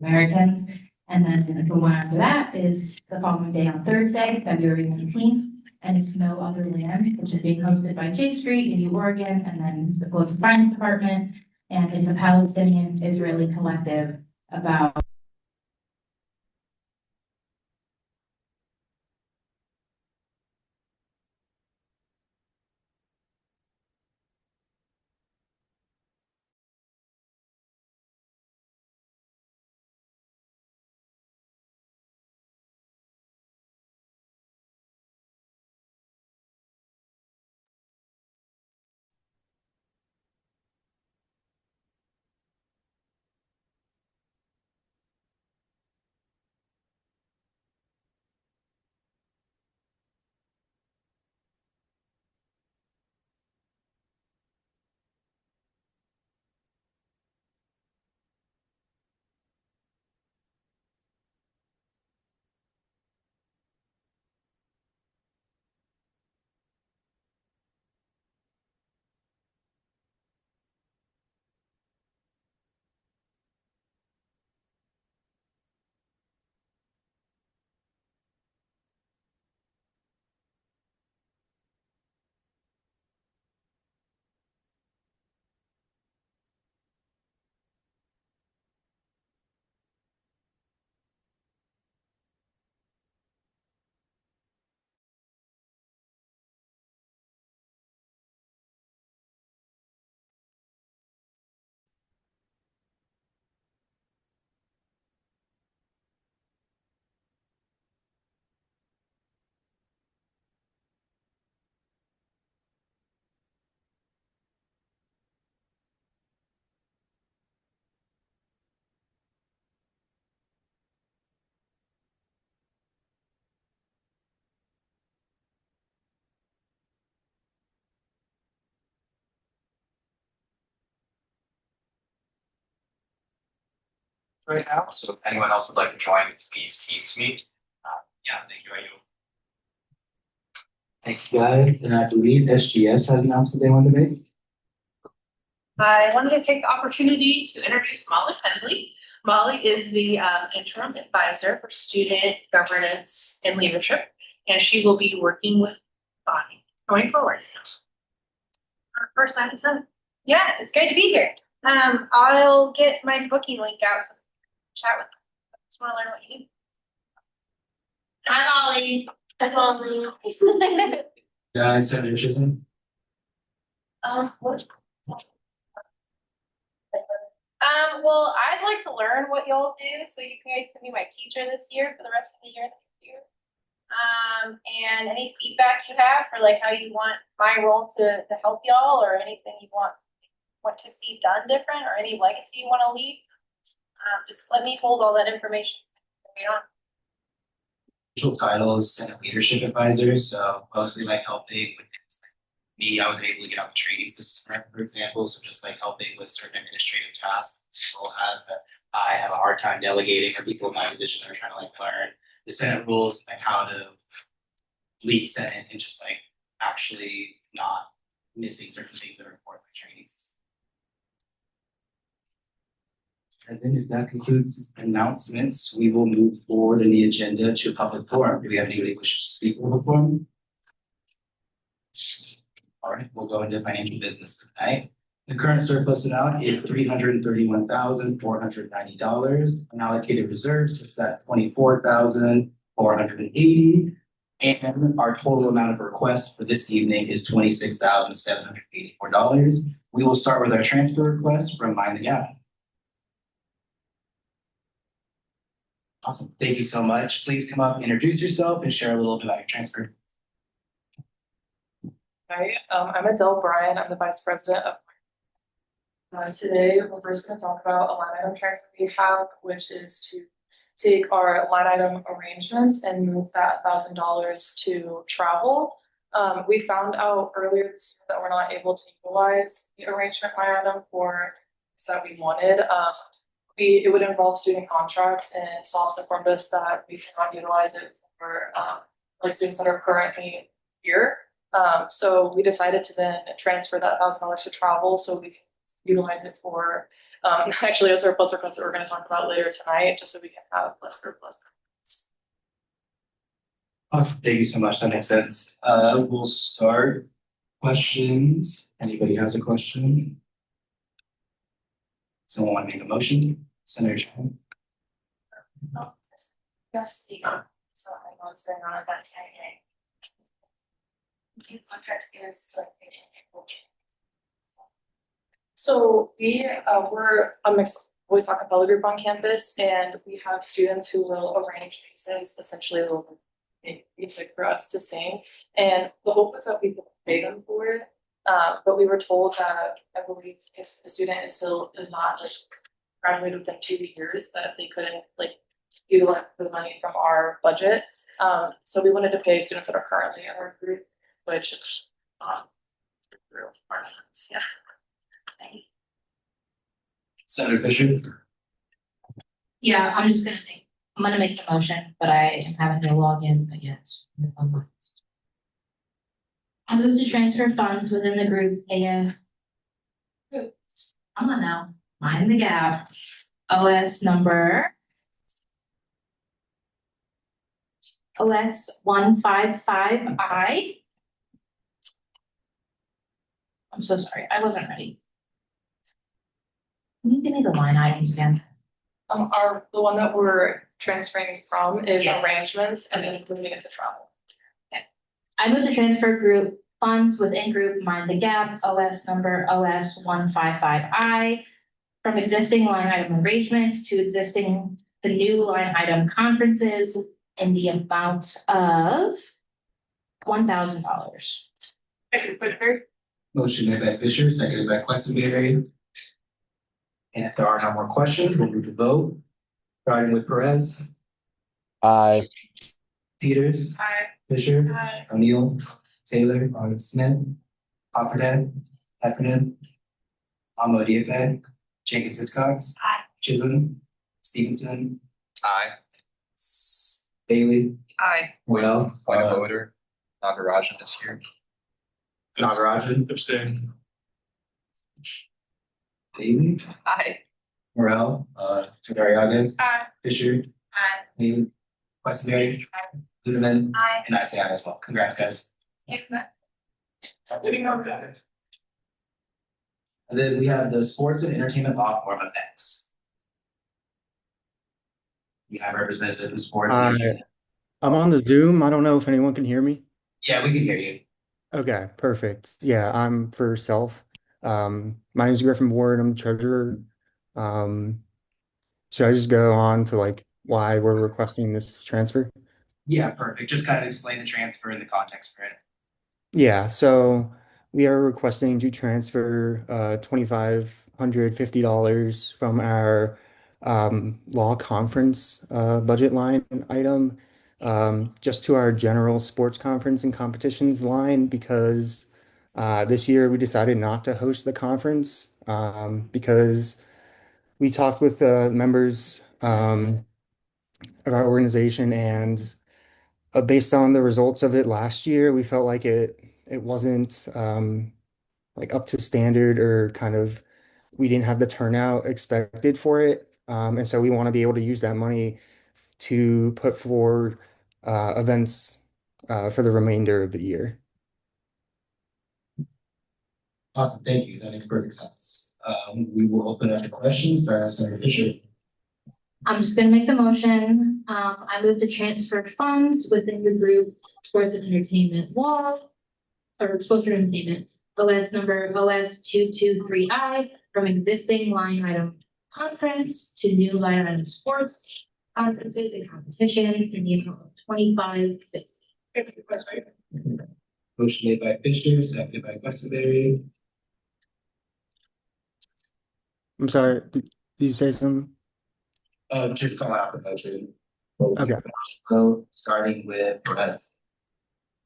Americans. And then the one after that is the following day on Thursday, February 19th. And it's No Other Land, which is being hosted by J Street in New Oregon, and then the Political Science Department. And it's a Palestinian Israeli collective about right now. So if anyone else would like to join, please teams me. Yeah, thank you. Thank you, guys. And I believe SGS had an announcement they wanted to make. I wanted to take the opportunity to introduce Molly Pendley. Molly is the interim advisor for student governance and leadership, and she will be working with Bonnie going forward. So, our first time, so yeah, it's great to be here. I'll get my bookie link out. So chat with them. Just want to learn what you do. Hi, Molly. Hi, Molly. Guys, Senator Chisholm. What? Well, I'd like to learn what y'all do, so you guys can be my teacher this year for the rest of the year. And any feedback you have for like how you want my role to help y'all, or anything you want to see done different, or any legacy you want to leave, just let me hold all that information. Official title is Senate Leadership Advisor, so mostly like helping with things like me. I was able to get out the trainings this summer, for example, so just like helping with certain administrative tasks this role has that I have a hard time delegating, or people in my position that are trying to like learn the Senate rules, like how to lead Senate and just like actually not missing certain things that are important like trainings. And then if that concludes announcements, we will move forward in the agenda to public forum. Do we have anybody who wishes to speak for the forum? All right, we'll go into financial business tonight. The current surplus amount is $331,490. Unallocated reserves is at $24,480. And our total amount of requests for this evening is $26,784. We will start with our transfer request from Mind the Gap. Awesome. Thank you so much. Please come up, introduce yourself, and share a little bit about your transfer. Hi, I'm Adele Bryan. I'm the Vice President of today, we're first going to talk about a line item transfer we have, which is to take our line item arrangements and move that $1,000 to travel. We found out earlier this year that we're not able to utilize the arrangement line item for that we wanted. It would involve student contracts, and SOPS informed us that we cannot utilize it for like students that are currently here. So we decided to then transfer that $1,000 to travel so we can utilize it for actually a surplus request that we're gonna talk about later tonight, just so we can have less surplus. Awesome, thank you so much, that makes sense. We'll start questions. Anybody has a question? Someone want to make a motion? Senator Chang? Yes, so I know what's going on at that side. Contract students, like. So we're a mixed voice acapella group on campus, and we have students who will arrange pieces, essentially they'll make music for us to sing. And the hope is that we can pay them for it. But we were told that I believe if a student is not like graduated within 2 years, that they couldn't like utilize the money from our budget. So we wanted to pay students that are currently in our group, which is through our hands, yeah. Senator Fisher? Yeah, I'm gonna make the motion, but I am having to log in again. I move to transfer funds within the group come on now, mind the gap. OS 155I. I'm so sorry, I wasn't ready. Can you give me the line items again? The one that we're transferring from is Yeah. arrangements and then moving into travel. I move to transfer group funds within group Mind the Gap, OS 155I. From existing line item arrangements to the new line item conferences in the amount of $1,000. Motion made by Fisher, seconded by Questenberry. And if there are no more questions, we'll move to vote. Starting with Perez, Aye. Peters, Aye. Fisher, Aye. O'Neill, Taylor, Smith, Hopperhead, Heffernan, Diafe, Jenkins Hiscox. Aye. Chisholm, Stevenson, Aye. Bailey, Aye. Well, Point of order, Nagarajan is here. Nagarajan, Abstain. Bailey, Aye. Morel, Federiaga, Aye. Fisher, Aye. Bailey, Questenberry, Ludeman, Aye. and I say aye as well. Congrats, guys. And then we have the Sports and Entertainment Law Forum up next. We have representative of sports. and Aye. entertainment. I'm on the Zoom. I don't know if anyone can hear me. Yeah, we can hear you. Okay, perfect. Yeah, I'm for self. My name is Griffin Ward. I'm the treasurer. Should I just go on to like why we're requesting this transfer? Yeah, perfect. Just kind of explain the transfer and the context for it. Yeah, so we are requesting to transfer $2,550 from our law conference budget line item just to our general sports conference and competitions line because this year we decided not to host the conference because we talked with the members of our organization and based on the results of it last year, we felt like it wasn't like up to standard or kind of we didn't have the turnout expected for it. And so we want to be able to use that money to put forward events for the remainder of the year. Awesome, thank you. That makes perfect sense. We will open up to questions. Start with Senator Fisher. I'm just gonna make the motion. I move to transfer funds within the group Sports and Entertainment Law. Or Sports and Entertainment, OS 223I from existing line item conference to new line item sports conferences and competitions in the amount of $2,550. Motion made by Fisher, seconded by Questenberry. I'm sorry, did you say something? Just calling out the motion. Okay. So starting with Perez,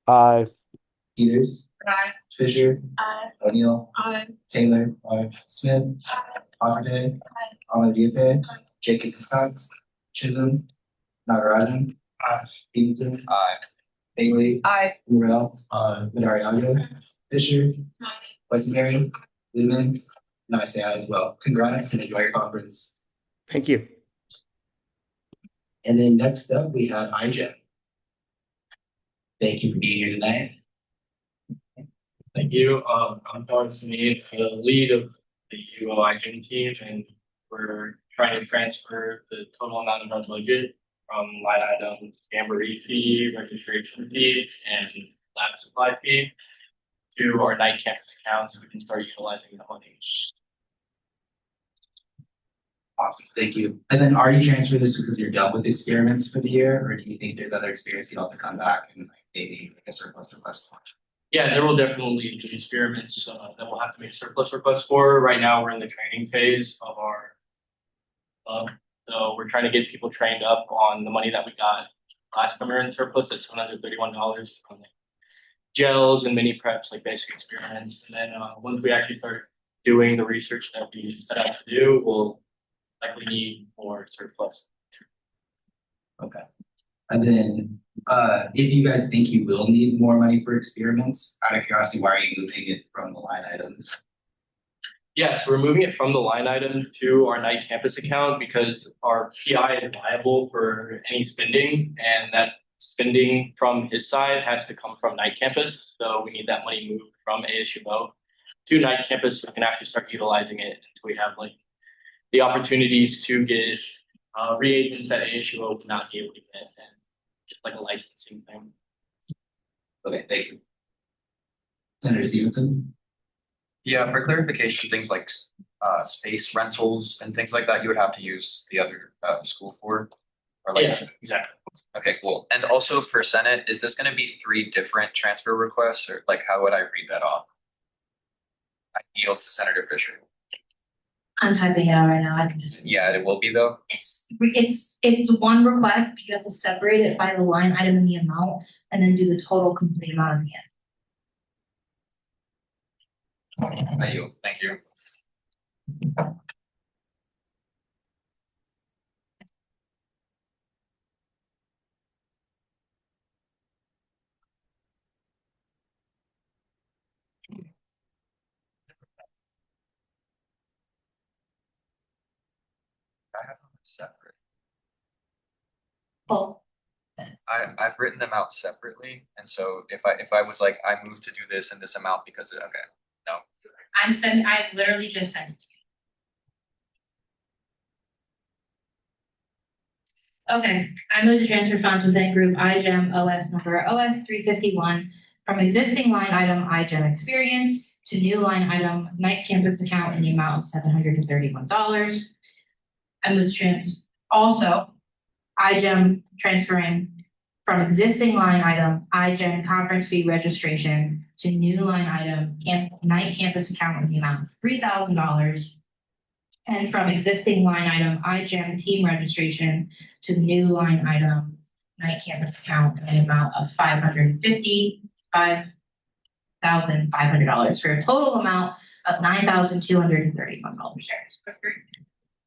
Aye. Peters, Aye. Fisher, Aye. O'Neill, Aye. Taylor, Smith, Hopperhead, Diafe, Jenkins Hiscox, Chisholm, Nagarajan, Stevenson, Aye. Bailey, Aye. Morel, Federiaga, Fisher, Questenberry, Ludeman, And I say aye as well. Congrats and enjoy your conference. Thank you. And then next up, we have iGEM. Thank you for being here tonight. Thank you. I'm Todd Sneed, the lead of the UI gym team, and we're trying to transfer the total amount of our budget from line item Jamboree fee, registration fee, and lab supply fee to our night campus account so we can start utilizing the money. Awesome, thank you. And then are you transferring this because you're done with experiments for the year, or do you think there's other experience you'd have to come back and like maybe make a surplus request? Yeah, there will definitely be experiments that we'll have to make surplus requests for. Right now, we're in the training phase of our club. So we're trying to get people trained up on the money that we got last summer in surplus at $731 from like gels and mini preps, like basic experiments. And then once we actually start doing the research that we set out to do, we'll likely need more surplus. Okay. And then if you guys think you will need more money for experiments, out of curiosity, why are you moving it from the line items? Yeah, so we're moving it from the line item to our night campus account because our PI is liable for any spending, and that spending from his side has to come from night campus. So we need that money moved from ASUO to night campus so we can actually start utilizing it until we have like the opportunities to get reagents that ASUO would not be able to get, and just like a licensing thing. Okay, thank you. Senator Stevenson? Yeah, for clarification, things like space rentals and things like that, you would have to use the other school for? Or like, Yeah, exactly. okay, cool. And also for Senate, is this gonna be 3 different transfer requests, or like how would I read that off? I yield to Senator Fisher. I'm typing it out right now, I can just. Yeah, it will be though. It's one request, but you have to separate it by the line item and the amount, and then do the total complete amount at the end. I yield, thank you. I have them separate. Well, I've written them out separately, and so if I was like, I moved to do this in this amount because okay, no. I literally just sent it to you. Okay, I move to transfer funds within group iGEM OS number OS 351 from existing line item iGEM experience to new line item night campus account in the amount of $731. I move to also iGEM transferring from existing line item iGEM conference fee registration to new line item night campus account in the amount of $3,000. And from existing line item iGEM team registration to new line item night campus account in an amount of $555,500 for a total amount of $9,231.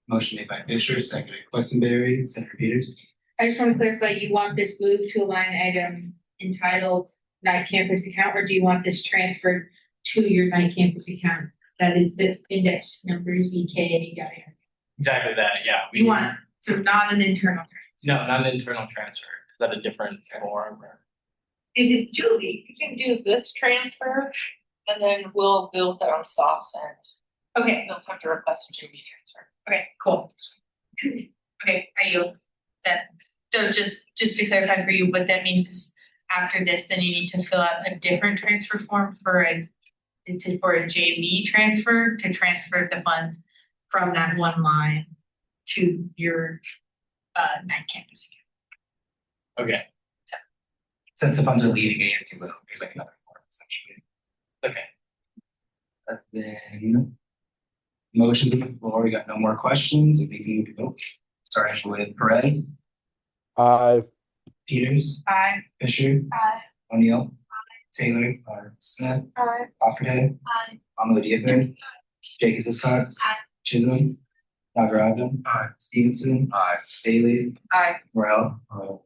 Motion made by Fisher, seconded by Questenberry. Senator Peters? I just want to clarify, you want this moved to a line item entitled night campus account, or do you want this transferred to your night campus account? That is the index number ZK, yada, yada. Exactly that, yeah. You want, so not an internal transfer. No, not an internal transfer. Is that a different form? Or? Is it Julie? You can do this transfer and then we'll deal with it on staff's end. Okay, You'll have to request a JV transfer. okay, cool. Okay, I yield that. So just to clarify for you, what that means is after this, then you need to fill out a different transfer form for a JV transfer to transfer the funds from that one line to your night campus account. Okay. Since the funds are leading ASU, there's like another form essentially. Okay. And then motions on the floor. We got no more questions. If we can move to vote. Starting with Perez, Aye. Peters, Aye. Fisher, Aye. O'Neill, Taylor, Smith, Aye. Offerhead, Aye. Amelie Jacobs Scott, Aye. Chisholm, Nagarajan, Aye. Stevenson, Aye. Bailey, Aye. Morel,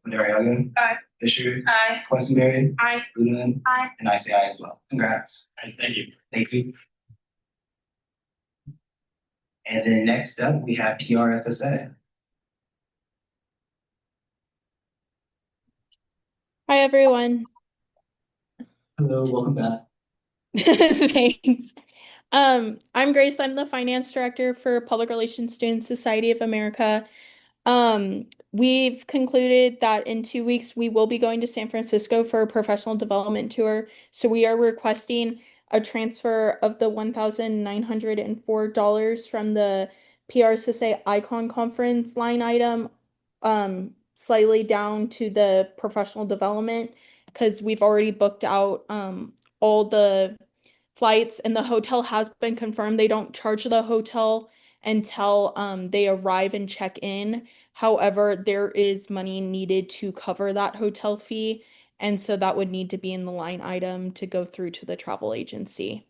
Madariaga, Aye. Fisher, Aye. Questenberry, Aye. Ludeman, Aye. and I say aye as well. Congrats. Thank you. Thank you. And then next up, we have PRFSA. Hi, everyone. Hello, welcome back. Thanks. I'm Grace. I'm the finance director for Public Relations Student Society of America. We've concluded that in 2 weeks we will be going to San Francisco for a professional development tour. So we are requesting a transfer of the $1,904 from the PRSSA Icon Conference line item, slightly down to the professional development because we've already booked out all the flights and the hotel has been confirmed. They don't charge the hotel until they arrive and check in. However, there is money needed to cover that hotel fee, and so that would need to be in the line item to go through to the travel agency.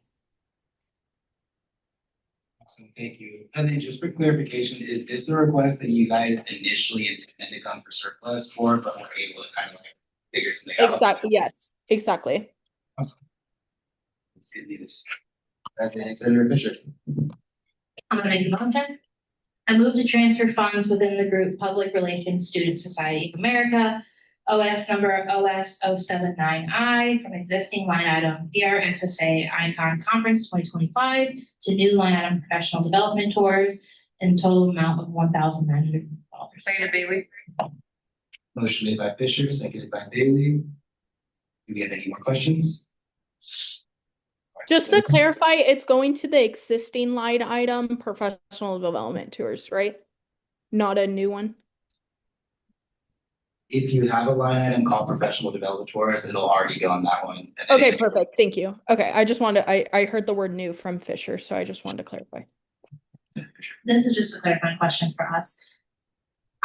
Awesome, thank you. And then just for clarification, is this the request that you guys initially intended to come for surplus for, but were able to kind of like figure something out? Exactly, yes, exactly. That's good news. Okay, Senator Fisher. I'm gonna make a motion. I move to transfer funds within the group Public Relations Student Society of America, OS number OS 079I, from existing line item PRSSA Icon Conference 2025 to new line item professional development tours in total amount of $1,900. Second, Bailey. Motion made by Fisher, seconded by Bailey. Do we have any more questions? Just to clarify, it's going to the existing line item professional development tours, right? Not a new one. If you have a line item called professional development tours, it'll already go on that one. And then Okay, if you- perfect. Thank you. Okay, I just wanted I heard the word new from Fisher, so I just wanted to clarify. This is just a clarifying question for us.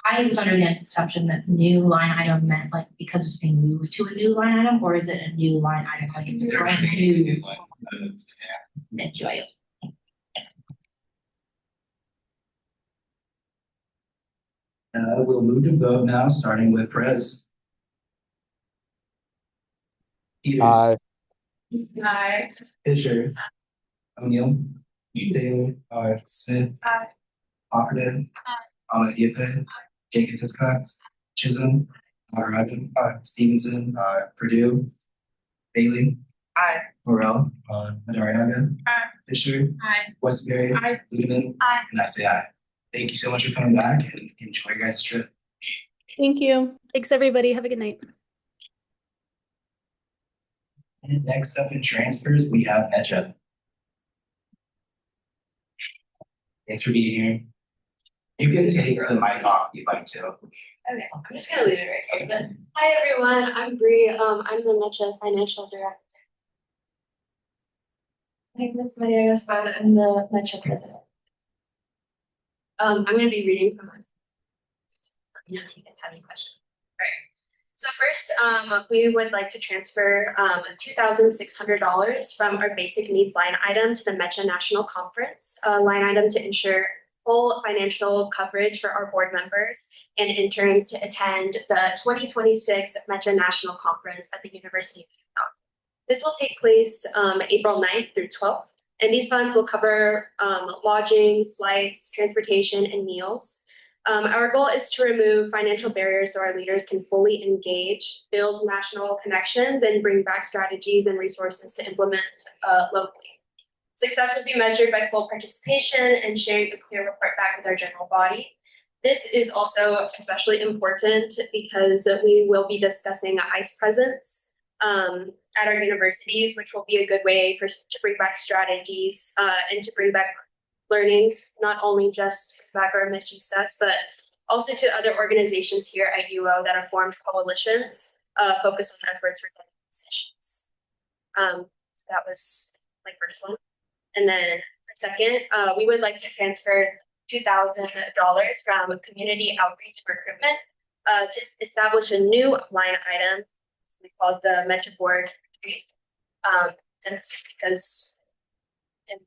I was under the assumption that new line item meant like because it's being moved to a new line item, or is it a new line item? Like it's a brand new. Thank you, I yield. We'll move to vote now, starting with Perez. Peters. Aye. Aye. Fisher. O'Neill. Taylor. Smith. Aye. Operative. Diape. Jenkins Cox. Chisholm. Nagaraj. Stevenson. Purdue. Bailey. Aye. Morel. Madariaga. Aye. Fisher. Aye. Westbury. Aye. Ludeman. Aye. And I say aye. Thank you so much for coming back and enjoy your guys' trip. Thank you. Thanks, everybody. Have a good night. And next up in transfers, we have Metra. Thanks for being here. You can take the mic off if you'd like to. Okay, I'm just gonna leave it right here, but hi everyone, I'm Bree. I'm the Metro Financial Director. My name is Maria Gaspar. I'm the Metro President. I'm gonna be reading from my. Let me know if you guys have any questions. All right. So first, we would like to transfer $2,600 from our basic needs line item to the Metro National Conference line item to ensure full financial coverage for our board members and interns to attend the 2026 Metro National Conference at the University of Utah. This will take place April 9th through 12th, and these funds will cover lodging, flights, transportation, and meals. Our goal is to remove financial barriers so our leaders can fully engage, build national connections, and bring back strategies and resources to implement locally. Success will be measured by full participation and sharing a clear report back with our general body. This is also especially important because we will be discussing ICE presence at our universities, which will be a good way to bring back strategies and to bring back learnings, not only just back our emissions test, but also to other organizations here at UO that have formed coalitions focused on efforts regarding these issues. So that was my first one. And then for second, we would like to transfer $2,000 from community outreach recruitment to establish a new line item. We call it the Metro Board Retreat. Because in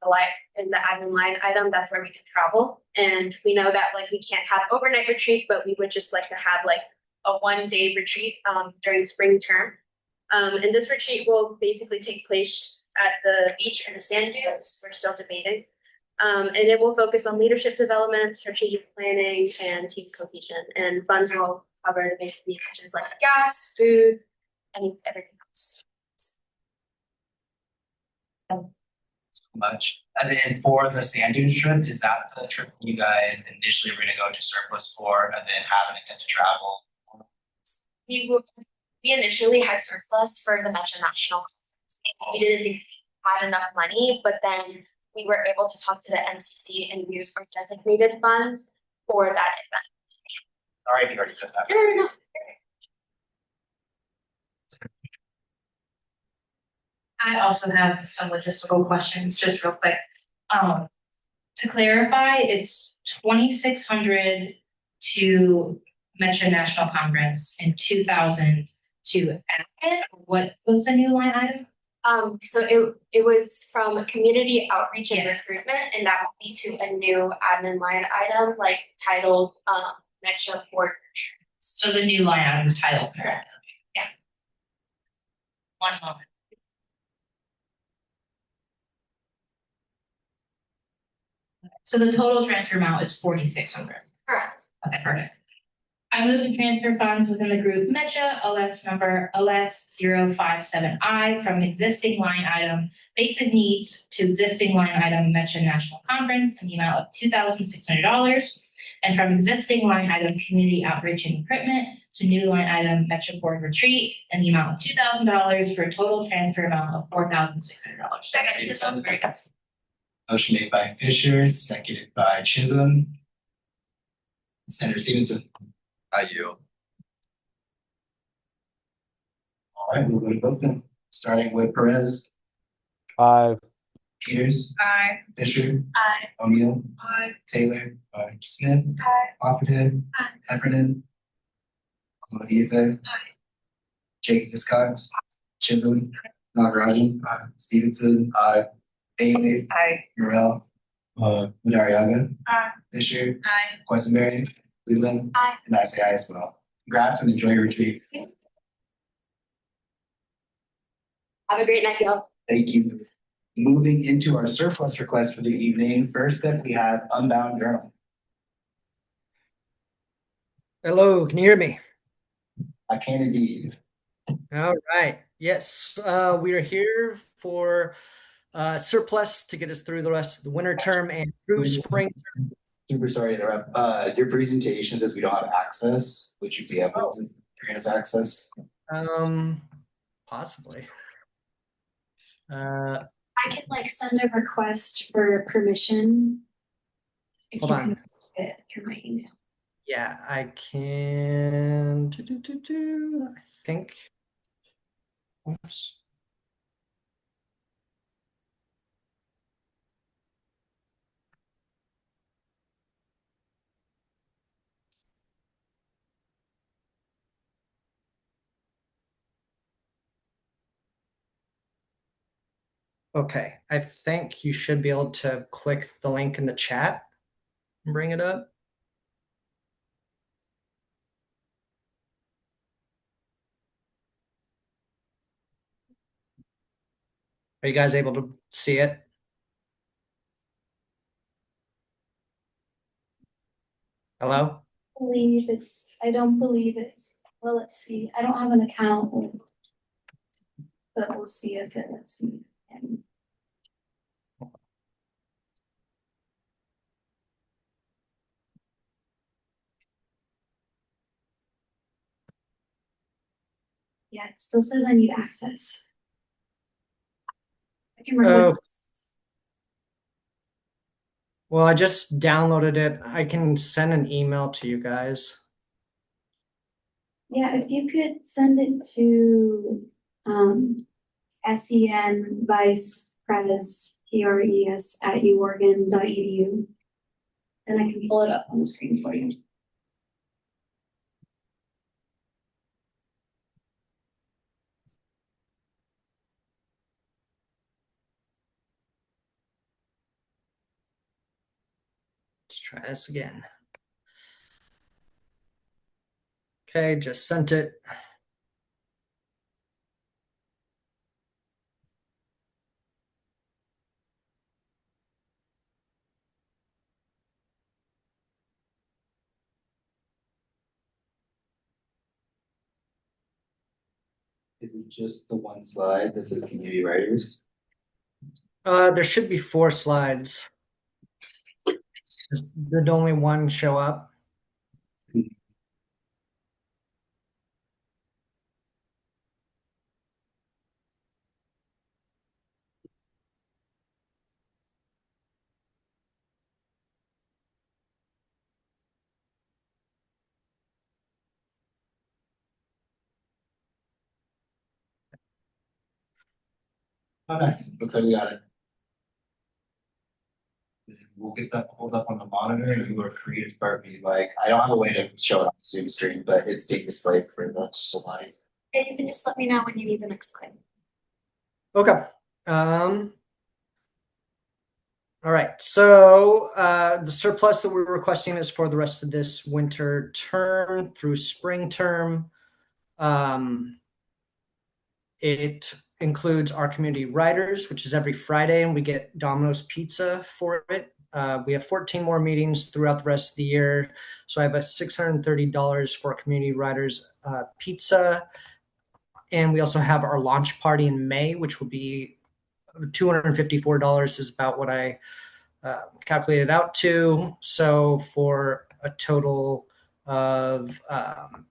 the admin line item, that's where we can travel. And we know that like we can't have overnight retreat, but we would just like to have like a 1-day retreat during spring term. And this retreat will basically take place at the beach or the sand dunes. We're still debating. And it will focus on leadership development, strategic planning, and team cohesion. And funds will cover the basic needs such as like gas, food, and everything else. Much. And then for the sand dunes trip, is that the trip you guys initially were gonna go to surplus for and then have an intent to travel? We initially had surplus for the Metro National Conference. We didn't think we had enough money, but then we were able to talk to the MCC and use our designated fund for that event. All right, you already said that. No. I also have some logistical questions, just real quick. To clarify, it's 2,600 to Metro National Conference and 2,000 to admin. What was the new line item? So it was from community outreach and recruitment, and that will be to a new admin line item, like titled Metro Board Retreats. So the new line item title. Correct. Yeah. One moment. So the total transfer amount is 4,600. Correct. Okay, perfect. I move to transfer funds within the group Metro OS number OS057I from existing line item basic needs to existing line item Metro National Conference in the amount of $2,600, and from existing line item community outreach and recruitment to new line item Metro Board Retreat in the amount of $2,000 for a total transfer amount of $4,600. Second. This sounds very good. Motion made by Fisher, seconded by Chisholm. Senator Stevenson. I yield. All right, we'll go to vote then, starting with Perez, Aye. Peters, Aye. Fisher, Aye. O'Neill, Aye. Taylor, Smith, Aye. Offerton, Aye. Heffernan, Oladipo, Jacobs, Cox, Chisholm, Nagarajan, Stevenson, Bailey, Aye. Morel, Madariaga, Aye. Fisher, Aye. Questenberry, Leland, Aye. and I say aye as well. Congrats and enjoy your retreat. Have a great night, y'all. Thank you. Moving into our surplus request for the evening, first up, we have Unbound Journal. Hello, can you hear me? I can indeed. All right. Yes, we are here for surplus to get us through the rest of the winter term and through spring. Super sorry to interrupt. Your presentation says we don't have access. Would you be able to grant us access? Possibly. I could like send a request for permission. If Hold you on. can get it through my email. Yeah, I can. I think. Oops. Okay, I think you should be able to click the link in the chat and bring it up. Are you guys able to see it? Hello? I don't believe it's, well, let's see. I don't have an account. But we'll see if it lets me. Yeah, it still says I need access. I can request. Well, I just downloaded it. I can send an email to you guys. Yeah, if you could send it to SEN Vice Pres PRES at uoregon.edu. Then I can pull it up on the screen for you. Let's try this again. Okay, just sent it. Is it just the one slide that says community writers? There should be 4 slides. Did only one show up? Oh, nice. Looks like we got it. We'll get that pulled up on the monitor and you are free to start being like, I don't have a way to show it on the Zoom screen, but it's being displayed for the slide. And you can just let me know when you need the next clip. Okay. All right. So the surplus that we're requesting is for the rest of this winter term through spring term. It includes our community riders, which is every Friday, and we get Domino's Pizza for it. We have 14 more meetings throughout the rest of the year. So I have a $630 for community riders pizza. And we also have our launch party in May, which will be $254 is about what I calculated out to. So for a total of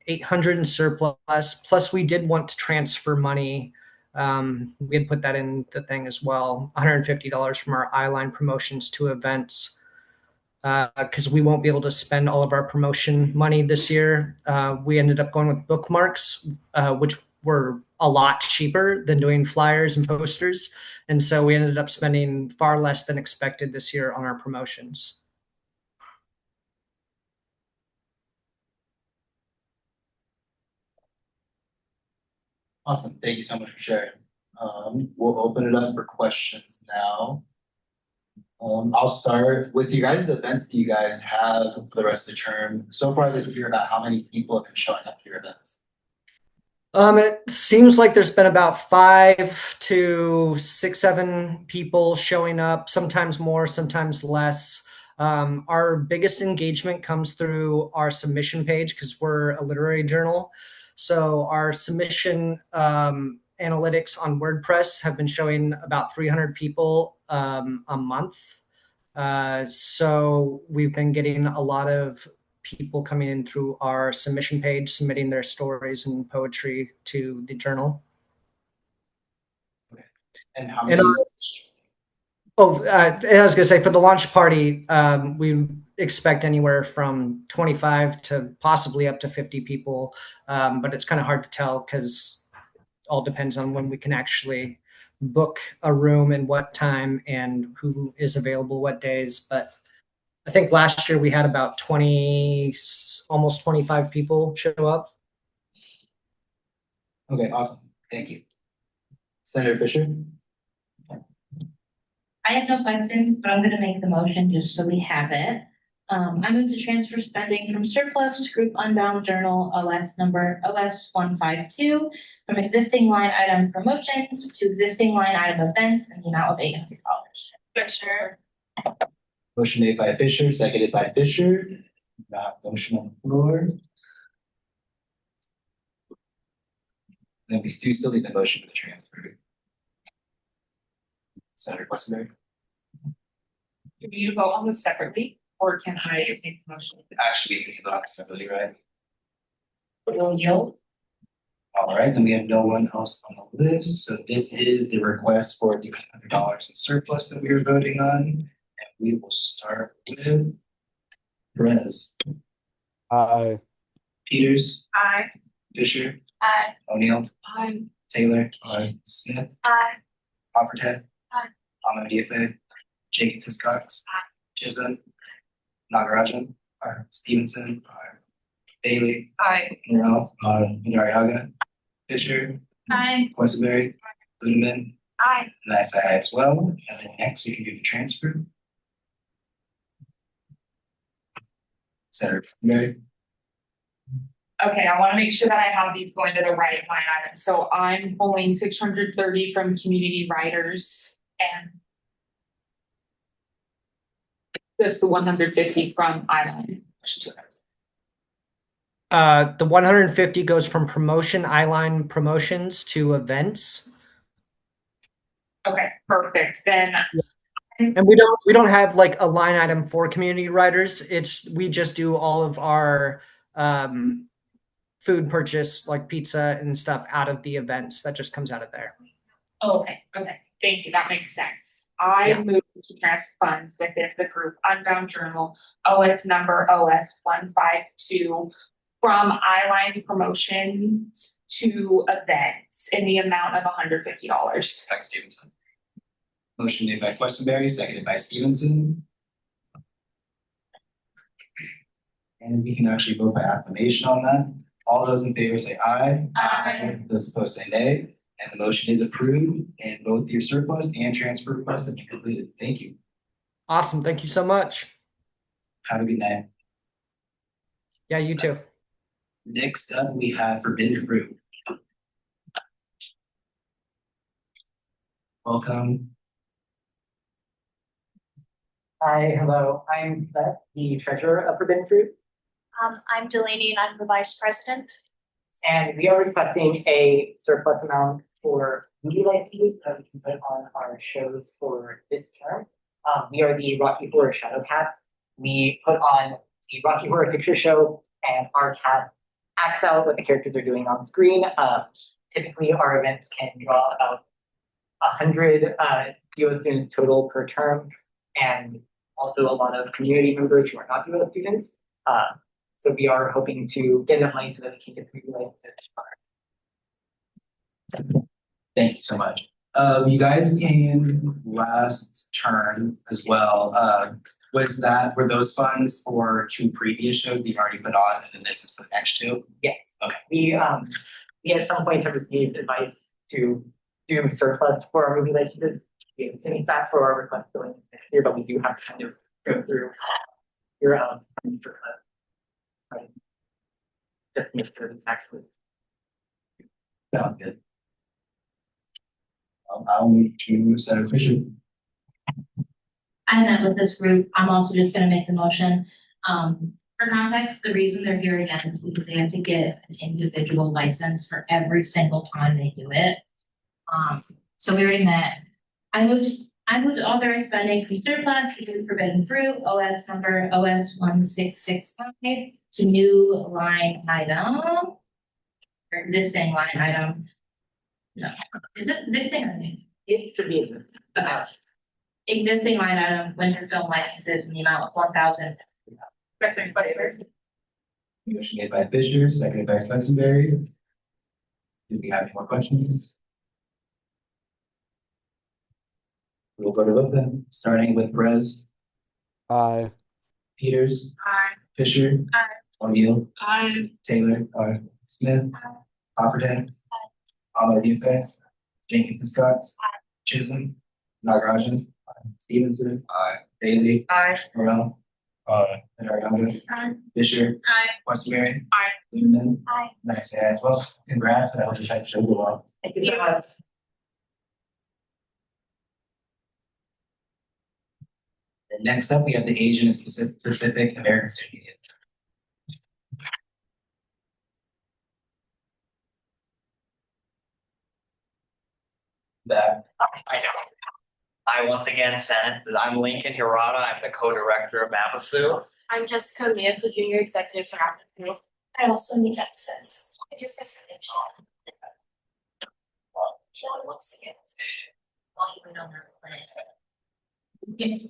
800 in surplus, plus we did want to transfer money. We had put that in the thing as well, $150 from our eyeline promotions to events, because we won't be able to spend all of our promotion money this year. We ended up going with bookmarks, which were a lot cheaper than doing flyers and posters. And so we ended up spending far less than expected this year on our promotions. Awesome. Thank you so much for sharing. We'll open it up for questions now. I'll start with you guys. Events do you guys have for the rest of the term? So far this year, about how many people have been showing up to your events? It seems like there's been about 5 to 6, 7 people showing up, sometimes more, sometimes less. Our biggest engagement comes through our submission page because we're a literary journal. So our submission analytics on WordPress have been showing about 300 people a month. So we've been getting a lot of people coming in through our submission page, submitting their stories and poetry to the journal. And how many? And I was going to say for the launch party, we expect anywhere from 25 to possibly up to 50 people, but it's kind of hard to tell because all depends on when we can actually book a room and what time and who is available what days. But I think last year we had about 20, almost 25 people show up. Okay, awesome. Thank you. Senator Fisher? I have no questions, but I'm gonna make the motion just so we have it. I move to transfer spending from surplus to group unbound journal OS number OS 152 from existing line item promotions to existing line item events in the amount of $800. Fisher. Motion made by Fisher, seconded by Fisher. Got motion on the floor. Then we still need the motion for the transfer. Senator Questenberry? Do you vote on this separately, or can I just make the motion? Actually, we need the separately, right? Will yield? All right, then we have no one else on the list. So this is the request for the $100 in surplus that we are voting on. And we will start with Perez. Aye. Peters. Aye. Fisher. Aye. O'Neill. Aye. Taylor. Aye. Smith. Aye. Hopperhead. Aye. Ahmed Jenkins Hiscox. Aye. Chisholm. Nagarajan. Aye. Stevenson. Aye. Bailey. Aye. Morrell. Aye. Madariaga. Fisher. Aye. Questenberry. Ludeman. Aye. And I say aye as well. And then next we can do the transfer. Senator Mary. Okay, I want to make sure that I have these going to the right line item. So I'm pulling 630 from community writers and just the 150 from Island. The 150 goes from promotion, eyeline promotions to events. Okay, perfect. Then And we don't have like a line item for community riders. We just do all of our food purchase, like pizza and stuff, out of the events. That just comes out of there. okay, thank you, that makes sense. I Yeah. moved to transfer funds within the group Unbound Journal, OS number OS 152, from eyeline promotions to events in the amount of $150. Thanks, Stevenson. Motion made by Questenberry, seconded by Stevenson. And we can actually vote by acclamation on that. All those in favor say aye. Aye. Those opposed say nay. And the motion is approved, and both your surplus and transfer requests have been completed. Thank you. Awesome. Thank you so much. Have a good night. Yeah, you too. Next up, we have forbidden fruit. Welcome. Hi, hello. I'm Seth, the treasurer of Forbidden Fruit, I'm Delaney and I'm the vice president. and we are requesting a surplus amount for movie licenses that we can put on our shows for this term. We are the Rocky Horror Shadow Cast. We put on the Rocky Horror Picture Show, and our cast acts out what the characters are doing on screen. Typically, our events can draw about 100 UO students total per term, and also a lot of community members who are not UO students. So we are hoping to get enough money so that we can get through Thank you so much. You guys came last term as well. Were those funds for 2 previous shows that you already put on, and then this is for the next 2? Yes. Okay. We at some point have received advice to do surplus for our movie licenses. We haven't finished that for our request going next year, but we do have to kind of go through your surplus. Right. Just make sure it's actually. Sounds good. I'll move to Senator Fisher. I met with this group. I'm also just gonna make the motion. For context, the reason they're here again is because they have to get an individual license for every single time they do it. So we already met. I would authorize spending from surplus to forbidden fruit, OS number OS 1665 to new line item. Or existing line item. No, is it existing or new? It should be. Existing line item, winter film licenses in the amount of 1,000. Motion made by Fisher, seconded by Sextonberry. Do we have any more questions? We'll go to vote then, starting with Perez, Aye. Peters, Aye. Fisher, O'Neill, Aye. Taylor, Smith, Hopperhead, Amadeufe, Jenkins Scott, Chisholm, Nagarajan, Stevenson, Bailey, Morel, Araganga, Fisher, Westbury, Lumen, and I say aye as well. Congrats, and I wish I could show you well. Thank you so much. And next up, we have the Asian and Pacific American Student Union. That I know. I once again sent, I'm Lincoln Hirata, I'm the co-director of Mapasu. I'm Jessica Mias, a junior executive for African. I also need access. I just got something. Sean wants to get while you went on our plan.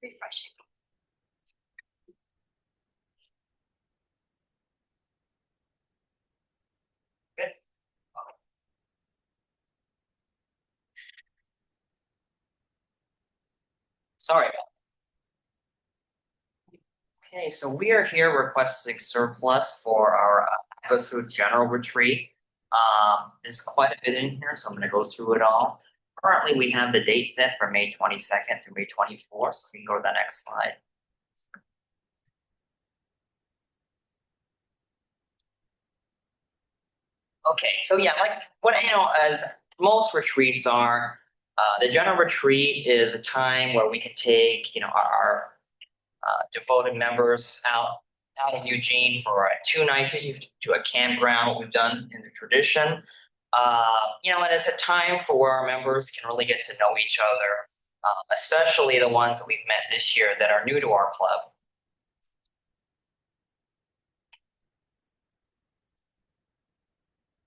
Refreshing. Sorry. Okay, so we are here requesting surplus for our episode general retreat. There's quite a bit in here, so I'm gonna go through it all. Currently, we have the date set for May 22nd to May 24th, so we can go to the next slide. Okay, so yeah, like what as most retreats are, the general retreat is a time where we can take, our devoted members out of Eugene for 2 nights to a campground, what we've done in the tradition. And it's a time for where our members can really get to know each other, especially the ones that we've met this year that are new to our club.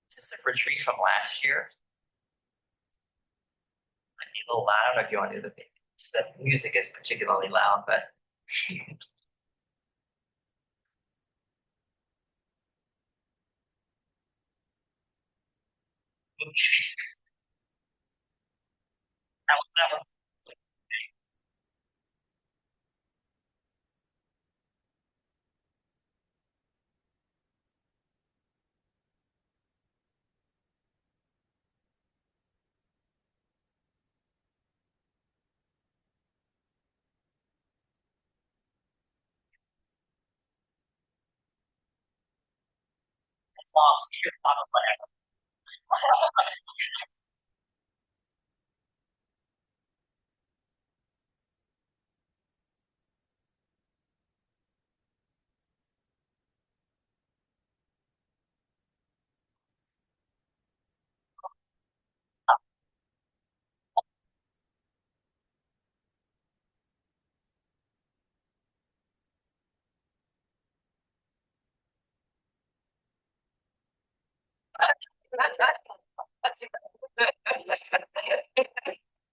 This is a retreat from last year. Might be a little loud. I don't know if you want to do the music is particularly loud, but that was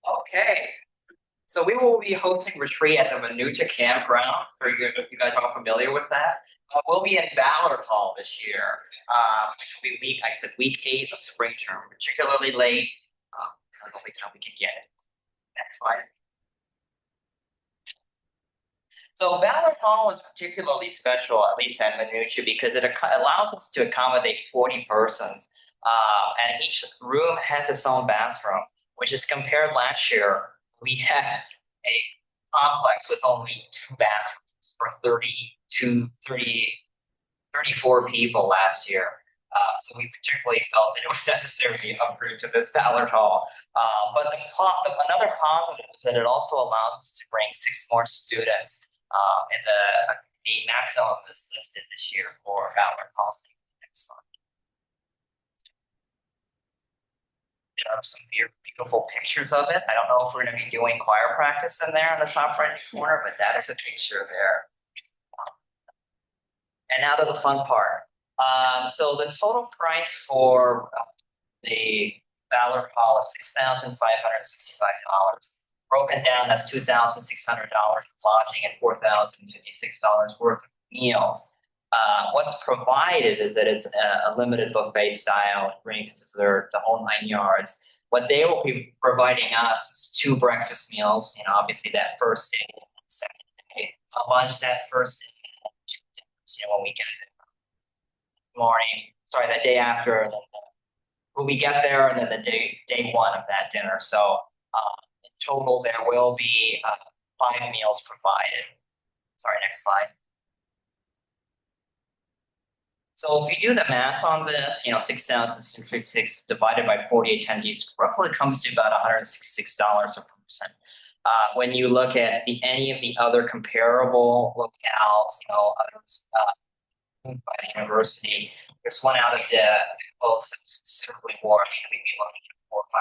okay. So we will be hosting retreat at the Manuta Campground. You guys are familiar with that? We'll be in Ballard Hall this year, which will be week 8 of spring term, particularly late. The only time we can get it. Next slide. So Ballard Hall is particularly special, at least at Manuta, because it allows us to accommodate 40 persons, and each room has its own bathroom, which is compared last year. We had a complex with only 2 bathrooms for 34 people last year. So we particularly felt it was necessary to upgrade to this Ballard Hall. But another positive is that it also allows us to bring 6 more students, and the maximum is lifted this year for Ballard Hall. Next slide. There are some beautiful pictures of it. I don't know if we're going to be doing choir practice in there in the top right corner, but that is a picture there. And now to the fun part. So the total price for the Ballard Hall is $6,565. Broken down, that's $2,600 lodging and $4,056 worth of meals. What's provided is that it's a limited buffet style, drinks, dessert, the whole 9 yards. What they will be providing us is 2 breakfast meals, obviously that first day and second day, a lunch that first day, and 2 dinners, when we get there. The day after, and then when we get there, and then the day 1 of that dinner. So in total, there will be 5 meals provided. Sorry, next slide. So if you do the math on this, 6,656 divided by 40 attendees roughly comes to about $166 per person. When you look at any of the other comparable locales, others by the university, there's one out of the coast that's considerably more. We'd be looking at 400 or 500.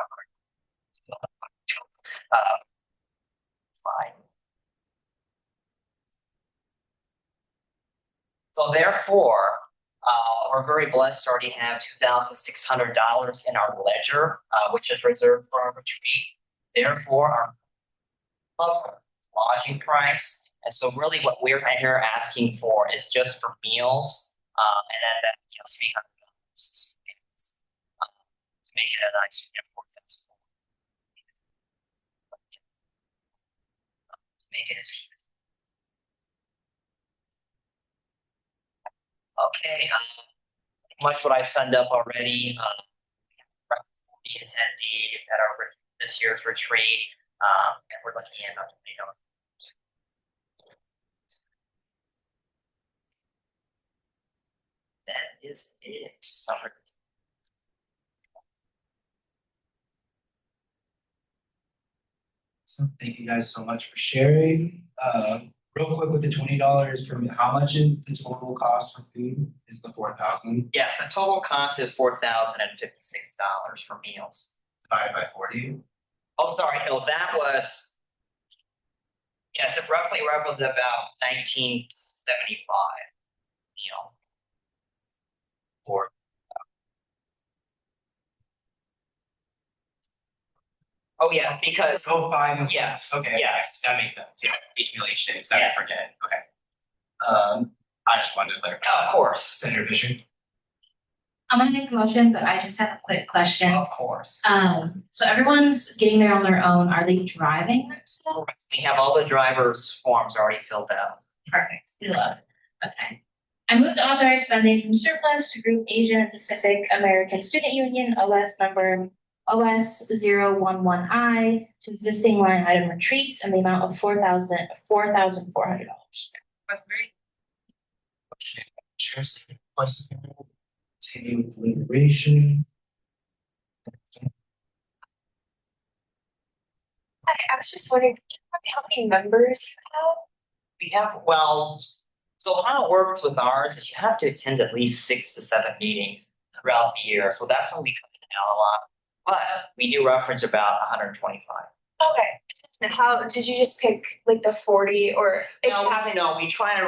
Slide. So therefore, we're very blessed to already have $2,600 in our ledger, which is reserved for our retreat. Therefore, our lodging price. And so really what we're here asking for is just for meals, and then that, $300 to make it a nice, festival. Make it as cheap. Okay, much what I signed up already. 40 attendees at our this year's retreat, and we're looking at that is it. Sorry. So thank you guys so much for sharing. Real quick with the $20 per how much is the total cost for food? Is the 4,000? Yes, the total cost is $4,056 for meals. Divided by 40. Oh, sorry, no, that was. Yes, it roughly represents about 1975 meal. Or oh yeah, because yes, okay, yes, that makes sense. Yeah, each meal each day. Exactly. Yes. Forget. Okay. I just wanted to clarify. of course, Senator Fisher. I'm gonna make a motion, but I just have a quick question. of course. So everyone's getting there on their own. Are they driving themselves? We have all the drivers' forms already filled out. Perfect. We love it. Okay. I move to authorize funding from surplus to Group Asian Pacific American Student Union, OS number OS011I, to existing line item retreats in the amount of $4,400. Continue with deliberation. I was just wondering, how many members you have? We have, well, so how it works with ours is you have to attend at least 6 to 7 meetings throughout the year. So that's when we come in a lot. But we do reference about 125. Okay. And how did you just pick like the 40 or if you haven't? No, we try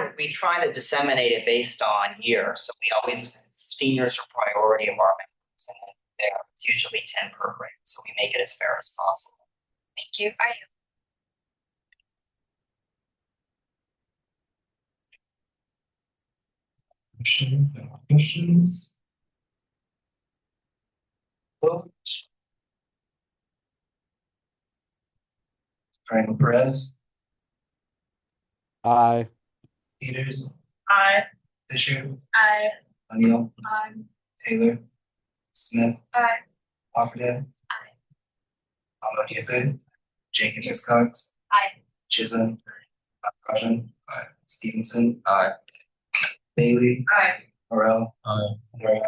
to disseminate it based on year. So we always, seniors are priority of our members. And it's usually 10 per grade. So we make it as fair as possible. Thank you. Questions? Vote. Ryan Perez, Aye. Peters, Aye. Fisher, Aye. O'Neill, Aye. Taylor, Smith, Aye. Offerman. Almo Diafe, Jenkins Hiscox. Aye. Chisholm, Rajan. Aye. Stevenson. Aye. Bailey. Aye. Morel. Aye. Dora.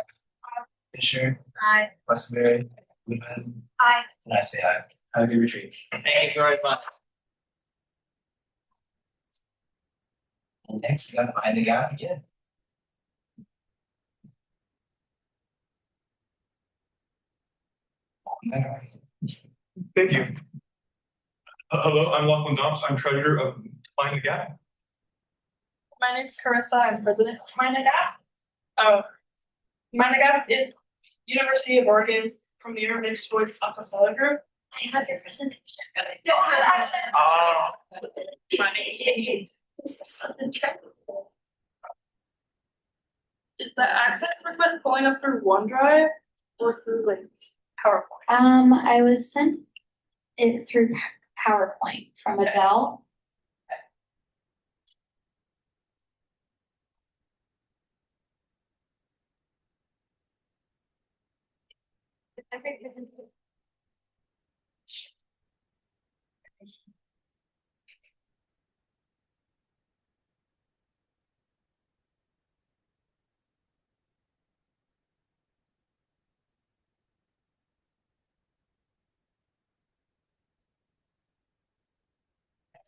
Fisher, Aye. Westenberry, Goodman, Aye. and I say aye. Have a good retreat. Thank you very much. And next, we got Mind the Gap again. Thank you. Hello, I'm Lachlan Dobbs. I'm treasurer of Mind the Gap. My name's Carissa. I'm president of Mind the Gap. Mind the Gap is University of Oregon's premier mixed sport acapella group. I have your presentation. No, I said. Ah. Is the access request pulling up through OneDrive or through like PowerPoint? I was sent it through PowerPoint from Adele.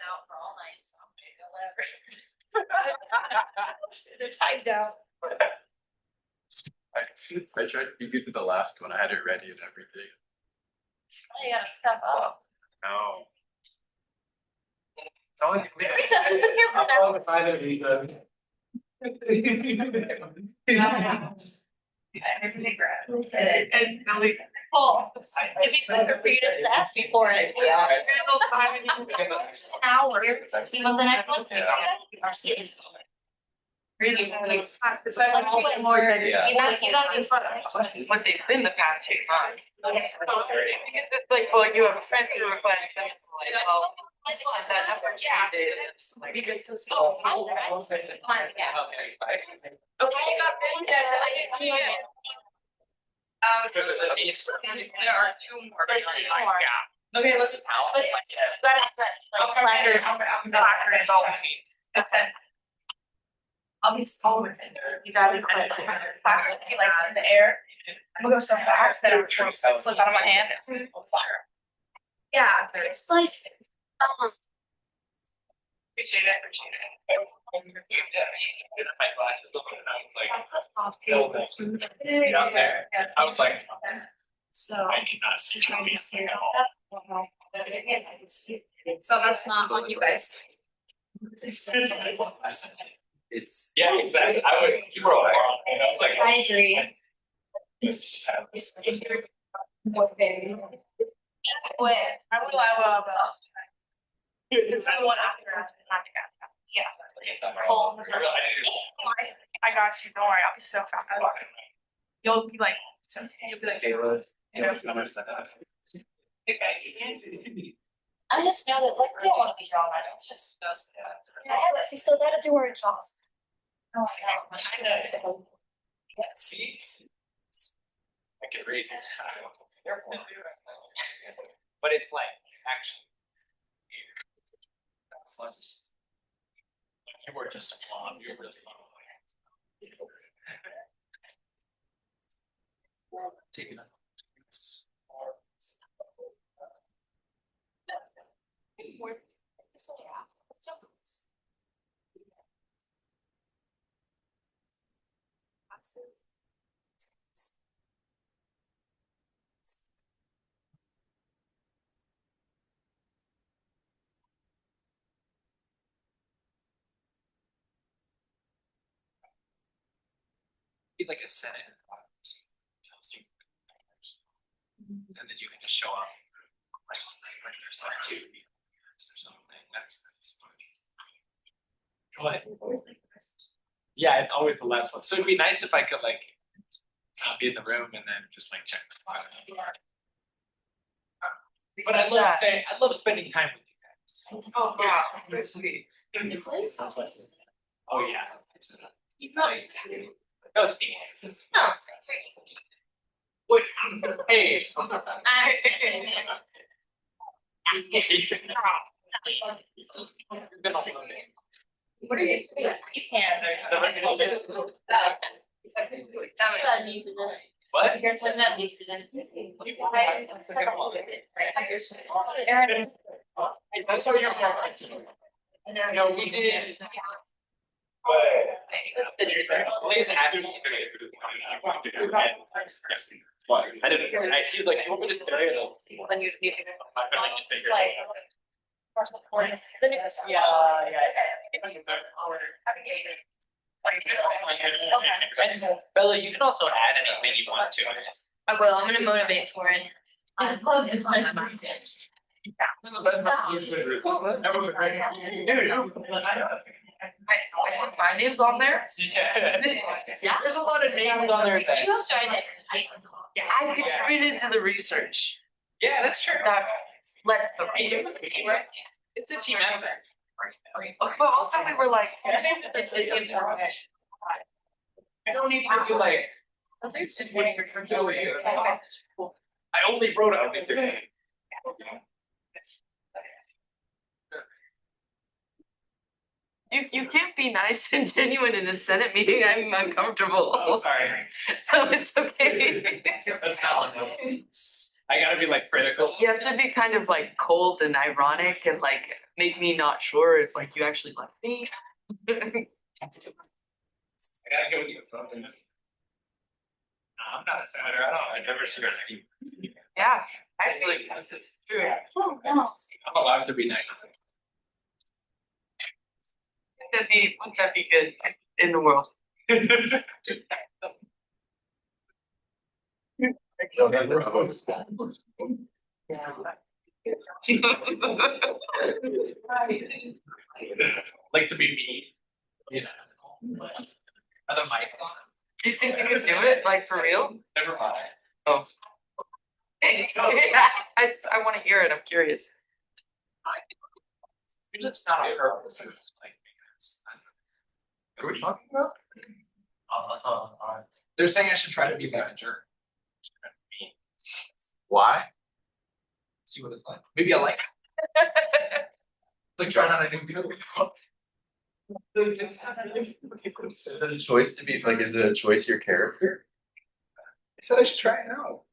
Out for all night, so I'm gonna go They're timed out. I tried to be good to the last one. I had it ready and everything. Oh, you gotta step up. No. It's all Recess, we've been here for I'll now. call the 5 minute recess. Everything grad. And really. Well, it'd be so good for you to ask me for it. Yeah. An hour. Even the next one. Really? It's like more. Yeah. You gotta be fun. What they've been the past 2 months. Like, well, you have a friend who request, like, well, Let's that number changes. It's like, Be good, so. Oh, yeah. Okay, you got really good. there are 2 more. Okay, let's. I'll be slow with it. You gotta be quick. Be like in the air. I'm gonna go so fast that it would slip out of my hand. It's gonna fire. Yeah, it's like, Appreciate it. My glasses open and I was like, down there. I was like, So. I did not see Chinese thing at all. so that's not on you guys. It's Yeah, exactly. I would, you were all wrong, you know, like. I agree. What's big? Wait, I will. It's I want after. Yeah. Cool. I got you. Don't worry. I'll be so fast. You'll be like, you'll be like. I just know that like they don't want to be drawn. It's just. Yeah, but she still gotta do her job. Oh, I know. See? I can raise his hand. But it's like, actually. You were just a mom, you're really fun. Taking a. Be like a Senate. Tells you. And then you can just show up. There's like 2 or something. That's. What? Yeah, it's always the last one. So it'd be nice if I could like not be in the room and then just like check the file. But I love spending time with you guys. Oh, yeah, very sweet. Oh, yeah. No, Steve. No. Wait, hey. What are you? You can't. What? Here's what that leads to. That's how you're. No, we did. Lane's after. I didn't. I feel like you want me to stay there. Then you. Bella, you can also add anything you want to it. I will. I'm gonna motivate for it. I love this one. My name's on there. Yeah. There's a lot of names on there. You started it. Yeah, I contributed to the research. Yeah, that's true. That led to the It's a team effort. But also we were like, I don't need to do like. I only wrote out it today. you can't be nice and genuine in a Senate meeting. I'm uncomfortable. Oh, sorry. No, it's okay. That's not. I gotta be like critical. You have to be kind of like cold and ironic and like make me not sure if like you actually like me. I gotta go with you. I'm not a senator at all. I never should. Yeah, actually, that's true. I'm allowed to be nice. Wouldn't that be good in the world? Like to be me. Yeah. Are the mics on? Do you think you could do it, like, for real? Never mind. Oh. I wanna hear it, I'm curious. It's not on purpose. It's just like because. What are we talking about? They're saying I should try to be manager. Why? See what it's like. Maybe I like it. Like trying out a new people. Is it a choice to be like? Is it a choice your character? I said I should try it out.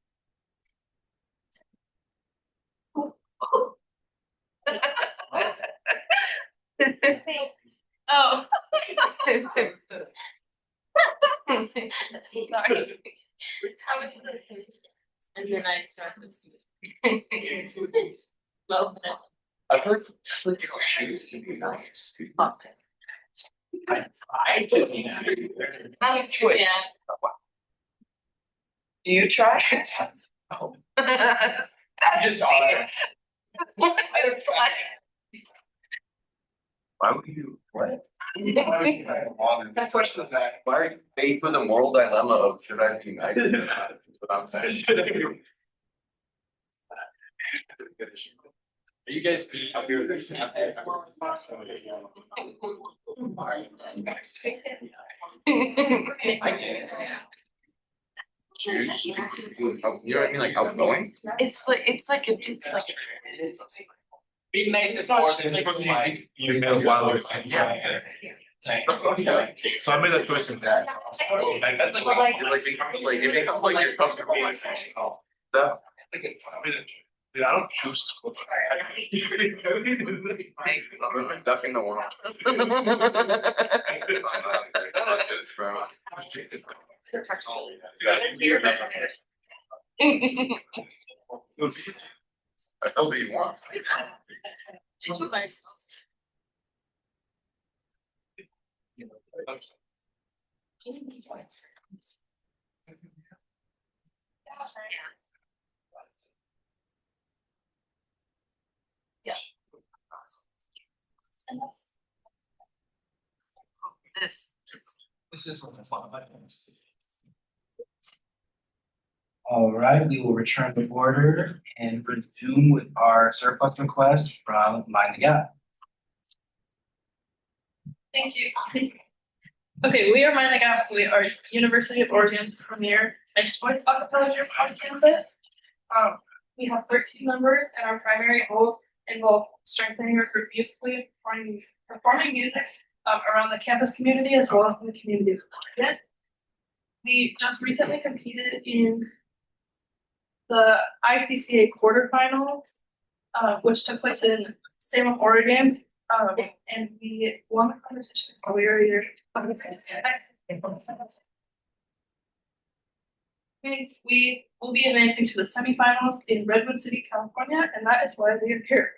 Oh. I've heard like your shoes to be nice. I did not. Do you try? No. I just are. Why would you? What? That question was that. Why are you faced with the moral dilemma of should I be nice? That's what I'm saying. Are you guys being up here with this? You know what I mean? Like outgoing? It's like, Being nice is more than just like, you know, while we're saying, yeah. So I made a choice of that. That's like, Like if you come like you're comfortable with stuff. Dude, I don't choose school. I'm ducking the world. It's bro. That's what you want. This is what the fun is. All right, we will return to order and resume with our surplus request from Mind the Gap. Thank you. Okay, we are Mind the Gap. We are University of Oregon's premier export acapella group on campus. We have 13 members, and our primary goals involve strengthening our group musically, performing music around the campus community as well as in the community of Oregon. We just recently competed in the ICCA quarterfinals, which took place in Salem, Oregon. And we won the competition, so we are here. We will be advancing to the semifinals in Redwood City, California, and that is why we are here.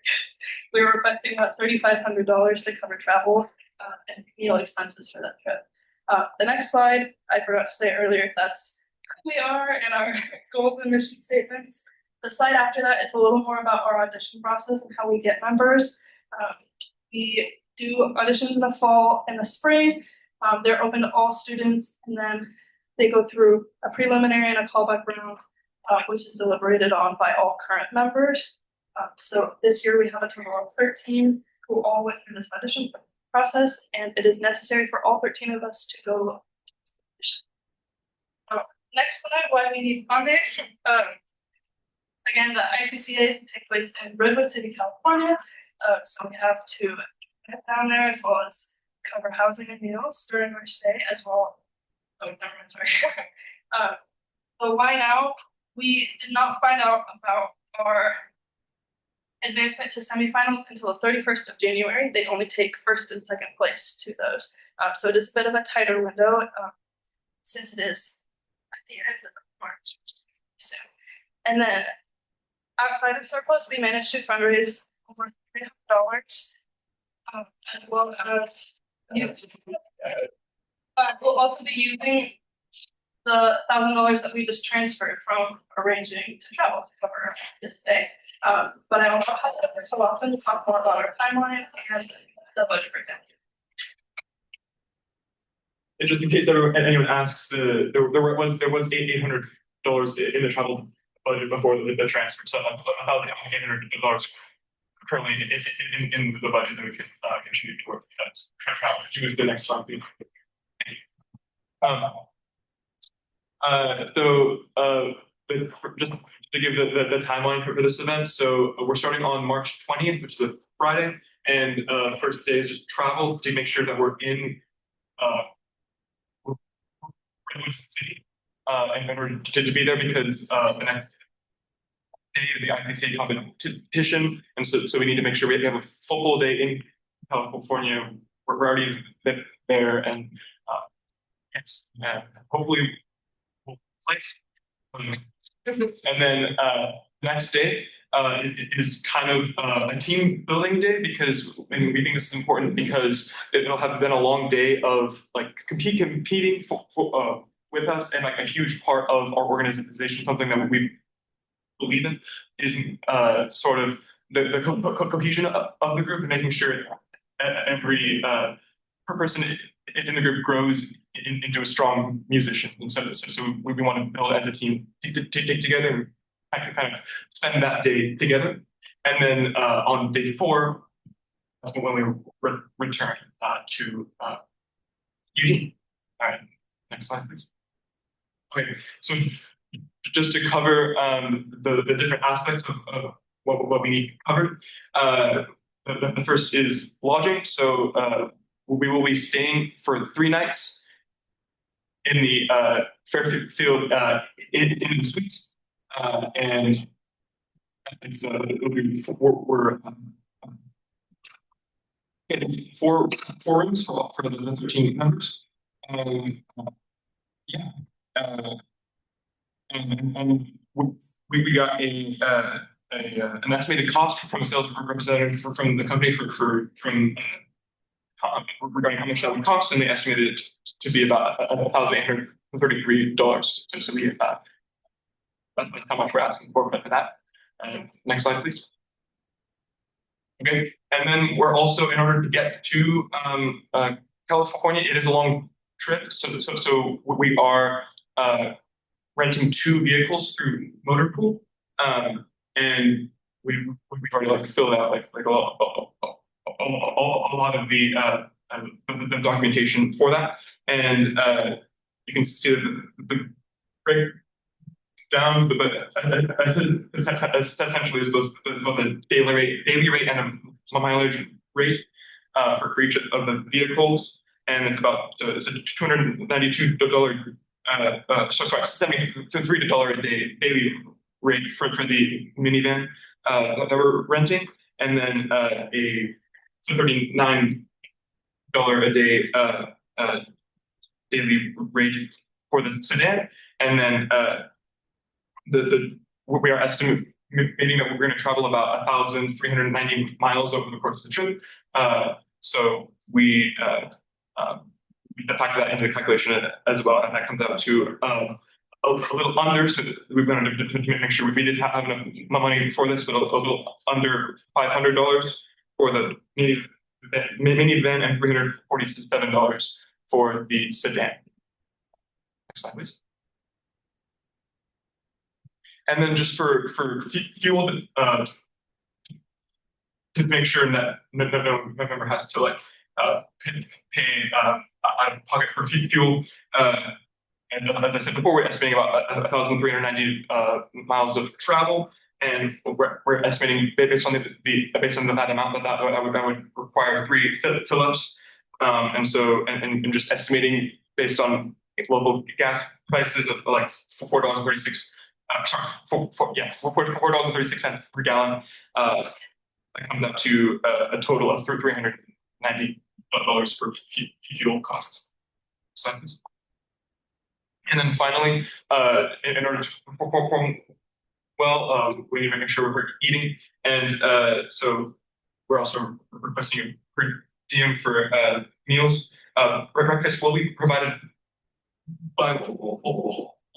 We were requesting about $3,500 to cover travel and meal expenses for that trip. The next slide, I forgot to say earlier, that's who we are and our goals and mission statements. The slide after that is a little more about our audition process and how we get members. We do auditions in the fall and the spring. They're open to all students, and then they go through a preliminary and a callback round, which is deliberated on by all current members. So this year we have a total of 13 who all went through this audition process, and it is necessary for all 13 of us to go. Next slide, why we need funding. Again, the ICCAs take place in Redwood City, California. So we have to get down there as well as cover housing and meals during our stay as well. Oh, never mind, sorry. So why now? We did not find out about our advancement to semifinals until the 31st of January. They only take first and second place to those. So it is a bit of a tighter window since it is at the end of March. So, and then outside of surplus, we managed to fundraise over $300, as well as We'll also be using the $1,000 that we just transferred from arranging to travel to cover this day. But I don't know how that works so often to talk more about our timeline and the budget breakdown. And just in case anyone asks, there was $800 in the travel budget before the transfer, so $1,800 currently in the budget that we can contribute towards travel. If you move to the next slide, please. Just to give the timeline for this event, so we're starting on March 20th, which is a Friday, and first day is just travel to make sure that we're in Redwood City in order to be there because the next day of the IPCA competition, and so we need to make sure we have a full day in California. We're already there, and yes, hopefully we'll place. And then next day is kind of a team building day because we think this is important because it'll have been a long day of like competing with us, and like a huge part of our organization, something that we believe in, is sort of the cohesion of the group and making sure every person in the group grows into a strong musician. And so we want to build as a team to take together and kind of spend that day together. And then on day 4, that's when we return to Eugene. All right, next slide, please. Okay, so just to cover the different aspects of what we need covered. The first is lodging. So we will be staying for 3 nights in the Fairfield in the suites, and it's it'll be we're getting 4 rooms for the 13 members, and yeah, and we got an estimated cost from a sales representative from the company regarding how much that would cost, and they estimated it to be about $1,833. So we that's how much we're asking for that. Next slide, please. Okay, and then we're also, in order to get to California, it is a long trip. So we are renting 2 vehicles through Motor Pool, and we've already filled out a lot of the documentation for that, and you can see the breakdown, but essentially is both the daily rate and a mileage rate for each of the vehicles, and it's about it's a $292 $73 a day daily rate for the minivan that we're renting, and then a $39 a day daily rate for the sedan, and then we are estimating that we're going to travel about 1,390 miles over the course of the trip. So we factor that into the calculation as well, and that comes out to a little under. So we've been to make sure we did have enough money for this, but a little under $500 for the minivan and $347 for the sedan. Next slide, please. And then just for fuel, to make sure that no member has to pay out of pocket for fuel. And as I said before, we're estimating about 1,390 miles of travel, and we're estimating based on that amount that would require 3 fill-ups, and so and just estimating based on local gas prices of like $4.36. $4.36 per gallon. That comes up to a total of $390 for fuel costs. And then finally, in order to perform well, we need to make sure we're eating, and so we're also requesting a per diem for meals. breakfast will be provided by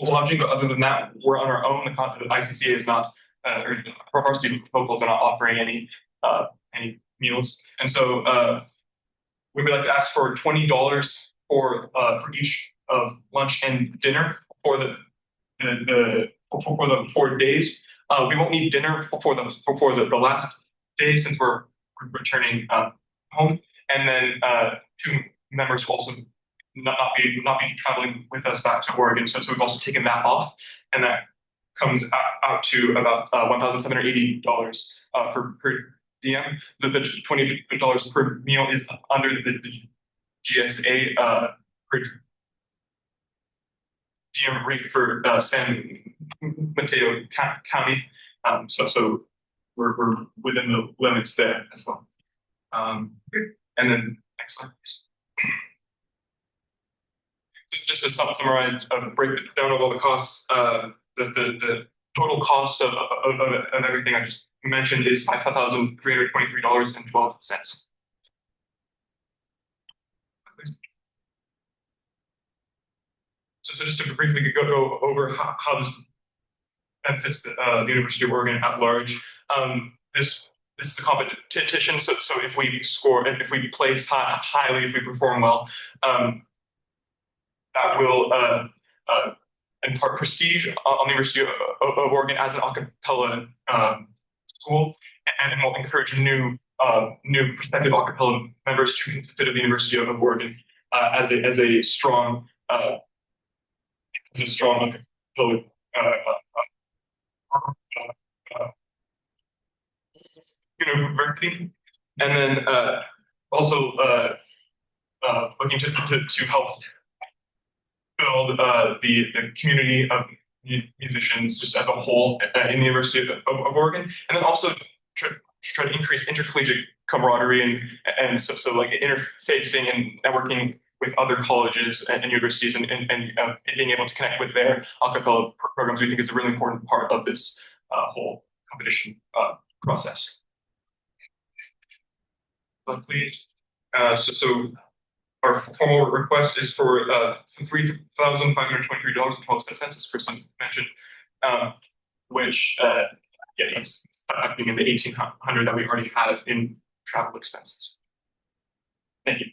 lodging, but other than that, we're on our own. The ICCA is not, or varsity locals are not offering any meals, and so we would like to ask for $20 for each of lunch and dinner for the 4 days. We won't need dinner for the last day since we're returning home, and then 2 members will also not be traveling with us back to Oregon. So we've also taken that off, and that comes out to about $1,780 per DM. The $20 per meal is under the GSA per DM rate for San Mateo County. So we're within the limits there as well. And then next slide, please. Just to summarize, breakdown of all the costs, the total cost of everything I just mentioned is $5,323.12. So just to briefly go over how this benefits the University of Oregon at large. This is a competition, so if we score, if we place highly, if we perform well, that will impart prestige on the University of Oregon as an a cappella school, and will encourage new prospective a cappella members to consider the University of Oregon as a strong a cappella university, and then also looking to help build the community of musicians just as a whole in the University of Oregon, and then also try to increase intercollegiate camaraderie and so like interfacing and networking with other colleges and universities and being able to connect with their a cappella programs, we think is a really important part of this whole competition process. But please, so our formal request is for $3,523.12, as Chris mentioned, which is factoring in the $1,800 that we already have in travel expenses. Thank you.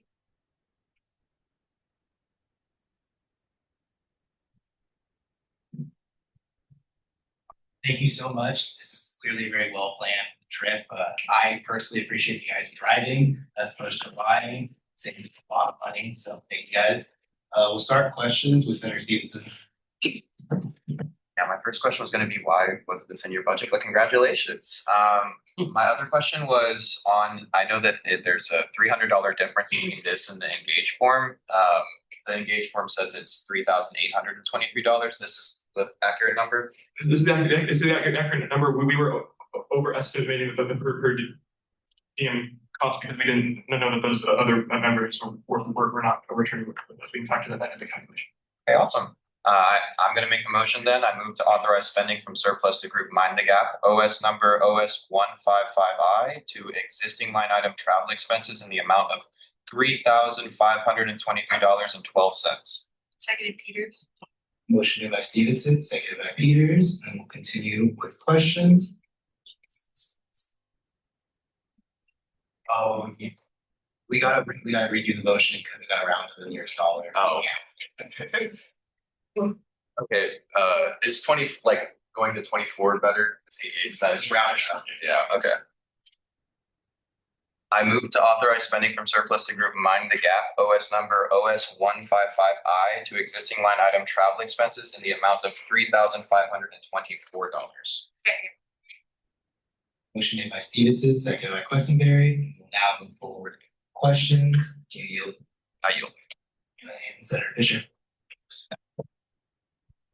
Thank you so much. This is clearly a very well planned trip. I personally appreciate you guys driving as opposed to buying. Saves a lot of money, so thank you guys. We'll start questions with Senator Stevenson. Yeah, my first question was going to be why was this in your budget? But congratulations. My other question was on, I know that there's a $300 difference between this and the Engage form. The Engage form says it's $3,823. This is the accurate number? This is the accurate number. We were overestimating the per DM cost because we didn't know that those other members were not returning with us being factored in that into calculation. Okay, awesome. I'm going to make a motion then. I move to authorize spending from surplus to group Mind the Gap, OS number OS155I, to existing line item travel expenses in the amount of $3,523.12. Seconded Peters. Motion made by Stevenson, seconded by Peters, and we'll continue with questions. We gotta redo the motion because we got around to the nearest dollar. Oh. Okay, is 20 like going to 24 better? It's 88 cents. Yeah, okay. I move to authorize spending from surplus to group Mind the Gap, OS number OS155I, to existing line item travel expenses in the amount of $3,524. Motion made by Stevenson, seconded by Questenberry. We'll now move forward. Questions? Do you yield? I yield. And Senator Fisher.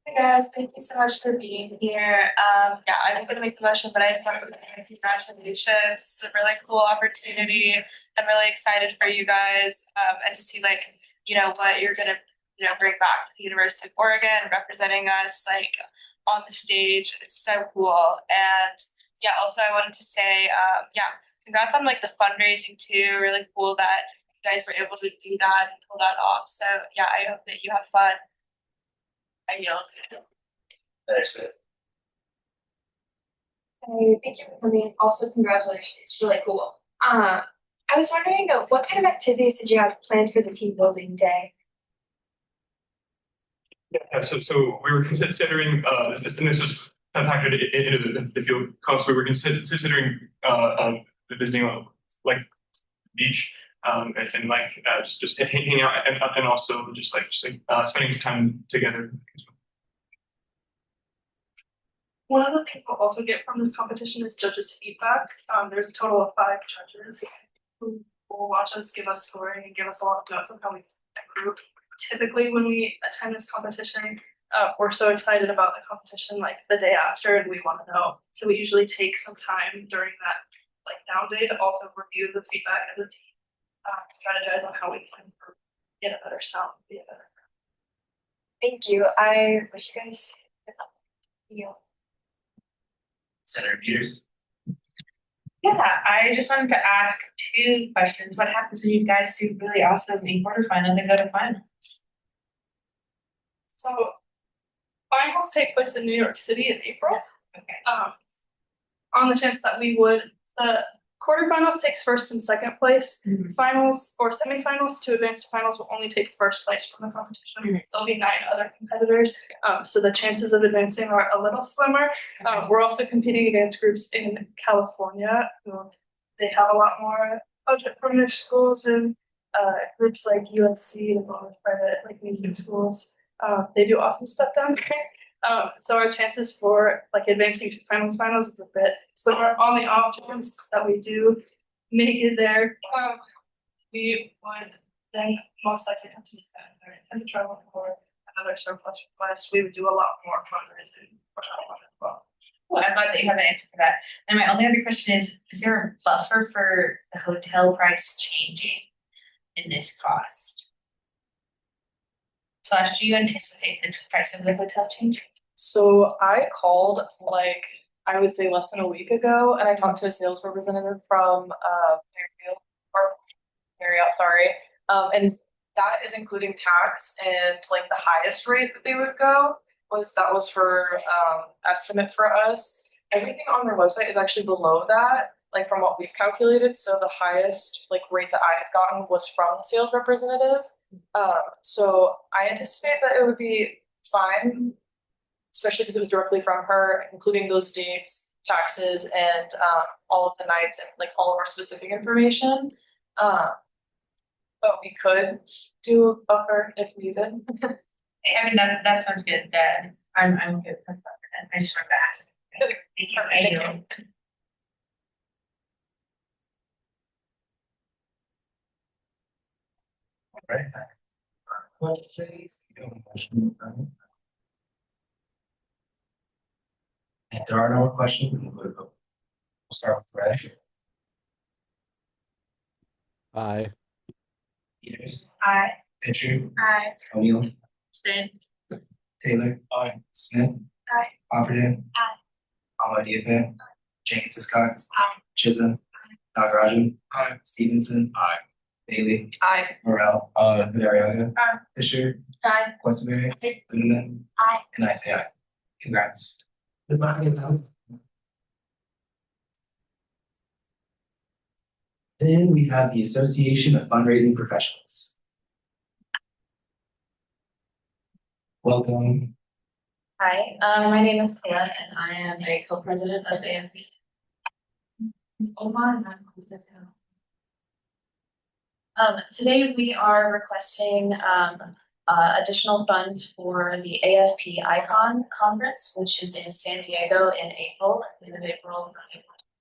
Hey guys, thank you so much for being here. I'm going to make the motion, but I just want to say congratulations. It's a really cool opportunity. I'm really excited for you guys and to see what you're going to bring back to the University of Oregon, representing us on the stage. It's so cool. And also I wanted to say, congrats on the fundraising too. Really cool that you guys were able to do that and pull that off. So yeah, I hope that you have fun. I yield. That's it. Hey, thank you for coming. Also, congratulations. It's really cool. I was wondering, what kind of activities did you have planned for the team building day? Yeah, so we were considering this, and this was factored into the field cost. We were considering visiting like beach and like just hanging out and also just like spending time together. One of the things we'll also get from this competition is judges' feedback. There's a total of 5 judges who will watch us, give us scoring, and give us a lot of notes on how we improve. Typically, when we attend this competition, we're so excited about the competition like the day after, and we want to know. So we usually take some time during that like down day to also review the feedback of the team, strategize on how we can improve, get a better sound, be a better. Thank you. I wish you guys good luck. You. Senator Peters. Yeah, I just wanted to ask 2 questions. What happens when you guys do really awesome in quarterfinals and go to finals? So finals take place in New York City in April. Okay. On the chance that we would, the quarterfinals takes first and second place. Finals or semifinals to advance to finals will only take first place from the competition. There'll be 9 other competitors, so the chances of advancing are a little slimmer. We're also competing against groups in California who they have a lot more budget from their schools, and groups like USC and all the private like music schools. They do awesome stuff down there. So our chances for like advancing to finals is a bit slimmer. On the off chance that we do make it there, we would then most likely have to spend and travel for another surplus request. We would do a lot more fundraising for that one as well. Well, I'm glad that you have an answer for that. And my only other question is there a buffer for the hotel price changing in this cost? Do you anticipate the price of the hotel changing? So I called like I would say less than a week ago, and I talked to a sales representative from Marriott, sorry, and that is including tax, and like the highest rate that they would go was for estimate for us. Everything on their website is actually below that, like from what we've calculated. So the highest like rate that I had gotten was from the sales representative. So I anticipate that it would be fine, especially because it was directly from her, including those dates, taxes, and all of the nights and like all of our specific information. But we could do a buffer if needed. I mean that sounds good. I'm good with that. I just wanted to ask. Thank you. Right. Questions? If there are no more questions, we can go to vote. We'll start with Red. Aye. Peters. Aye. Pitcher. Aye. O'Neill. Abstain. Taylor. Aye. Smith. Aye. Opperton. Aye. Ahmad Jenkins Scott. Aye. Chisholm. Nagarajan. Aye. Stevenson. Aye. Bailey. Aye. Morel. Madariaga. Aye. Fisher. Aye. Westenberry. Lindemann. Aye. And I say aye. Congrats. Then we have the Association of Fundraising Professionals. Welcome. Hi, my name is Taylor and I am a co-president of AFP. Today we are requesting additional funds for the AFP Icon Conference, which is in San Diego in April, in April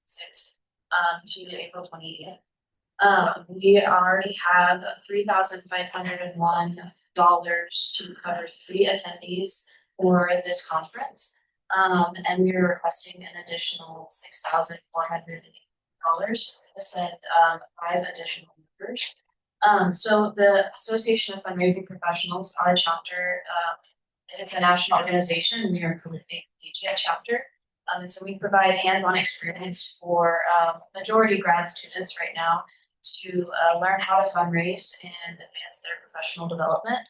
6th to April 28th. We already have $3,501 to cover 3 attendees for this conference. And we are requesting an additional $6,400 to send 5 additional members. So the Association of Fundraising Professionals, our chapter, it's a national organization. We are a collegiate chapter. And so we provide hands-on experience for majority grad students right now to learn how to fundraise and advance their professional development.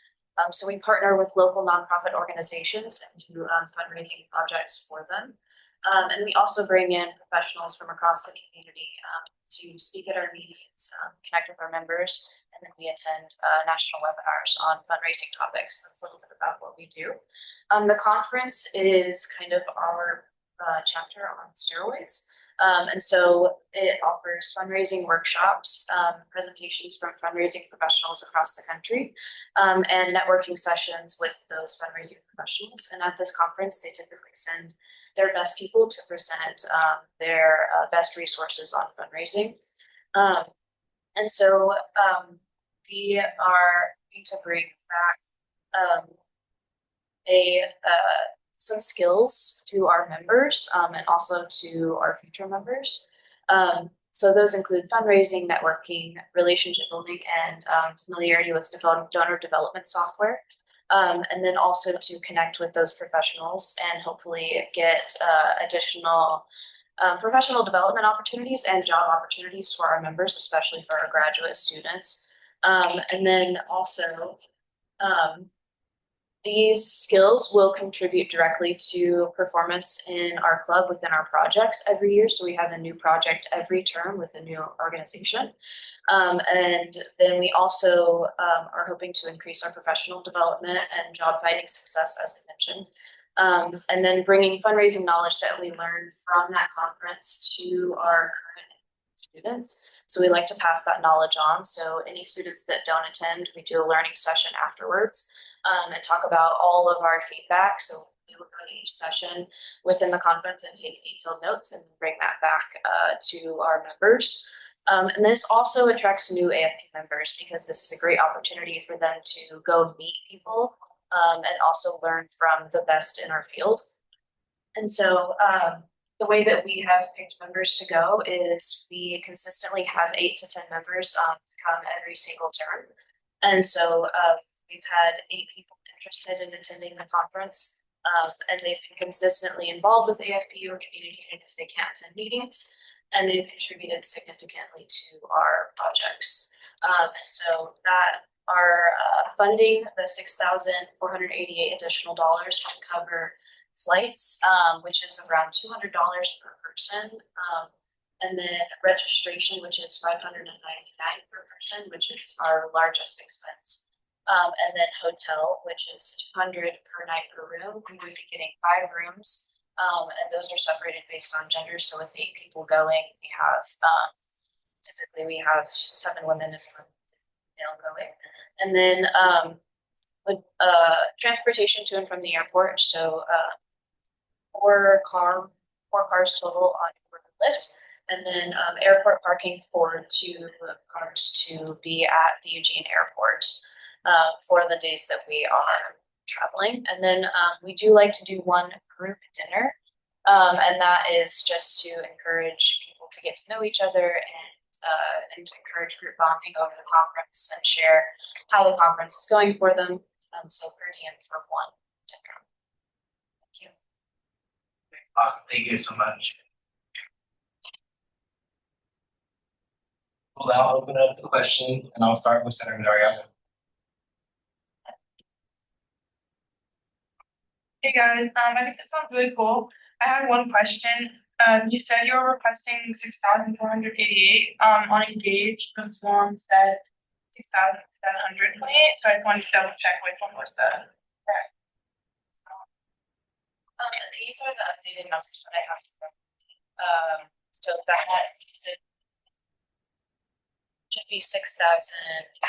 So we partner with local nonprofit organizations and do fundraising projects for them. And we also bring in professionals from across the community to speak at our meetings, connect with our members, and then we attend national webinars on fundraising topics. That's a little bit about what we do. The conference is kind of our chapter on steroids. And so it offers fundraising workshops, presentations from fundraising professionals across the country, and networking sessions with those fundraising professionals. And at this conference, they typically send their best people to present their best resources on fundraising. And so we are going to bring back some skills to our members and also to our future members. So those include fundraising, networking, relationship building, and familiarity with donor development software. And then also to connect with those professionals and hopefully get additional professional development opportunities and job opportunities for our members, especially for our graduate students. And then also, these skills will contribute directly to performance in our club within our projects every year. So we have a new project every term with a new organization. And then we also are hoping to increase our professional development and job finding success, as I mentioned. And then bringing fundraising knowledge that we learned from that conference to our current students. So we like to pass that knowledge on. So any students that don't attend, we do a learning session afterwards. And talk about all of our feedback. So we will go to each session within the conference and take detailed notes and bring that back to our members. And this also attracts new AFP members because this is a great opportunity for them to go meet people and also learn from the best in our field. And so the way that we have picked members to go is we consistently have 8 to 10 members come every single term. And so we've had 8 people interested in attending the conference, and they've been consistently involved with AFP or communicated if they can't attend meetings, and they've contributed significantly to our projects. So that our funding, the $6,488 additional dollars, will cover flights, which is around $200 per person, and then registration, which is $599 per person, which is our largest expense. And then hotel, which is $200 per night per room. We would be getting 5 rooms, and those are separated based on gender. So with 8 people going, we have typically we have 7 women and 1 male going, and then transportation to and from the airport. So 4 cars total on Uber and Lyft, and then airport parking for 2 cars to be at the Eugene Airport. For the days that we are traveling. And then we do like to do 1 group dinner. And that is just to encourage people to get to know each other and to encourage group bonding over the conference and share how the conference is going for them. So per diem for 1 dinner. Thank you. Awesome, thank you so much. Well, I'll open up the question and I'll start with Senator Dario. Hey guys, I think that sounds really cool. I had one question. You said you were requesting 6,488. On Engage, the form said 6,728. So I just wanted to double check which one was the correct. These are the updated notes that I have. So that should be 6,088.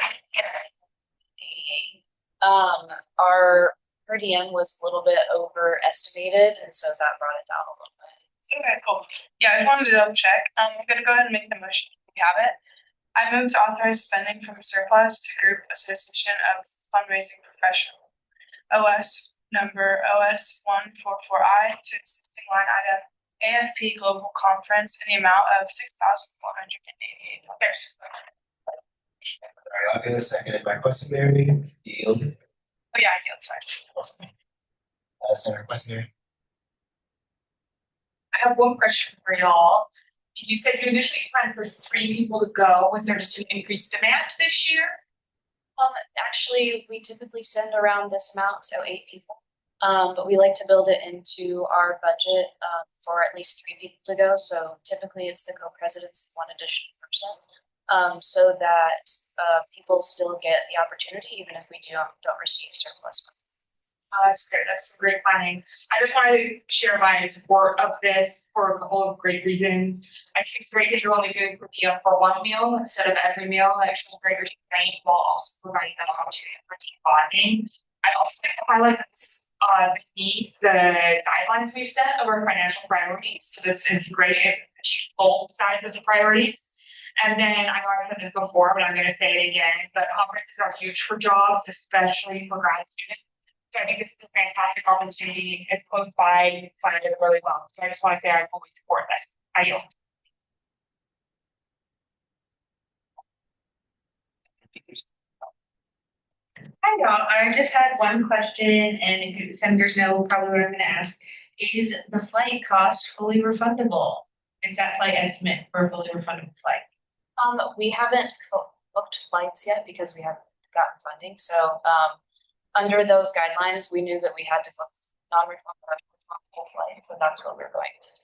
Our per diem was a little bit overestimated, and so that brought it down a little bit. Okay, cool. Yeah, I just wanted to double check. I'm gonna go ahead and make the motion. We have it. I move to authorize spending from surplus to Group Association of Fundraising Professional, OS number OS144I, to existing line item AFP Global Conference in the amount of $6,488. All right, I'll give a second. My question, Mary, yield. Oh yeah, I sorry. Senator Questioner. I have one question for y'all. You said you initially planned for 3 people to go. Was there just an increased demand this year? Actually, we typically send around this amount, so 8 people. But we like to build it into our budget for at least 3 people to go. So typically it's the co-presidents and 1 additional person, so that people still get the opportunity even if we don't receive surplus money. That's great. That's great planning. I just wanted to share my support of this for a couple of great reasons. I think it's great that you're only doing per diem for 1 meal instead of every meal. That shows greater team training while also providing them opportunity for team bonding. I also like to highlight that this is beneath the guidelines we've set of our financial priorities. So this is great. It achieves both sides of the priorities. And then I know I've said this before, but I'm going to say it again. But conferences are huge for jobs, especially for grad students. So I think this is a fantastic opportunity. It's close by, planned it really well. So I just want to say I fully support this. I yield. Hi, y'all. I just had one question, and if you senators know probably what I'm gonna ask. Is the flight cost fully refundable? Is that flight estimate for a fully refundable flight? We haven't booked flights yet because we haven't gotten funding. So under those guidelines, we knew that we had to book non-refundable flight. So that's what we're going to do.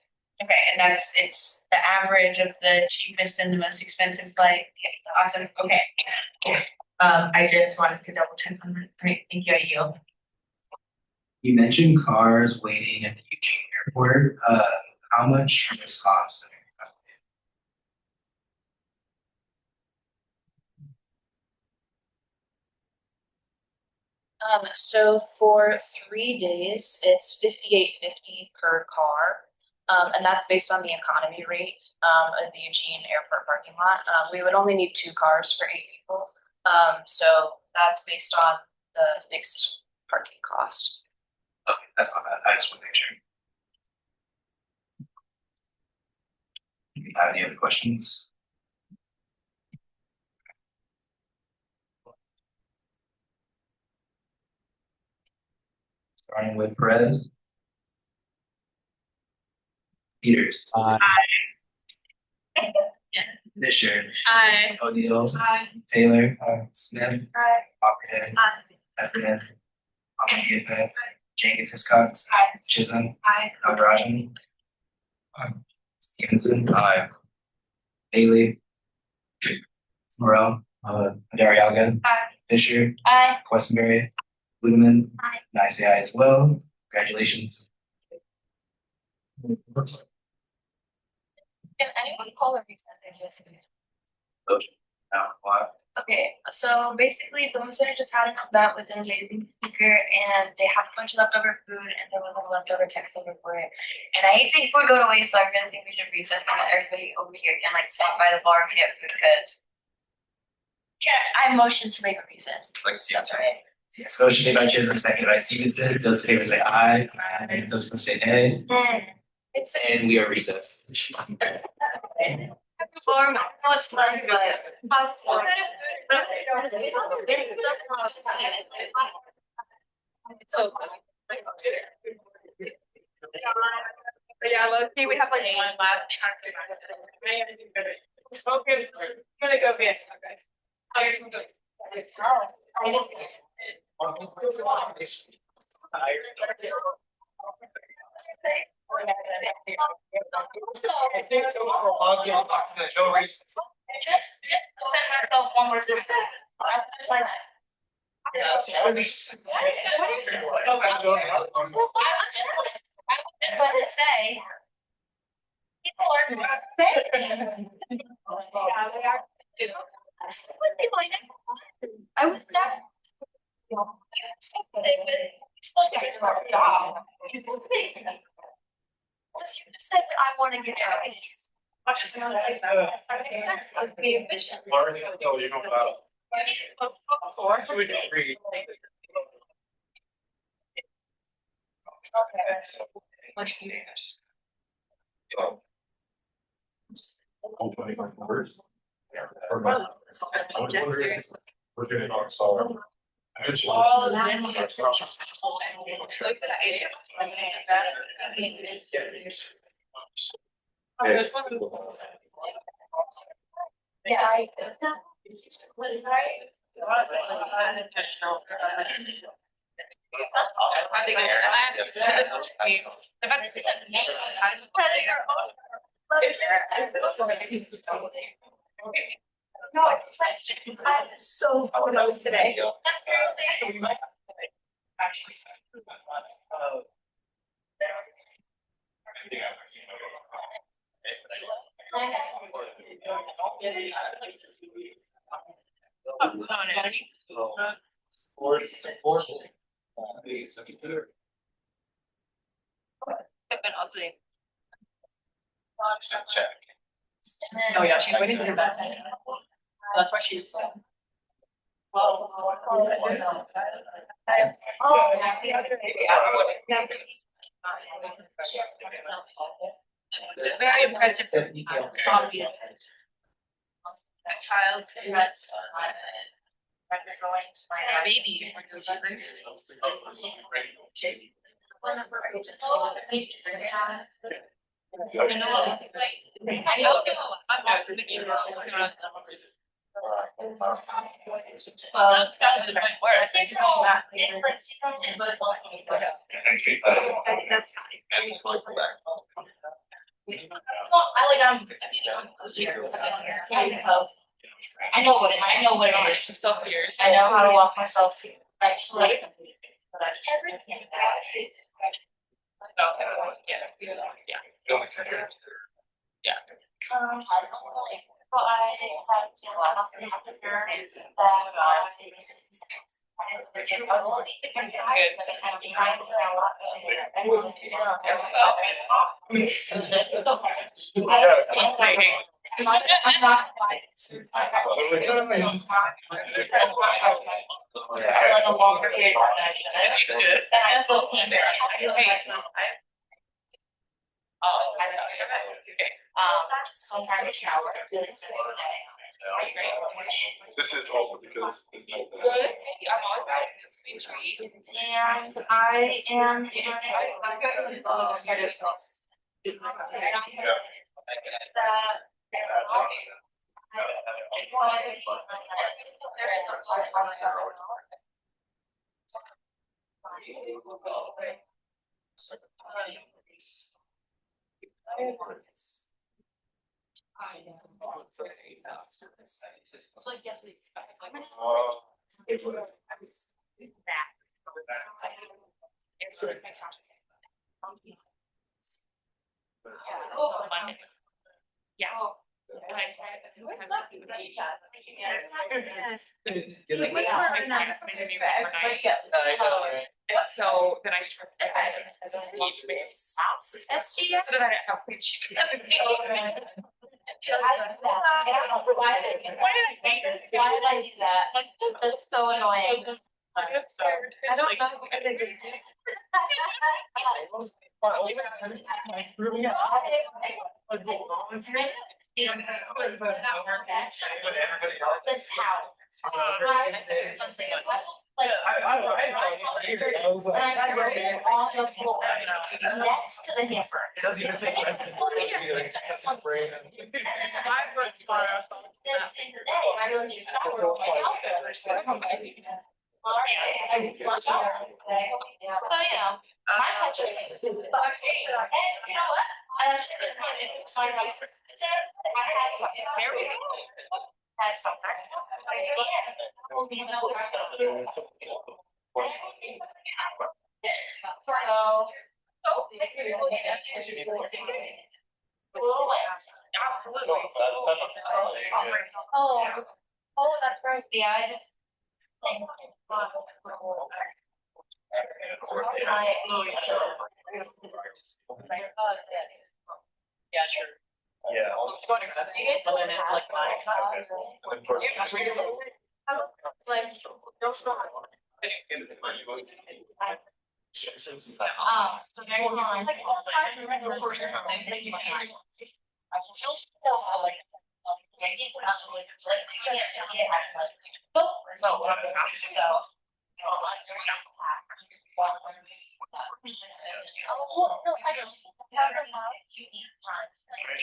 Okay, and it's the average of the cheapest and the most expensive flight. Okay, awesome. Okay. I just wanted to double check on that. Great, thank you. I yield. You mentioned cars waiting at the Eugene Airport. How much does this cost? So for 3 days, it's $58.50 per car. And that's based on the economy rate of the Eugene Airport parking lot. We would only need 2 cars for 8 people. So that's based on the fixed parking cost. Okay, that's not bad. I just want to make sure. Do you have any other questions? Starting with Perez. Peters. Aye. Fisher. Aye. O'Neill. Aye. Taylor. Smith. Aye. Copperhead. Aye. Heffernan. Amakiepe. Jenkins Hiscox. Aye. Chisholm. Aye. Nagarajan. Stevenson. Aye. Bailey. Morel. Madariaga. Aye. Fisher. Aye. Questenberry. Ludeman. Aye. And I say aye as well. Congratulations. Can anyone call a recess? Motion. Now, why? Okay, so basically the center just had an event with an amazing speaker and they had a bunch of leftover food and there was a leftover text over for it. And I hate seeing food go to waste, so I really think we should recess and let everybody over here can like stop by the bar and get food because I motion to make a recess. Like to see that. Yes, motion made by Chisholm, seconded by Stevenson. Those in favor say aye. Aye. Those opposed say nay. It's And we are recessed. form, no, it's fun, but. So. Yeah, let's see, we have like one last. Okay, I'm gonna go get, okay. No reason. Just myself one more time. Just like that. Yeah, see, I would be just. I was about to say. People are not saying. I was not. Unless you just said that I want to get out. Much as not, I would be efficient. No, you don't allow. We would agree. We're doing our song. Yeah, I. I think No, it's like, I'm so proud today. That's great. been ugly. Check. Oh, yeah, she's waiting for your back. That's why she was. Very impressive. That child that's going to my baby. I know what it is. I know how to walk myself. Actually. Well, I have to like a longer period of time. And I still can't. So I'm trying to shower. This is also because. And I am. So like, yes, So then I started. SGS. So then I outreach. Why did I do that? That's so annoying. I don't know. Next to the hamper. It doesn't even say president. I really need to know. Well, I watch out. So, you know, my picture is, but, and you know what? I should have been it. Sorry, I had something. Had something. Well, you know, oh, that's right. Yeah, I just. Yeah, sure. Yeah. It's going to it's going to like So very long.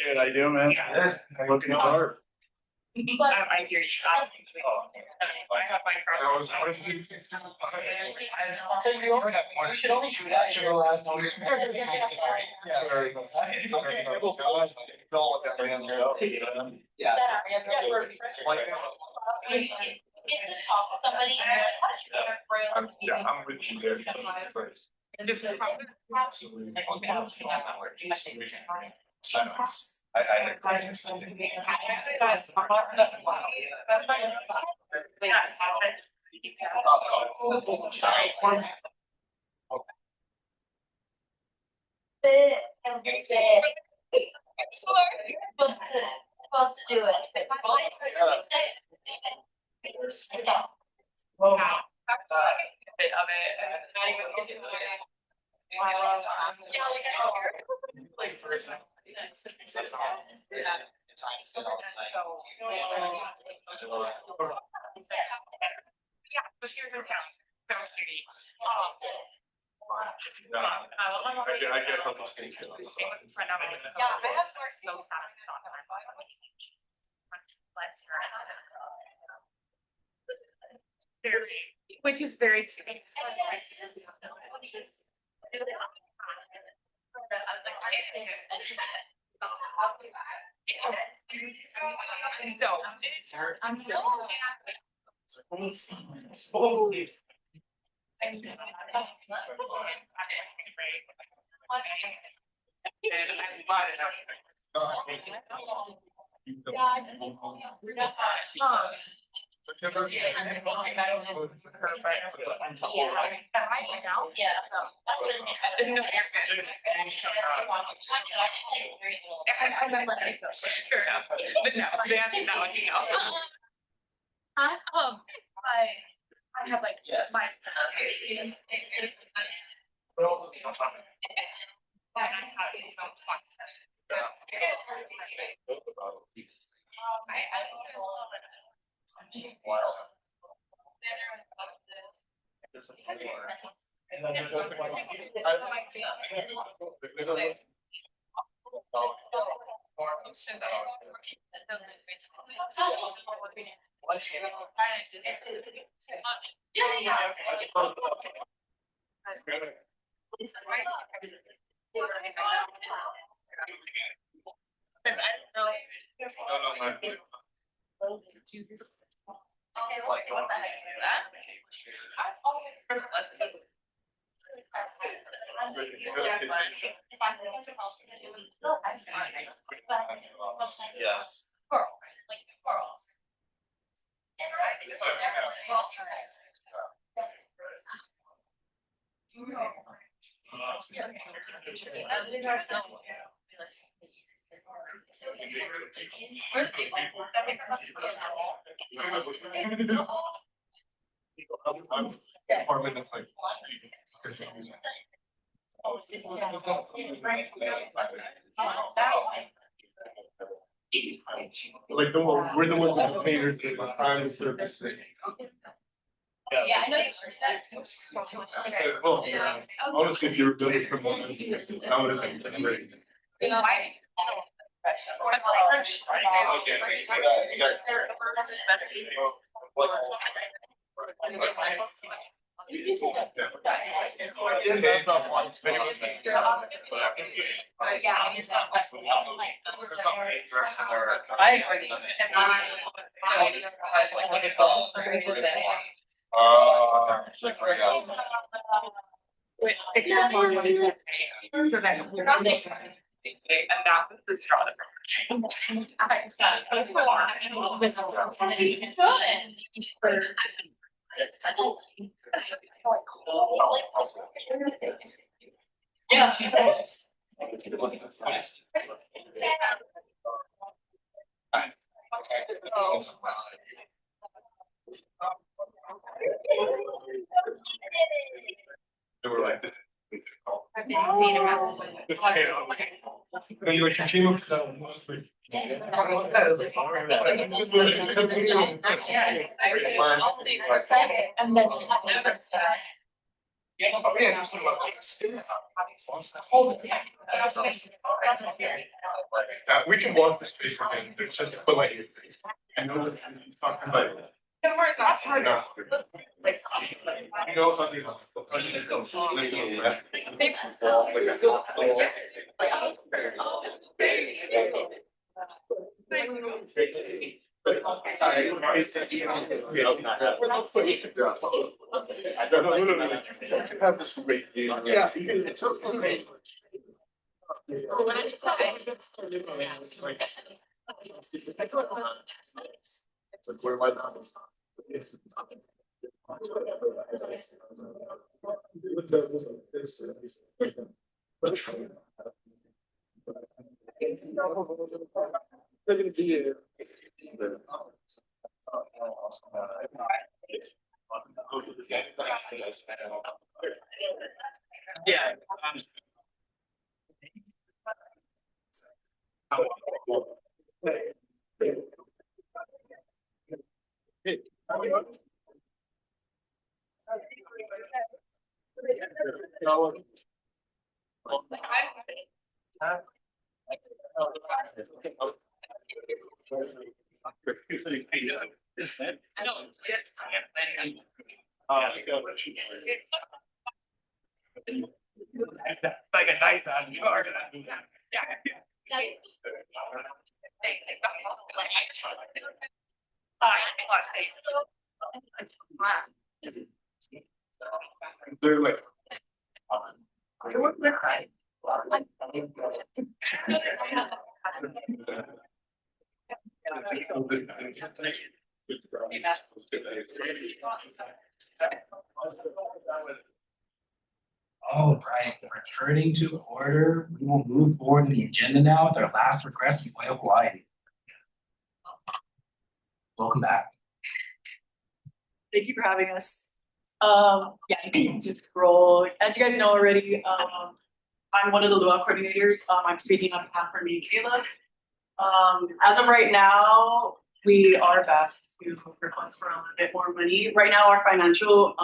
Dude, I do, man. I'm looking hard. I hear you. I have my car. We should only do that in the last one. Yeah. Somebody. Yeah, I'm with you there. Supposed to do it. I get how these things go. Which is very. I have like my. Yes. Like the one, we're the ones with the painters that are trying to service it. Yeah, I know you first said. Well, honestly, if you were building from one, I would have been great. You know, I. I agree. So then we're not and that was the straw that Yes. They were like. I've been being around. No, you were catching up mostly. And then. Yeah, oh, yeah, absolutely. We can watch the space again, there's just, but like, I know that I'm talking about. You know, have this great deal. Yeah. It's okay. Where am I now? Yeah. Like a nice on guard. They're like. All right, returning to order, we will move forward to the agenda now with our last request from Oil Hawaii. Welcome back. Thank you for having us. Yeah, you can just scroll. As you guys know already, I'm one of the luau coordinators. I'm speaking on behalf of me and Kayla. As of right now, we are back to request for a little bit more money. Right now, our financial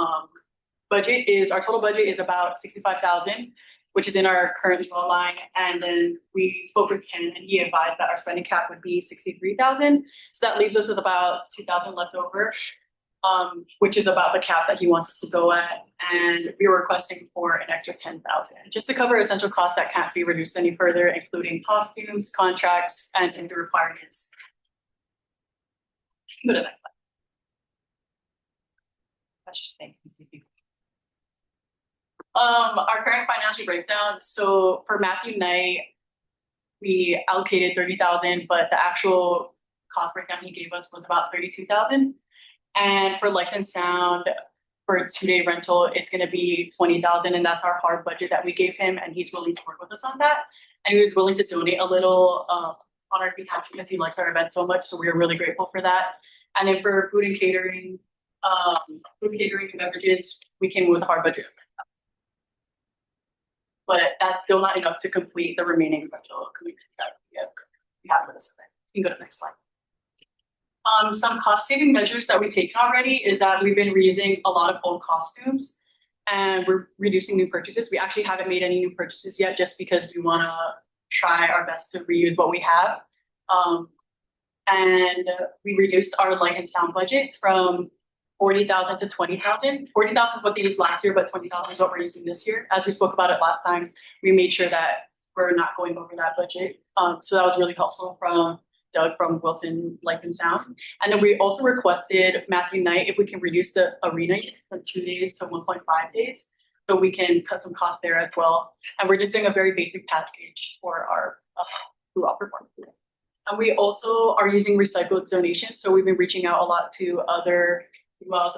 budget is, our total budget is about 65,000, which is in our current draw line. And then we spoke with Ken and he advised that our spending cap would be 63,000. So that leaves us with about 2,000 left over, which is about the cap that he wants us to go at. And we were requesting for an extra 10,000 just to cover essential costs that can't be reduced any further, including costumes, contracts, and the requirements. Go to the next slide. That's just saying. Our current financial breakdown. So for Matthew Knight, we allocated 30,000, but the actual cost breakdown he gave us was about 32,000. And for Light and Sound, for a 2-day rental, it's going to be 20,000, and that's our hard budget that we gave him, and he's willing to work with us on that. And he was willing to donate a little on our behalf because he likes our event so much, so we are really grateful for that. And then for food and catering and beverages, we came with a hard budget. But that's still not enough to complete the remaining essential commitments that we have with us. You can go to the next slide. Some cost saving measures that we've taken already is that we've been reusing a lot of old costumes and we're reducing new purchases. We actually haven't made any new purchases yet just because we want to try our best to reuse what we have. And we reduced our light and sound budgets from 40,000 to 20,000. 40,000 is what they used last year, but 20,000 is what we're using this year. As we spoke about it last time, we made sure that we're not going over that budget. So that was really helpful from Doug from Wilson Light and Sound. And then we also requested Matthew Knight if we can reduce the arena from 2 days to 1.5 days, so we can cut some costs there as well. And we're just doing a very basic package for our luau performance. And we also are using recycled donations. So we've been reaching out a lot to other luau's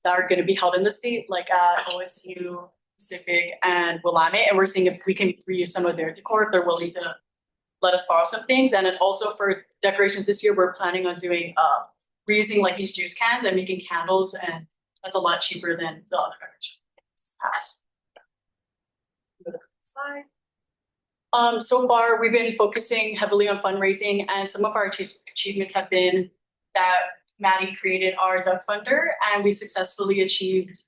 that are going to be held in the state, like at OSU, Pacific, and Willamette. And we're seeing if we can reuse some of their decor if they're willing to let us borrow some things. And then also for decorations this year, we're planning on doing reusing like these juice cans and making candles, and that's a lot cheaper than the other decorations. So far, we've been focusing heavily on fundraising, and some of our achievements have been that Maddie created our Duck Funder, and we successfully achieved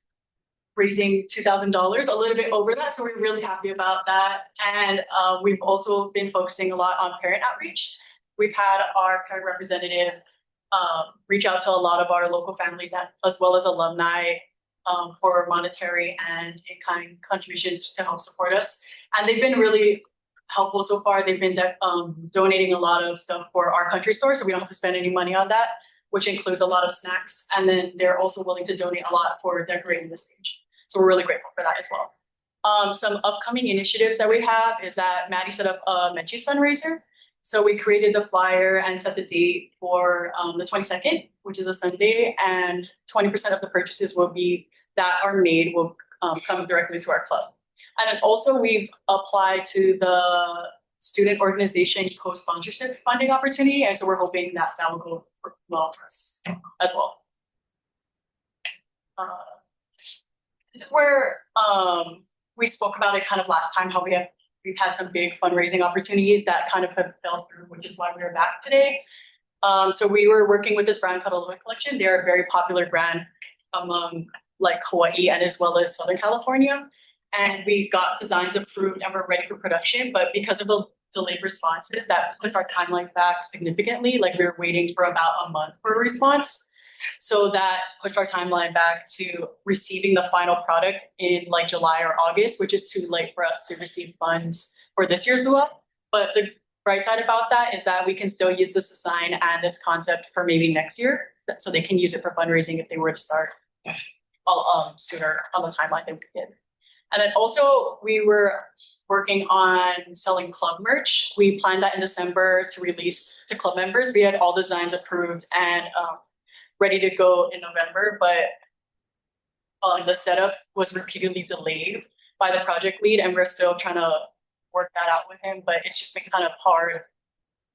raising $2,000, a little bit over that. So we're really happy about that. And we've also been focusing a lot on parent outreach. We've had our parent representative reach out to a lot of our local families as well as alumni for monetary and in-kind contributions to help support us. And they've been really helpful so far. They've been donating a lot of stuff for our country store, so we don't have to spend any money on that, which includes a lot of snacks. And then they're also willing to donate a lot for decorating the stage. So we're really grateful for that as well. Some upcoming initiatives that we have is that Maddie set up a Menchie's fundraiser. So we created the flyer and set the date for the 22nd, which is a Sunday, and 20% of the purchases that are made will come directly to our club. And then also we've applied to the student organization co-sponsorship funding opportunity. And so we're hoping that will go well for us as well. We spoke about it kind of last time, how we've had some big fundraising opportunities that kind of have fell through, which is why we're back today. So we were working with this brand called Aloha Collection. They're a very popular brand among like Hawaii and as well as Southern California. And we got designs approved and we're ready for production, but because of the delayed responses, that pushed our timeline back significantly. Like we were waiting for about a month for a response. So that pushed our timeline back to receiving the final product in like July or August, which is too late for us to receive funds for this year's Lua. But the bright side about that is that we can still use this design and this concept for maybe next year. So they can use it for fundraising if they were to start sooner on the timeline than we did. And then also we were working on selling club merch. We planned that in December to release to club members. We had all designs approved and ready to go in November, but the setup was repeatedly delayed by the project lead, and we're still trying to work that out with him, but it's just been kind of hard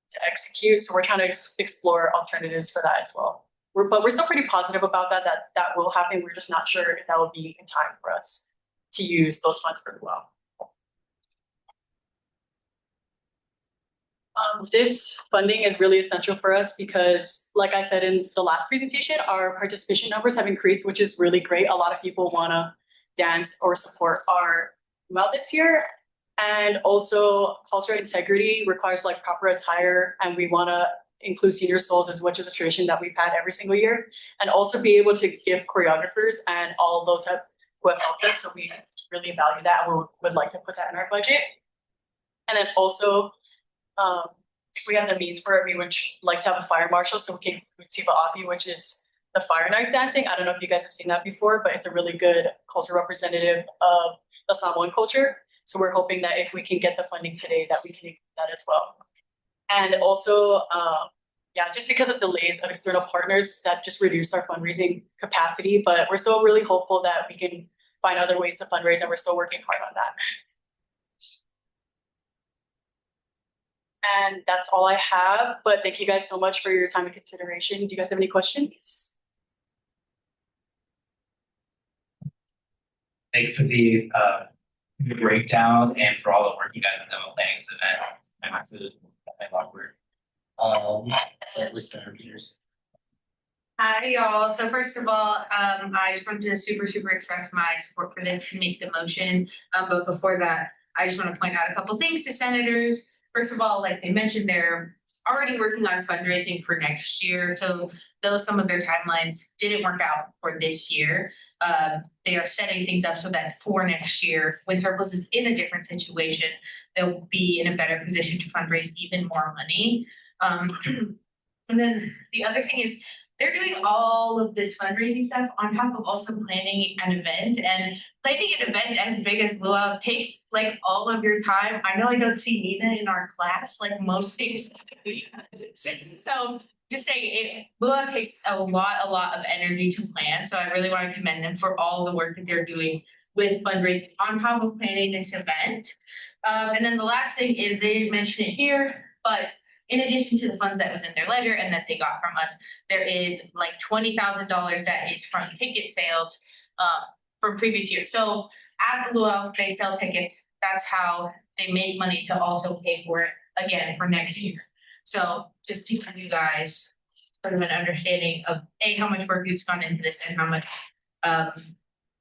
to execute. So we're trying to explore alternatives for that as well. But we're still pretty positive about that will happen. We're just not sure if that will be in time for us to use those funds pretty well. This funding is really essential for us because, like I said in the last presentation, our participation numbers have increased, which is really great. A lot of people want to dance or support our Lua this year. And also cultural integrity requires like proper attire, and we want to include senior stalls, which is a tradition that we've had every single year, and also be able to give choreographers and all those who have helped us. So we really value that, and we would like to put that in our budget. And then also, if we have the means for it, we would like to have a fire marshal so we can include Siva Api, which is the fire night dancing. I don't know if you guys have seen that before, but it's a really good cultural representative of the Samoan culture. So we're hoping that if we can get the funding today, that we can include that as well. And also, just because of delays of external partners, that just reduced our fundraising capacity, but we're still really hopeful that we can find other ways to fundraise, and we're still working hard on that. And that's all I have, but thank you guys so much for your time and consideration. Do you guys have any questions? Thanks for the breakdown and for all the work you guys have done with planning this event. I'm actually awkward. With Senator Peters. Hi, y'all. So first of all, I just wanted to super express my support for this and make the motion. But before that, I just want to point out a couple things to senators. First of all, like they mentioned, they're already working on fundraising for next year. So though some of their timelines didn't work out for this year, they are setting things up so that for next year, when Surplus is in a different situation, they'll be in a better position to fundraise even more money. And then the other thing is they're doing all of this fundraising stuff on top of also planning an event, and planning an event as big as Lua takes like all of your time. I know I don't see Nina in our class like most things. So just saying, Lua takes a lot of energy to plan. So I really want to commend them for all the work that they're doing with fundraising on top of planning this event. And then the last thing is they didn't mention it here, but in addition to the funds that was in their ledger and that they got from us, there is like $20,000 that is from ticket sales from previous years. So at the Lua, they sell tickets. That's how they make money to also pay for it again for next year. So just to give you guys sort of an understanding of how much work has gone into this and how much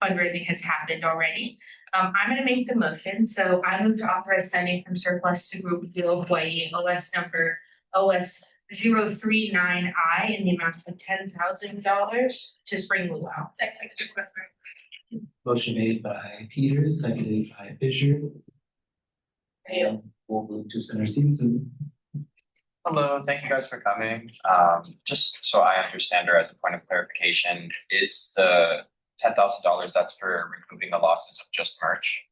fundraising has happened already. I'm gonna make the motion, so I move to authorize spending from surplus to Group Deal Hawaii OS number OS 039I in the amount of $10,000 to Spring Luau. Motion made by Peters, seconded by Fisher. And we'll move to Senator Stevenson. Hello, thank you guys for coming. Just so I understand, or as a point of clarification, is the $10,000 that's for recouping the losses of just merch?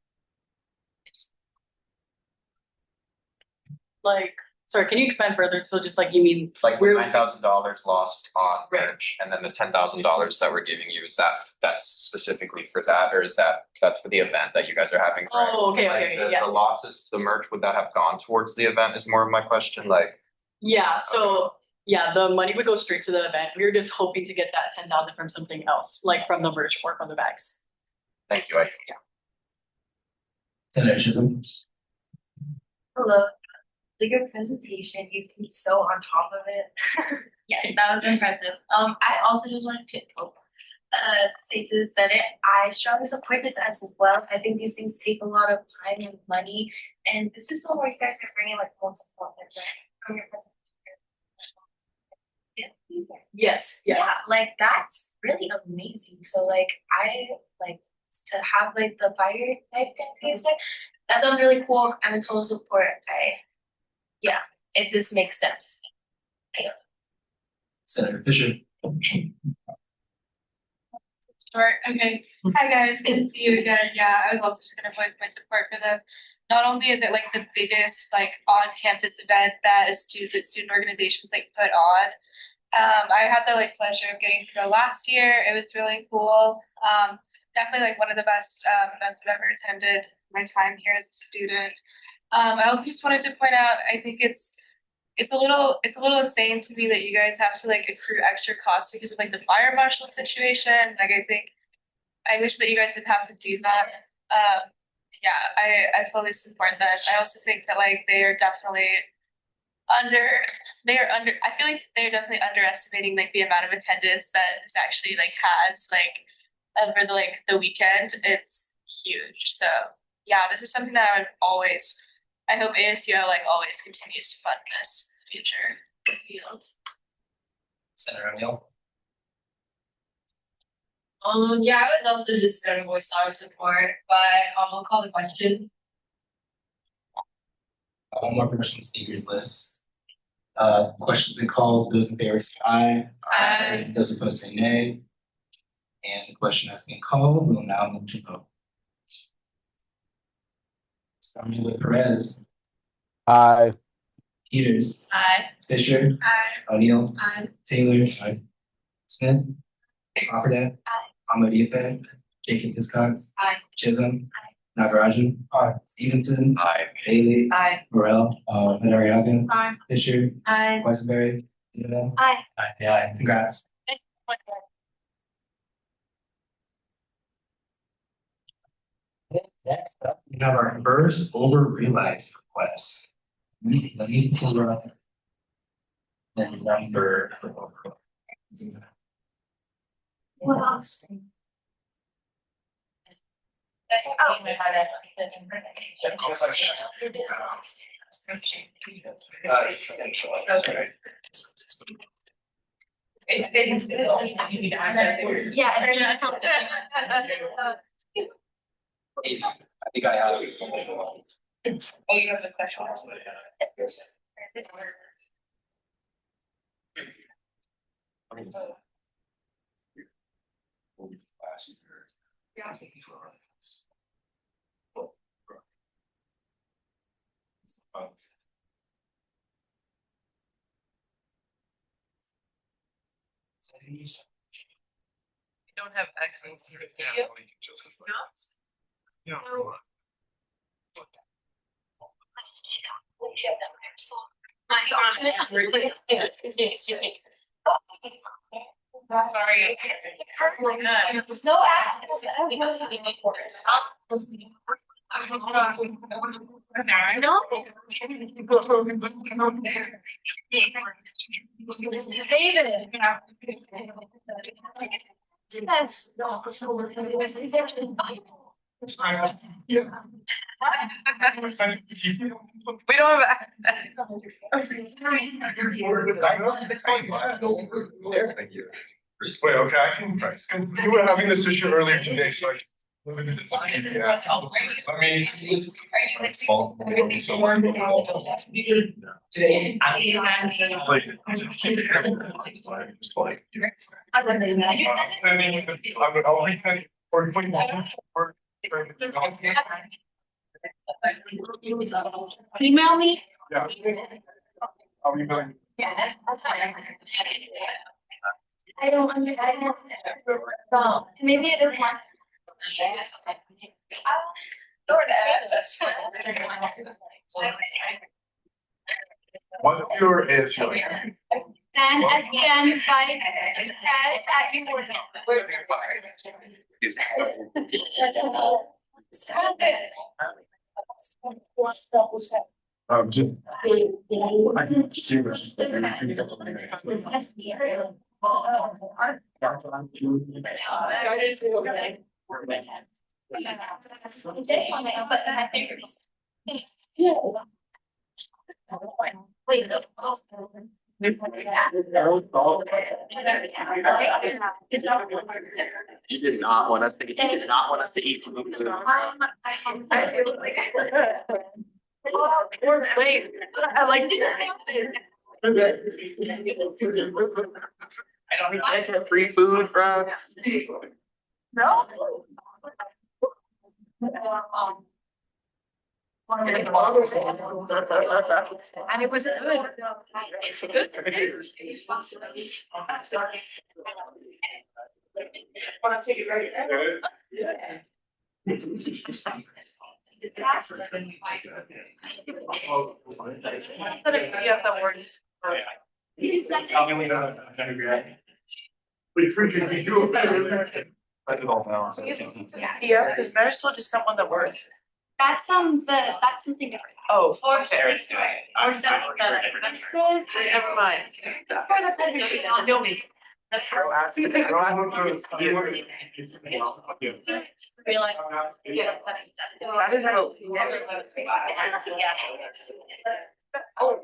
Like, sorry, can you expand further? So just like you mean Like the $9,000 lost on merch, and then the $10,000 that we're giving you, is that's specifically for that, or is that's for the event that you guys are having? Oh, okay, Right? okay, The- yeah. The losses, the merch, would that have gone towards the event is more of my question, like. Yeah, so yeah, the money would go straight to the event. We were just hoping to get that 10,000 from something else, like from the merch or from the bags. Thank you. Senator Chisholm. Hello. Your presentation, you seem so on top of it. Yeah, that was impressive. I also just wanted to say to the Senate, I strongly support this as well. I think these things take a lot of time and money, and this is somewhere you guys are bringing like most of it from your presentation. Yes, yes. Yeah, like that's really amazing. So like I like to have like the fire type container. That sounds really cool. I'm in total support. Yeah, if this makes sense. Senator Fisher. Sure, okay. Hi guys, good to see you again. Yeah, I was also just gonna voice my support for this. Not only is it like the biggest like on-campus event that the student organizations like put on. I had the like pleasure of getting to go last year. It was really cool. Definitely like one of the best events I've ever attended my time here as a student. I also just wanted to point out, I think it's a little insane to me that you guys have to like accrue extra costs because of like the fire marshal situation. Like I wish that you guys didn't have to do that. Yeah, I fully support this. I also think that like they are definitely I feel like they're definitely underestimating like the amount of attendance that this actually like has like over the weekend. It's huge. So yeah, this is something that I hope ASUO like always continues to fund this future field. Senator O'Neill. Yeah, I was also just gonna voice our support, but I'll call the question. One more person on the speakers list. Question's been called. Those in favor say aye. Aye. Those opposed say nay. And the question has been called. We'll now move to vote. Starting with Perez. Aye. Peters. Aye. Fisher. Aye. O'Neill. Aye. Taylor. Aye. Smith. Offerdat. Ahmed Ife. Jacob Hiscox. Aye. Chisholm. Nagarajan. Stevenson. Bailey. Aye. Morel. Madariaga. Aye. Fisher. Aye. Weissenberry. Isabel. Aye. Aye. Congrats. Next up, we have our first over realized request. Let me pull up the number. I think I have. Oh, you have the question. You don't have access to the video? Yeah. Sorry. No access. David. Yes. We don't have. Wait, okay, I can, you were having this issue earlier today, so I. Yeah, I mean. Email me. Yeah. I'll email you. Yeah, that's fine. I don't, maybe it is one. That's fine. What if your is your? And at the end, by, at your board. Stop it. Just. I can see Wait. You did not want us to, you did not want us to eat food. Wait, I like. I don't even get free food, bro. No. And it was good. It's good for you. Want to take it right there? Yeah, because Marisol just sent one that works. That's that's something different. Oh, Or okay. or something that this is. Never mind. No, me. Realize. Yeah. Oh,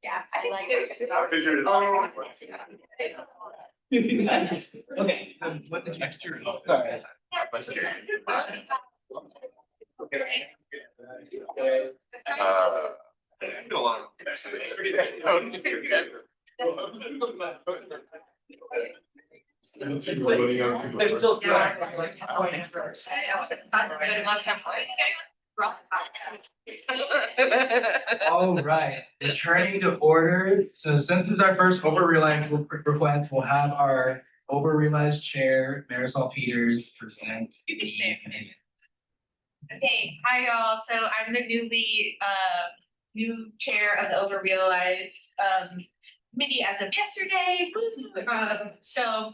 yeah, I like it. Okay, what the texture? All right, returning to order. So since it's our first over-realized request, we'll have our over-realized chair, Marisol Peters, present the committee. Okay, hi y'all. So I'm the new chair of the Overrealized committee as of yesterday. So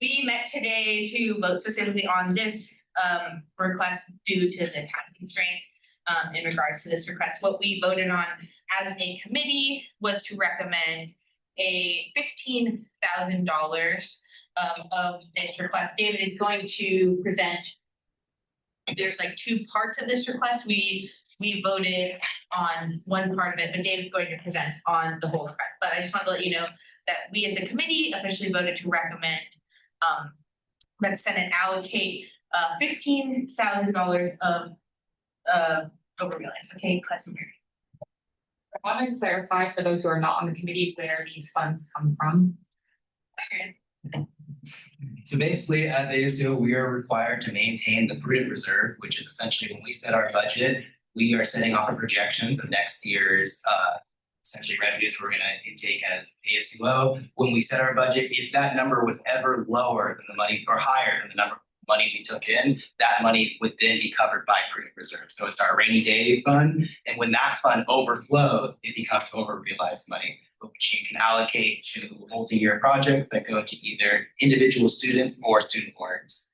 we met today to vote specifically on this request due to the time constraint in regards to this request. What we voted on as a committee was to recommend a $15,000 of this request. David is going to present. There's like two parts of this request. We voted on one part of it, but David's going to present on the whole request. But I just wanted to let you know that we as a committee officially voted to recommend that Senate allocate $15,000 of overrealize. Okay, question here. I want to clarify for those who are not on the committee where these funds come from. So basically, as ASU, we are required to maintain the prudent reserve, which is essentially when we set our budget, we are setting off projections of next year's essentially revenues we're going to take as ASUO. When we set our budget, if that number was ever lower than the money or higher than the number of money we took in, that money would then be covered by prudent reserve. So it's our rainy day fund. And when that fund overflows, it becomes over-realized money, which you can allocate to multi-year projects that go to either individual students or student boards.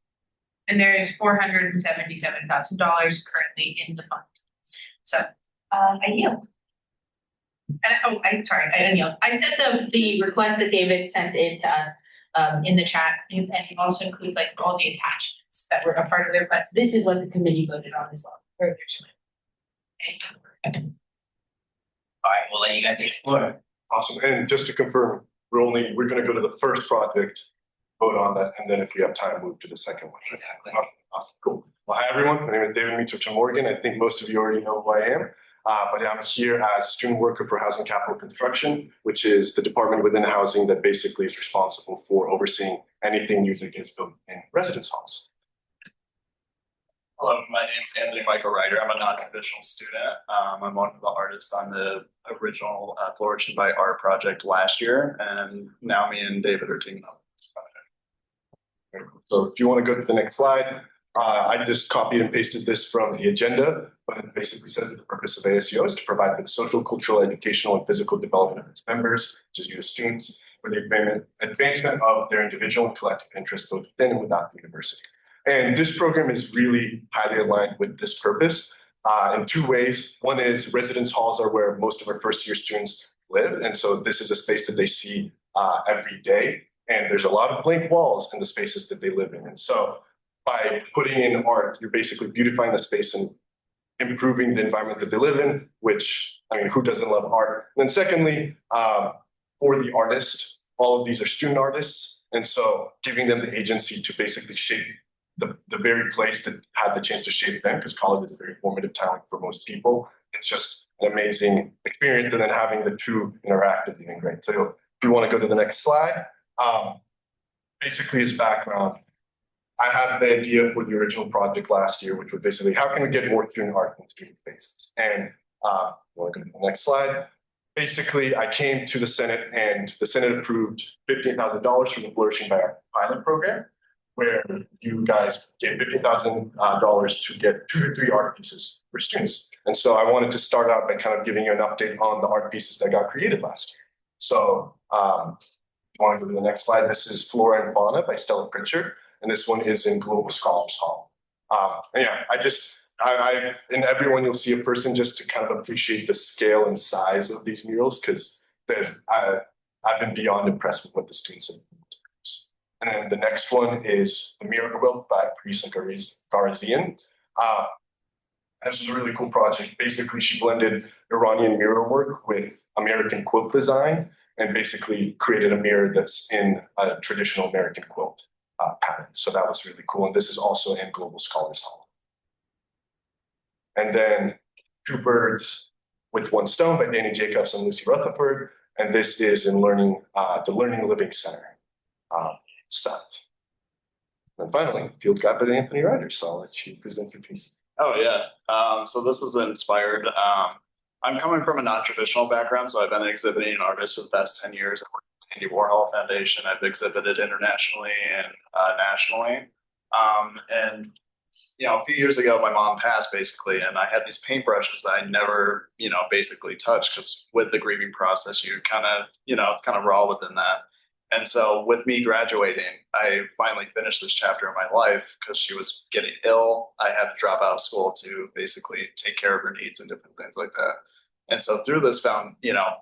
And there is $477,000 currently in the fund. So I yield. And I'm sorry, I yield. I sent the request that David sent in to us in the chat, and it also includes like all the attachments that were a part of the request. This is what the committee voted on as well. All right, we'll let you guys take the floor. Awesome. And just to confirm, we're gonna go to the first project, vote on that, and then if we have time, move to the second one. Exactly. Awesome. Cool. Well, hi, everyone. My name is David Mitchell Morgan. I think most of you already know who I am. But I'm here as student worker for Housing Capital Construction, which is the department within housing that basically is responsible for overseeing anything new that gets built in residence halls. Hello, my name is Anthony Michael Ryder. I'm a non-traditional student. I'm one of the artists on the original Flourishing by Art project last year, and now me and David are teaming up this project. So if you want to go to the next slide, I just copied and pasted this from the agenda, but it basically says that the purpose of ASEO is to provide for the social, cultural, educational, and physical development of its members, which is U.S. students, for the advancement of their individual and collective interests both within and without the university. And this program is really highly aligned with this purpose in two ways. One is residence halls are where most of our first year students live. And so this is a space that they see every day. And there's a lot of blank walls in the spaces that they live in. And so by putting in art, you're basically beautifying the space and improving the environment that they live in, which, I mean, who doesn't love art? And then secondly, for the artist, all of these are student artists. And so giving them the agency to basically shape the very place that had the chance to shape them, because college is a very formative time for most people. It's just an amazing experience, and then having the two interact is even great. So if you want to go to the next slide, basically his background. I had the idea for the original project last year, which was basically how can we get more student art in student spaces? And I want to go to the next slide. Basically, I came to the Senate, and the Senate approved $15,000 for the Flourishing by Art pilot program, where you guys gave $50,000 to get 2 to 3 art pieces for students. And so I wanted to start out by kind of giving you an update on the art pieces that got created last year. So I want to go to the next slide. This is Flora and Fauna by Stella Pritchard, and this one is in Global Scholars Hall. And yeah, I in everyone you'll see a person just to kind of appreciate the scale and size of these murals, because I've been beyond impressed with what the students have. And then the next one is The Mirror Quilt by Parisa Garazian. This was a really cool project. Basically, she blended Iranian mirror work with American quilt design and basically created a mirror that's in a traditional American quilt pattern. So that was really cool. And this is also in Global Scholars Hall. And then Two Birds with One Stone by Danny Jacobs and Lucy Rutherford. And this is in the Learning Living Center. Seth. And finally, Field Guide by Anthony Ryder. So I'll let you present your piece. Oh yeah. So this was inspired. I'm coming from a non-traditional background, so I've been exhibiting an artist for the past 10 years. I work with the Andy Warhol Foundation. I've exhibited internationally and nationally. And a few years ago, my mom passed basically, and I had these paintbrushes that I never, basically touched, because with the grieving process, you kind of raw within that. And so with me graduating, I finally finished this chapter of my life because she was getting ill. I had to drop out of school to basically take care of her needs and different things like that. And so through this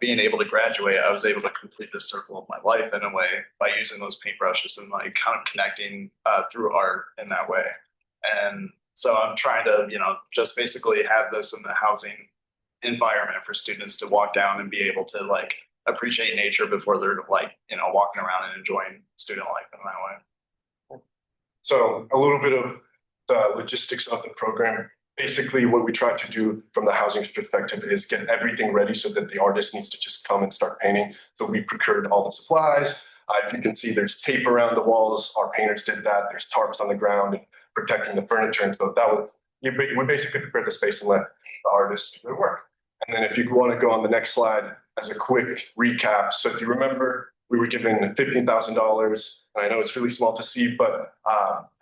being able to graduate, I was able to complete this circle of my life in a way by using those paintbrushes and like kind of connecting through art in that way. And so I'm trying to, just basically have this in the housing environment for students to walk down and be able to like appreciate nature before they're like, walking around and enjoying student life in that way. So a little bit of the logistics of the program. Basically, what we try to do from the housing perspective is get everything ready so that the artist needs to just come and start painting. So we procured all the supplies. If you can see, there's tape around the walls. Our painters did that. There's tarps on the ground and protecting the furniture. And so we basically prepared the space and let the artists do their work. And then if you want to go on the next slide as a quick recap. So if you remember, we were given $15,000. And I know it's really small to see, but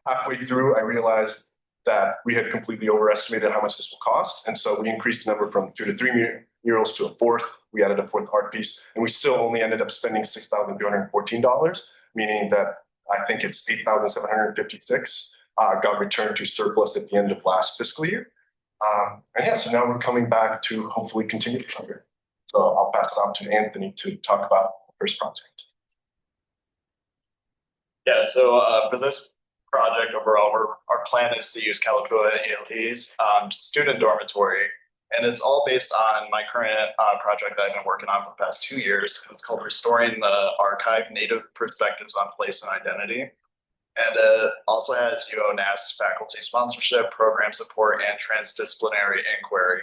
halfway through, I realized that we had completely overestimated how much this will cost. And so we increased the number from 2 to 3 murals to a fourth. We added a fourth art piece, and we still only ended up spending $6,214, meaning that I think it's $8,756 got returned to surplus at the end of last fiscal year. And yeah, so now we're coming back to hopefully continue to cover. So I'll pass it on to Anthony to talk about the first project. Yeah, so for this project overall, our plan is to use Calicoa ALT's student dormitory. And it's all based on my current project that I've been working on for the past 2 years. It's called Restoring the Archive, Native Perspectives on Place and Identity. And also has UONAS faculty sponsorship, program support, and transdisciplinary inquiry.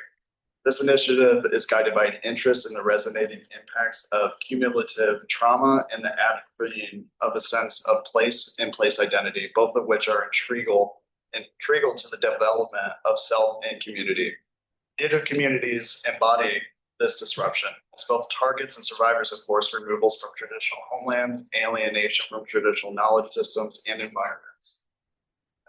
This initiative is guided by an interest in the resonating impacts of cumulative trauma and the atrophying of a sense of place and place identity, both of which are integral to the development of self and community. Native communities embody this disruption as both targets and survivors of forced removals from traditional homeland, alienation from traditional knowledge systems and environments,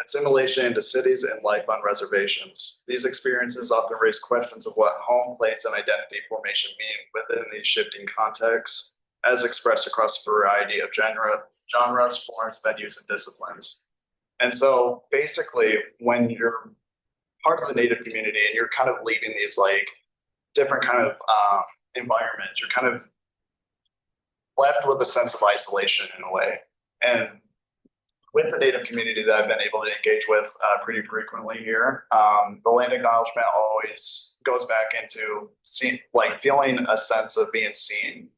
assimilation into cities and life on reservations. These experiences often raise questions of what home, place, and identity formation mean within these shifting contexts, as expressed across a variety of genres, forms, venues, and disciplines. And so basically, when you're part of the Native community and you're kind of leaving these like different kind of environments, you're kind of left with a sense of isolation in a way. And with the Native community that I've been able to engage with pretty frequently here, the land acknowledgement always goes back into feeling a sense of being seen.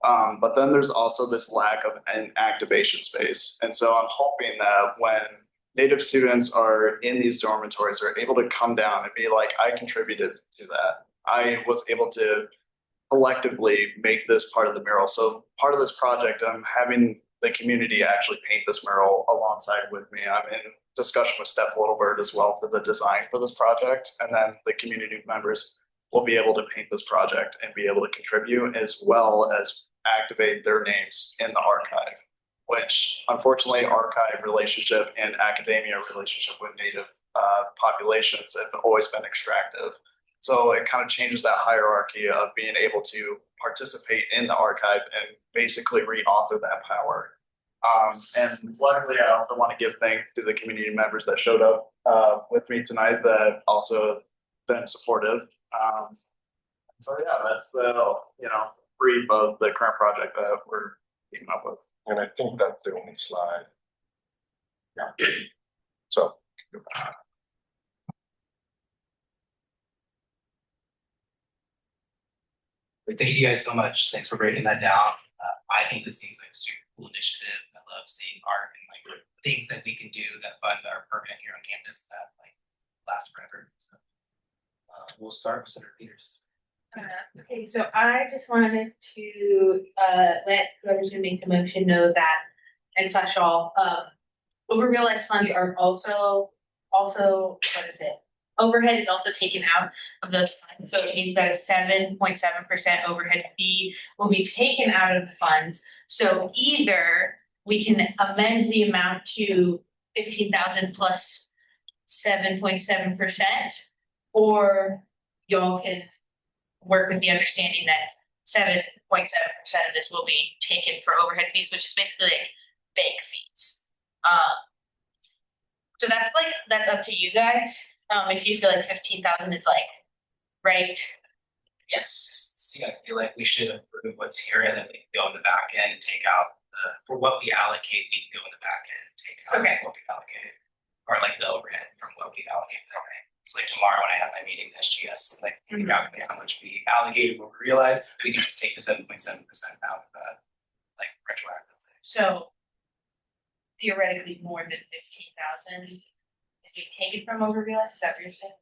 But then there's also this lack of an activation space. And so I'm hoping that when Native students are in these dormitories are able to come down and be like, I contributed to that. I was able to collectively make this part of the mural. So part of this project, I'm having the community actually paint this mural alongside with me. I'm in discussion with Steph Littlebird as well for the design for this project. And then the community members will be able to paint this project and be able to contribute as well as activate their names in the archive, which unfortunately archive relationship and academia relationship with Native populations have always been extractive. So it kind of changes that hierarchy of being able to participate in the archive and basically re-author that power. And luckily, I also want to give thanks to the community members that showed up with me tonight that also been supportive. So yeah, that's the brief of the current project that we're keeping up with. And I think that's the only slide. Yeah. So. Thank you guys so much. Thanks for breaking that down. I think this seems like a super cool initiative. I love seeing art and like things that we can do that are permanent here on campus that like last forever. So we'll start with Senator Peters. Okay, so I just wanted to let whoever's gonna make the motion know that, and such all, over-realized funds are also, what is it? Overhead is also taken out of those funds, so it means that a 7.7% overhead fee will be taken out of the funds. So either we can amend the amount to 15,000 plus 7.7%, or y'all can work with the understanding that 7.7% of this will be taken for overhead fees, which is basically like bank fees. So that's up to you guys. If you feel like 15,000 is like right. Yes. See, I feel like we should approve what's here and then we can go in the back end and take out for what we allocate, we can go in the back end and take out what we allocate. Or like the overhead from what we allocate. Okay. So like tomorrow when I have my meeting with SGS, like we calculate how much we allocated, what we realized, we can just take the 7.7% out of that, like retroactively. So theoretically more than 15,000 is being taken from over-realized, is that what you're saying?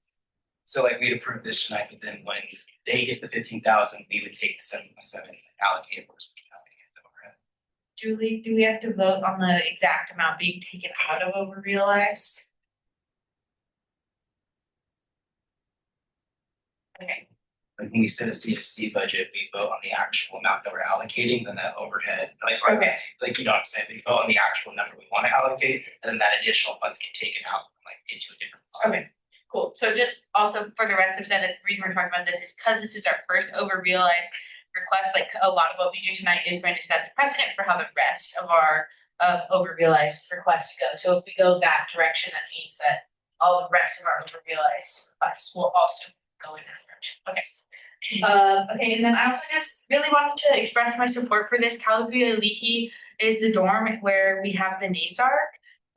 So like we'd approve this tonight, but then when they get the 15,000, we would take the 7.7 and allocate it for us, which we allocate the overhead. Julie, do we have to vote on the exact amount being taken out of over-realized? Okay. Like when we set a C2C budget, we vote on the actual amount that we're allocating, then that overhead, like you know what I'm saying, we vote on the actual number we want to allocate, and then that additional funds get taken out like into a different fund. Okay, cool. So just also for the rest of that, the reason we're talking about this is because this is our first over-realized request. Like a lot of what we do tonight is going to set the precedent for how the rest of our over-realized requests go. So if we go that direction, that means that all the rest of our over-realized requests will also go in that direction. Okay. Okay, and then I also just really wanted to express my support for this. Calicoa Leahy is the dorm where we have the NASARC.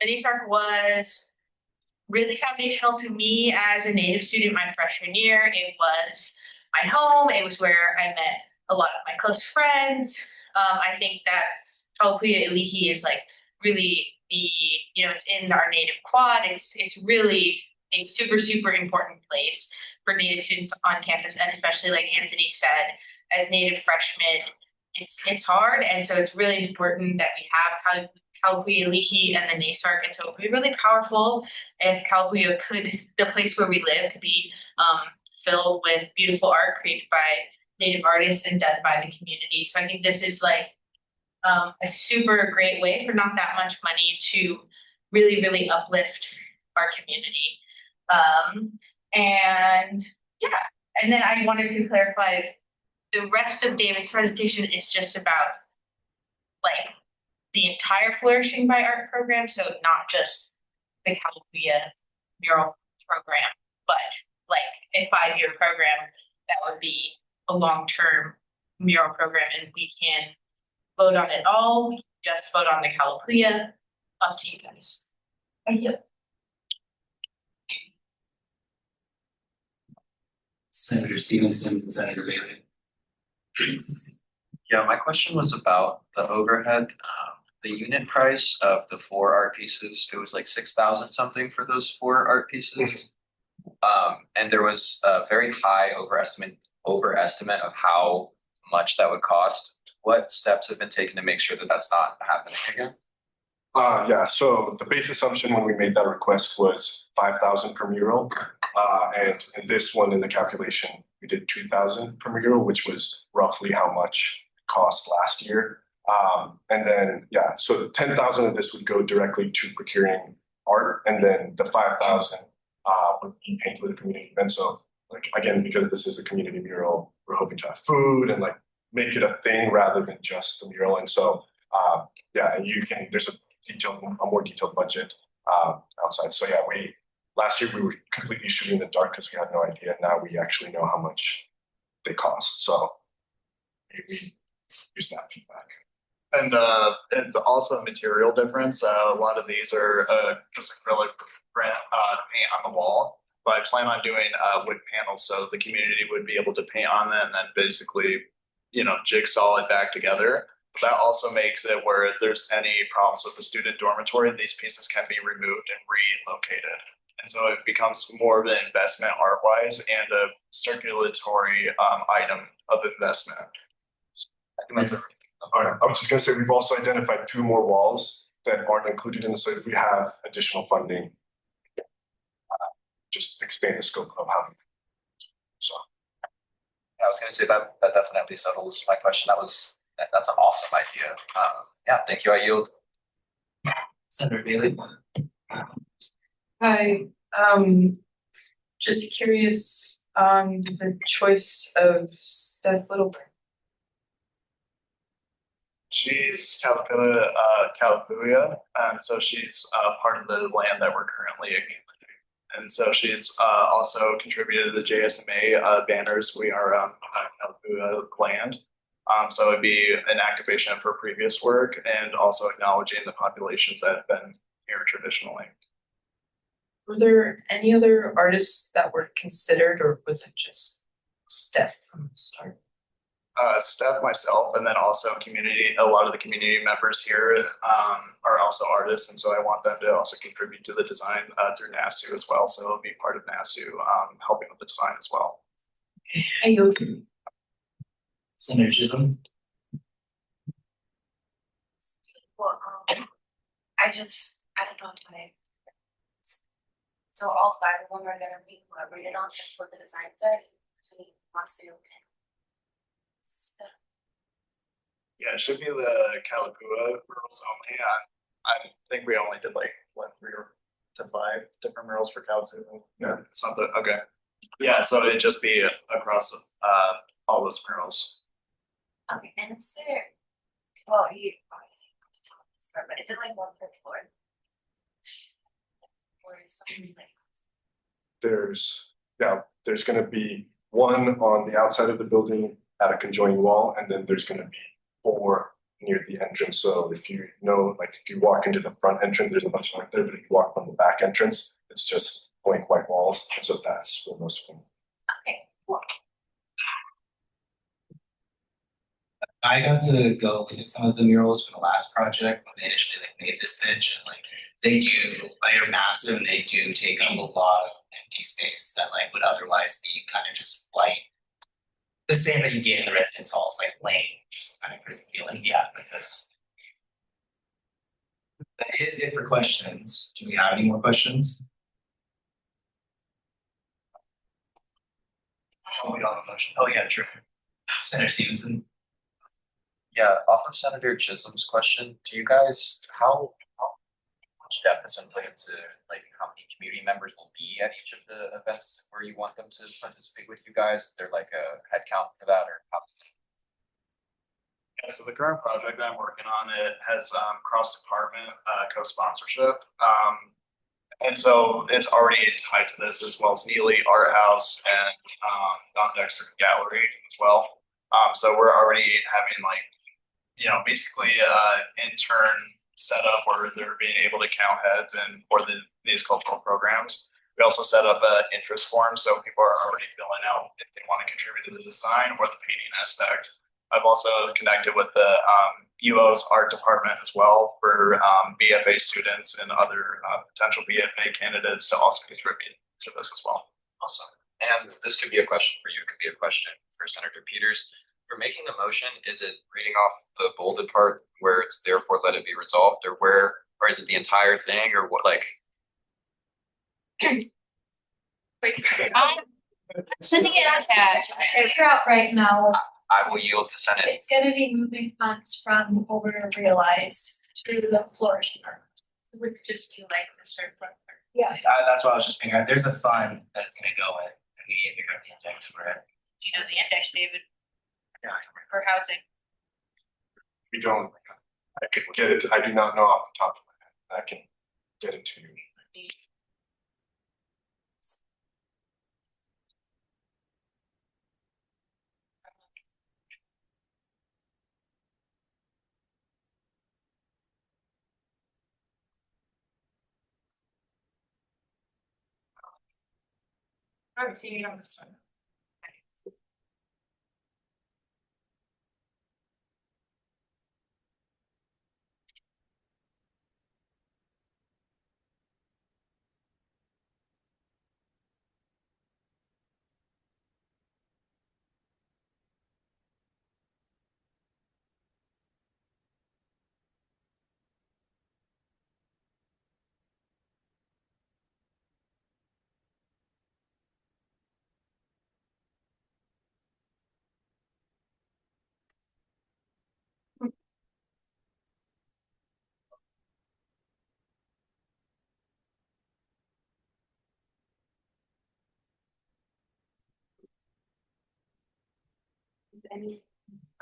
The NASARC was really foundational to me as a Native student my freshman year. It was my home. It was where I met a lot of my close friends. I think that Kalapuya Ilihi is like really the, you know, in our Native quad. It's really a super, super important place for Native students on campus. And especially like Anthony said, as Native freshmen, it's hard. And so it's really important that we have Kalapuya Ilihi and the NASARC. And so it would be really powerful if Kalapuya the place where we live could be filled with beautiful art created by Native artists and done by the community. So I think this is like a super great way for not that much money to really, really uplift our community. And yeah, and then I wanted to clarify the rest of David's presentation is just about like the entire Flourishing by Art program. So not just the Kalapuya mural program, but like a 5-year program that would be a long-term mural program, and we can vote on it all. We can just vote on the Kalapuya. Up to you guys. Thank you. Senator Stevenson and Senator Bailey. Yeah, my question was about the overhead. The unit price of the 4 art pieces, it was like 6,000 something for those 4 art pieces. And there was a very high overestimate of how much that would cost. What steps have been taken to make sure that that's not happening again? Yeah, so the base assumption when we made that request was 5,000 per mural. And in this one, in the calculation, we did 2,000 per mural, which was roughly how much it cost last year. And then, yeah, so 10,000 of this would go directly to procuring art, and then the 5,000 would be paid for the community. And so, like, again, because this is a community mural, we're hoping to have food and like make it a thing rather than just the mural. And so, yeah, and there's a more detailed budget outside. So yeah, last year we were completely shooting in the dark because we had no idea. Now we actually know how much they cost. So we use that feedback. And also material difference. A lot of these are just acrylic print paint on the wall. But I plan on doing wood panels, so the community would be able to paint on that and then basically, you know, jigsaw it back together. That also makes it where if there's any problems with the student dormitory, these pieces can be removed and relocated. And so it becomes more of an investment art-wise and a circulatory item of investment. I think that's I was just gonna say, we've also identified 2 more walls that aren't included in the, so if we have additional funding, just expand the scope of how. So. I was gonna say that definitely settles my question. That's an awesome idea. Yeah, thank you. I yield. Senator Bailey. Hi, just curious on the choice of Steph Little. She's Kalapuya, and so she's part of the land that we're currently accumulating. And so she's also contributed to the JSMA banners. We are on Kalapuya land. So it'd be an activation of her previous work and also acknowledging the populations that have been here traditionally. Were there any other artists that were considered, or was it just Steph from the start? Steph, myself, and then also a lot of the community members here are also artists, and so I want them to also contribute to the design through NASU as well. So it'll be part of NASU helping with the design as well. Hey, Senator Chisholm. Well, I don't know if so all 5 of them are gonna be collaborated on for the design set between Masu and Yeah, it should be the Kalapuya murals only. I think we only did like 3 to 5 different murals for Kalapuya. Yeah, it's not okay. Yeah, so it'd just be across all those murals. Okay, and is there, well, you obviously have to tell this part, but is it like 1 per floor? Or is something like? There's gonna be 1 on the outside of the building at a conjoining wall, and then there's gonna be 4 near the entrance. So if you know, like if you walk into the front entrance, there's a bunch of art there, but if you walk from the back entrance, it's just blank white walls. And so that's where most of them. Okay, cool. I got to go look at some of the murals for the last project when they initially like made this pitch, and like they're massive and they do take up a lot of empty space that like would otherwise be kind of just white. The same that you get in the residence halls, like plain, just kind of prison feeling. Yeah, like this. That is it for questions. Do we have any more questions? Oh, we don't have a motion. Oh yeah, true. Senator Stevenson. Yeah, off of Senator Chisholm's question, do you guys, how much depth is put into like how many community members will be at each of the events where you want them to participate with you guys? Is there like a head count for that or how does Yeah, so the current project that I'm working on, it has cross-department co-sponsorship. And so it's already tied to this as well as Neely Art House and Don Dexter Gallery as well. So we're already having like, basically intern setup where they're being able to count heads and for these cultural programs. We also set up an interest form so people are already filling out if they want to contribute to the design or the painting aspect. I've also connected with the UO's art department as well for BFA students and other potential BFA candidates to also contribute to this as well. Awesome. And this could be a question for you, it could be a question for Senator Peters. For making the motion, is it reading off the bolded part where it's therefore let it be resolved, or is it the entire thing, or what? Like, I'm sending it attached. Figure out right now. I will yield to Senate. It's gonna be moving funds from over to realize to the flourishing art. We could just do like the surplus. Yeah. That's what I was just figuring out. There's a fund that it's gonna go in, and we need to figure out the index for it. Do you know the index, David, Yeah. for housing? We don't, I could get it, I do not know off the top of my head. I can get it to you. I'm seeing it on the side.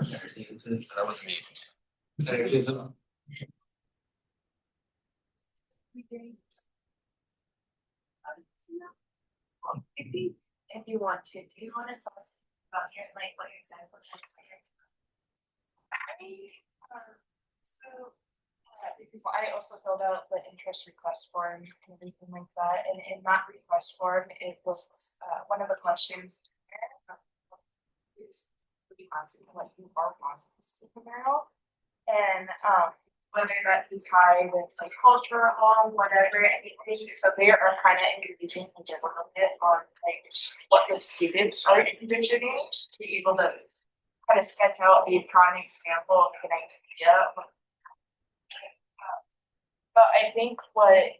Senator Stevenson. That was me. Senator Chisholm. If you want to, do you want to tell us about your, like, what your example is? Because I also filled out the interest request form and everything like that, and in that request form, it was, one of the questions. Is really asking what you are wanting to narrow, and whether that is tied with like culture or whatever, anything. So they are kind of engaging a little bit on like what the students are envisioning to be able to kind of sketch out a prime example of an idea. But I think what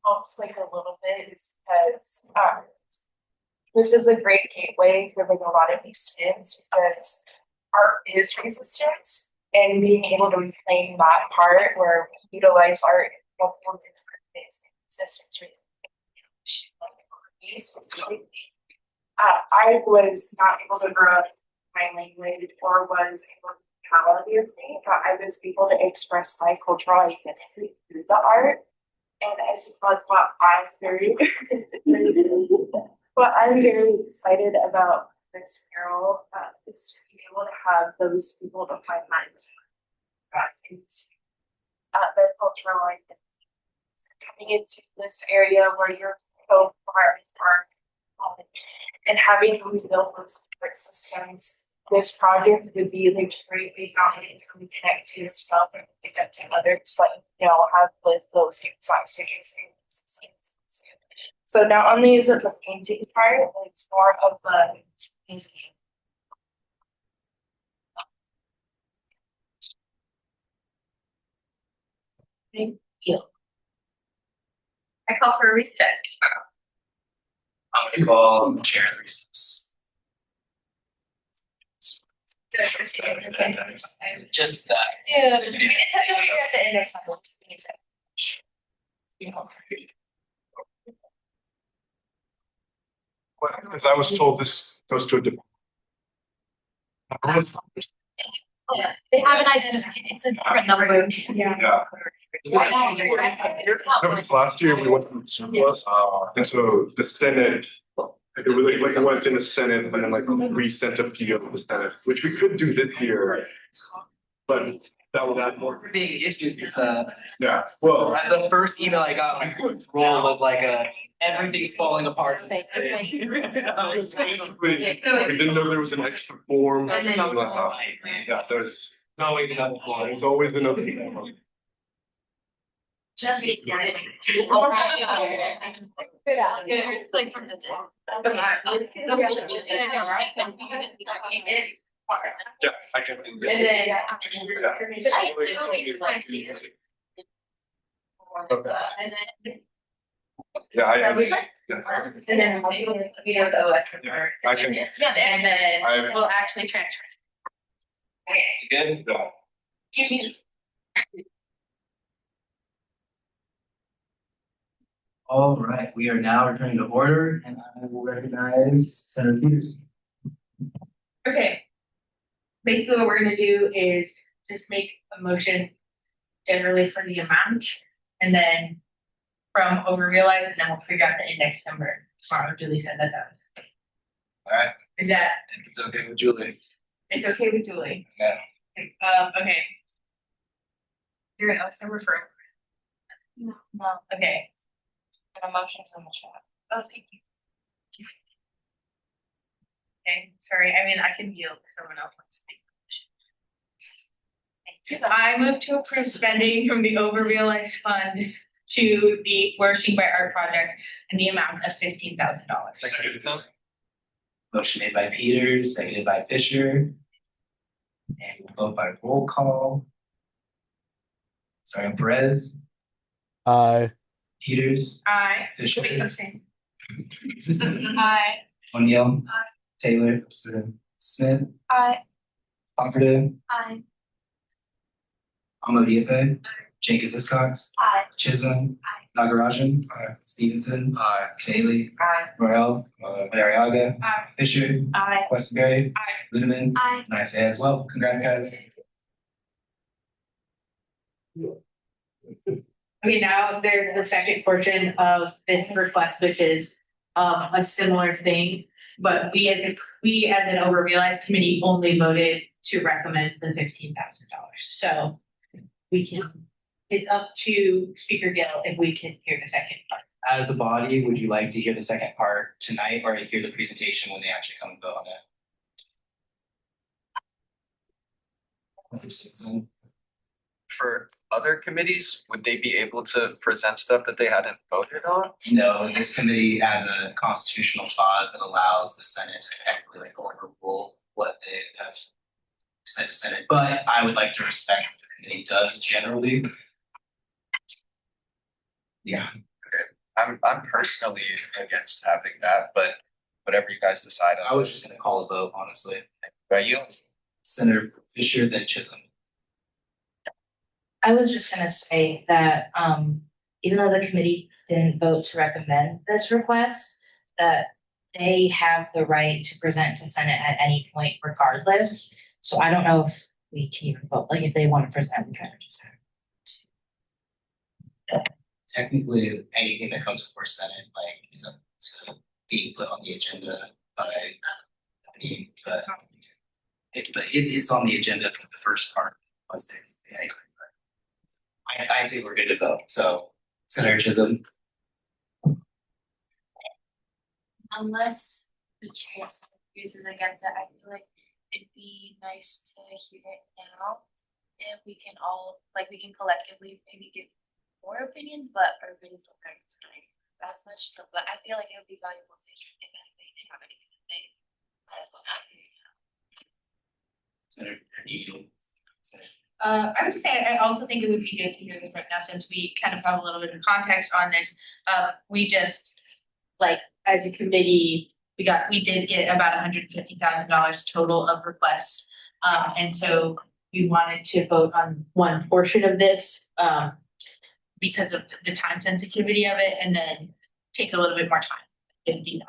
helps like a little bit is because this is a great gateway for like a lot of these students because art is resistance, and being able to reclaim that part where we utilize art in multiple different ways, resistance. I was not able to grow up my language or was able to me, but I was able to express my cultural identity through the art. And I just thought what I'm very what I'm very excited about this mural is to be able to have those people to find my their cultural identity. Coming into this area where your co-partners are, and having them build those support systems. This project would be like great big opportunity to connect to yourself and connect to others, like, have those exact experiences. So not only is it the painting part, it's more of the painting. Thank you. I call for a reset. Well, chair of recess. Just that. Yeah. It's at the end of someone's. Because I was told this goes to a department. Yeah, they have an identity, it's a different number. Yeah. Last year we went from surplus, and so the Senate, it was like it went in the Senate and then like we sent a PO to the Senate, which we could do this year. But that would add more. Big issues with the. Yeah, well. The first email I got, my role was like everything's falling apart. Basically, we didn't know there was an extra form. Yeah, there's always another form. There's always another form. It's like from the. Yeah, I can. Yeah, I am. And then we have the electric. I can. Yeah, and then we'll actually transfer. Okay. Good. Yeah. All right, we are now returning to order and I will recognize Senator Peters. Okay. Basically, what we're gonna do is just make a motion generally for the amount and then from over realized, and then we'll figure out the index number tomorrow. Julie said that. All right. Is that? It's okay with Julie. It's okay with Julie. Yeah. Okay. You're an number for. No. Okay. And emotions on the chat. Oh, thank you. Okay, sorry, I mean, I can yield if someone else wants to speak. I move to approve spending from the over-realized fund to the Flourishing by Art project in the amount of $15,000. Motion made by Peters, seconded by Fisher. And we'll vote by roll call. Starting Perez, Aye. Peters, Aye. Fisher. Wait, abstain. Aye. O'Neill, Aye. Taylor, abstain. Smith, Aye. Cofferdam, Aye. Amadiepe, Jenkins Iscox, Aye. Chisholm, Nagarajan, Stevenson, Bailey, Aye. Morel, Mariaga, Aye. Fisher, Aye. Westenberry, Ludeman, Aye. and I say as well. Congrats, guys. Okay, now there's the second portion of this request, which is a similar thing. But we as an over realized committee only voted to recommend the $15,000. So we can, it's up to Speaker Gill if we can hear the second part. As a body, would you like to hear the second part tonight or hear the presentation when they actually come and vote on it? For other committees, would they be able to present stuff that they hadn't voted on? No, this committee has a constitutional clause that allows the Senate to technically like overrule what they have said to Senate, but I would like to respect what the committee does generally. Yeah. I'm personally against having that, but whatever you guys decide on. I was just gonna call a vote, honestly. Are you? Senator Fisher, then Chisholm. I was just gonna say that, even though the committee didn't vote to recommend this request, that they have the right to present to Senate at any point regardless. So I don't know if we can even vote, like if they want to present, we kind of just have. Technically, anything that comes before Senate, like, is up to being put on the agenda by the meeting, but it is on the agenda for the first part. Was the I think we're good to go. So Senator Chisholm. Unless the chair uses against it, I feel like it'd be nice to hear it now. And we can all, like, we can collectively maybe give more opinions, but everybody's not going tonight as much. So, but I feel like it would be valuable to hear if anybody have anything to say. Might as well have it now. Senator Eagle. I would just say, I also think it would be good to hear this right now, since we kind of have a little bit of context on this. We just, like, as a committee, we did get about $150,000 total of requests. And so we wanted to vote on one portion of this, because of the time sensitivity of it, and then take a little bit more time, 50,000,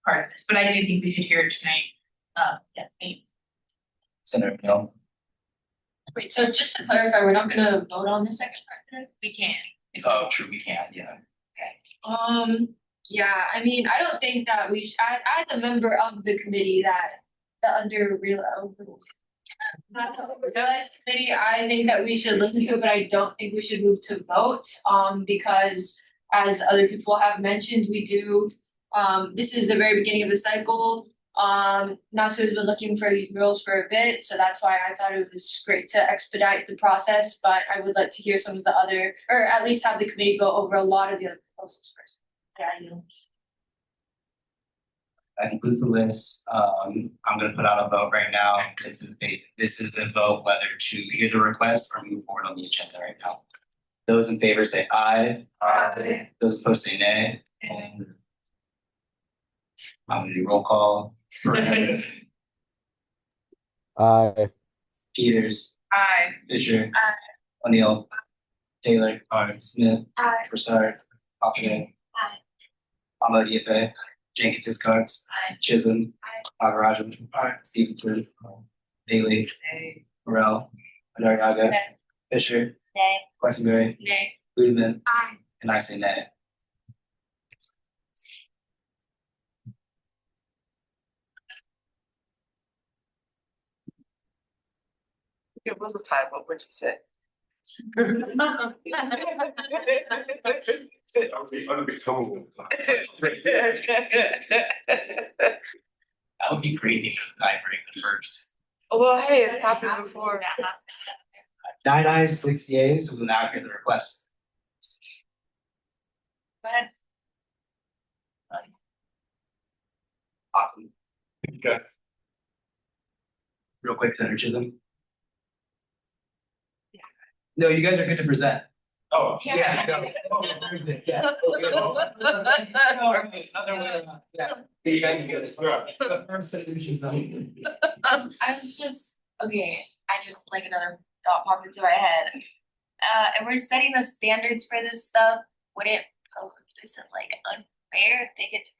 part of this. But I do think we should hear it tonight. Yeah. Senator Hill. Wait, so just to clarify, we're not gonna vote on the second part today? We can. Oh, true, we can, yeah. Yeah, I mean, I don't think that we should, as a member of the committee that, the realized committee, I think that we should listen to it, but I don't think we should move to vote, because as other people have mentioned, we do, this is the very beginning of the cycle. NASA has been looking for these murals for a bit, so that's why I thought it was great to expedite the process, but I would like to hear some of the other, or at least have the committee go over a lot of the other proposals first. Yeah, I know. That concludes the list. I'm gonna put out a vote right now. This is the vote whether to hear the request or move forward on the agenda right now. Those in favor say aye. Aye. Those opposed say nay. And I'm gonna do roll call. Aye. Peters. Aye. Fisher. Aye. O'Neill. Taylor. Aye. Smith. Aye. Broussard. Hopkins. Aye. Ahmad Diafe. Jenkins Hiscox. Aye. Chisholm. Aye. Agarajan. Aye. Stevenson. Bailey. Nay. Morel. Madariaga. Nay. Fisher. Nay. Questenberry. Nay. Ludeman. Aye. And I say nay. It was a tie, what would you say? That would be unbecoming. That would be crazy if I break the first. Well, hey, it happened before. 9 ayes, 6 yeas, we will now hear the request. Awesome. Okay. Real quick, Senator Chisholm. No, you guys are good to present. Oh, yeah. Yeah. You guys can go this way. The first solution's not. I was just, okay, I just like another thought popped into my head. And we're setting the standards for this stuff. Wouldn't isn't like unfair if they get to,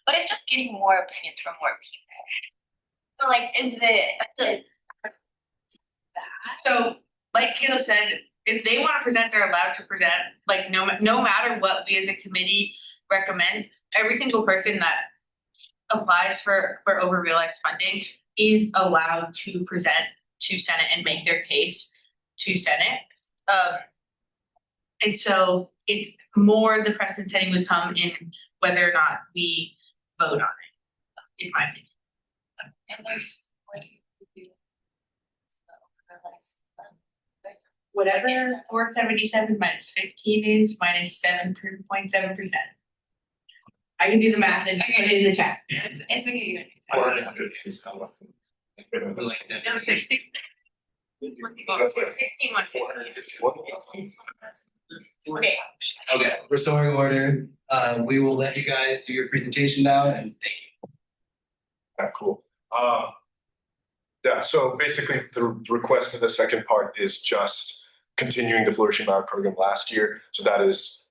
but it's just getting more opinions from more people. So like, is it So, like Kayla said, if they want to present, they're allowed to present. Like no matter what we as a committee recommend, every single person that applies for over realized funding is allowed to present to Senate and make their case to Senate. And so it's more the precedent setting would come in whether or not we vote on it, in my opinion. and there's like Whatever 477 minus 15 is minus 7.7%. I can do the math and put it in the chat. It's okay. Okay, restoring order. We will let you guys do your presentation now and thank you. Yeah, cool. Yeah, so basically the request for the second part is just continuing the Flourishing Valley program last year. So that is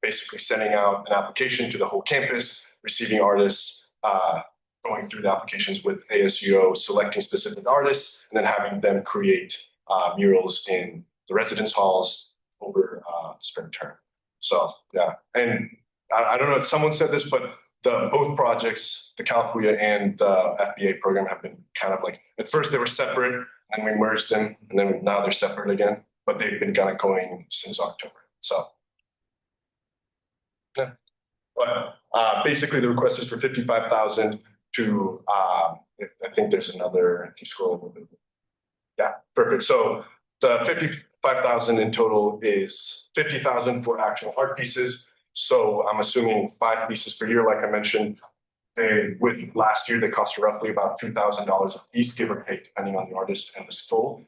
basically sending out an application to the whole campus, receiving artists, going through the applications with ASUO, selecting specific artists, and then having them create murals in the residence halls over spring term. So yeah, and I don't know if someone said this, but both projects, the Calpuya and the FBA program, have been kind of like, at first they were separate and we merged them and then now they're separate again. but they've been kind of going since October. So. Yeah. But basically the request is for 55,000 to, I think there's another, if you scroll a little bit. Yeah, perfect. So the 55,000 in total is 50,000 for actual art pieces. So I'm assuming 5 pieces per year, like I mentioned. With last year, they cost roughly about $2,000 a piece, give or take, depending on the artist and the scope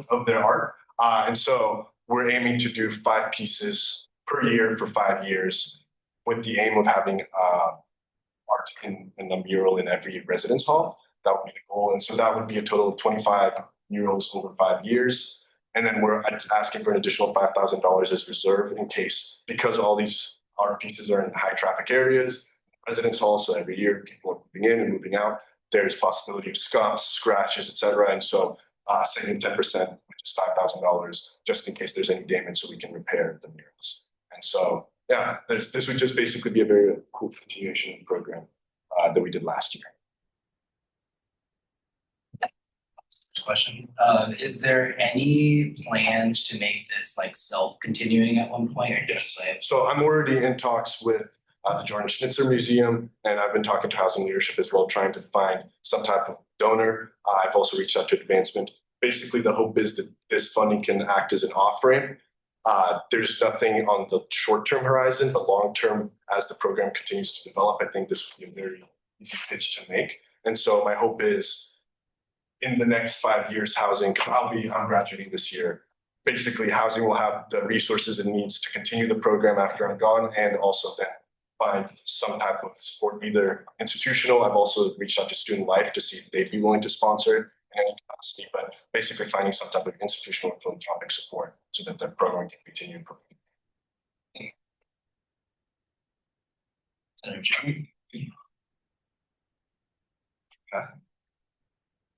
of their art. And so we're aiming to do 5 pieces per year for 5 years, with the aim of having art in a mural in every residence hall. That would be the goal. And so that would be a total of 25 murals over 5 years. And then we're asking for an additional $5,000 as reserve in case, because all these art pieces are in high traffic areas, residence halls, so every year people are moving in and moving out. There's possibility of scuffs, scratches, etc. And so saving 10%, which is $5,000, just in case there's any damage, so we can repair the murals. And so, yeah, this would just basically be a very cool continuation of the program that we did last year. Question. Is there any plans to make this like self-continuing at one point? Or yes. So I'm already in talks with the Jordan Schnitzer Museum, and I've been talking to housing leadership as well, trying to find some type of donor. I've also reached out to Advancement. Basically, the hope is that this funding can act as an off-ramp. There's nothing on the short-term horizon, but long-term, as the program continues to develop, I think this would be a very easy pitch to make. And so my hope is, in the next 5 years, housing, I'm graduating this year. Basically, housing will have the resources it needs to continue the program after I'm gone, and also then find some type of support, either institutional. I've also reached out to Student Life to see if they'd be willing to sponsor it in any capacity, but basically finding some type of institutional and philanthropic support so that the program can continue.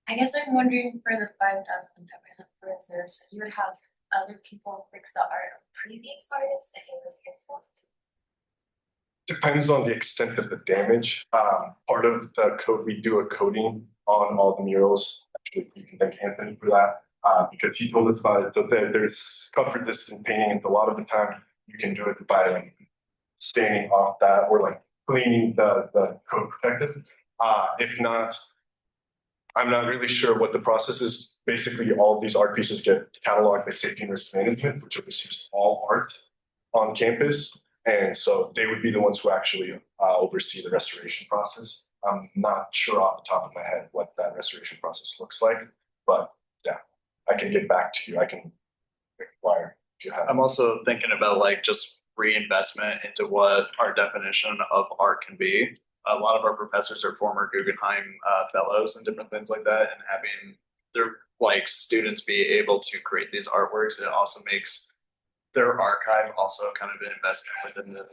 I guess I'm wondering for the 5,000 that for reserve, so you would have other people fix the art of previous artists that gave us gets left. Depends on the extent of the damage. Part of the code, we do a coating on all the murals. Actually, you can thank Anthony for that because he told us about it. So there's comfort distance painting, and a lot of the time you can do it by like staining off that or like cleaning the code protective. If not, I'm not really sure what the process is. Basically, all of these art pieces get cataloged by Safety and Risk Management, which oversees all art on campus. And so they would be the ones who actually oversee the restoration process. I'm not sure off the top of my head what that restoration process looks like, but yeah, I can get back to you. I can inquire if you have. I'm also thinking about like just reinvestment into what our definition of art can be. A lot of our professors are former Guggenheim fellows and different things like that, and having their like students be able to create these artworks, it also makes their archive also kind of an investment within the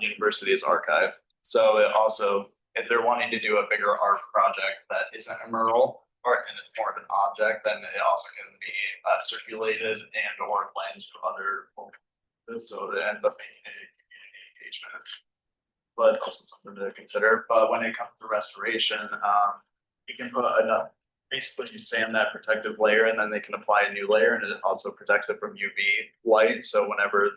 university's archive. So it also, if they're wanting to do a bigger art project that isn't a mural or and it's more of an object, then it also can be circulated and or lent to other folks. So it ends up being a community engagement, but also something to consider. But when it comes to restoration, you can put enough, basically you sand that protective layer and then they can apply a new layer, and it also protects it from UV light. So whenever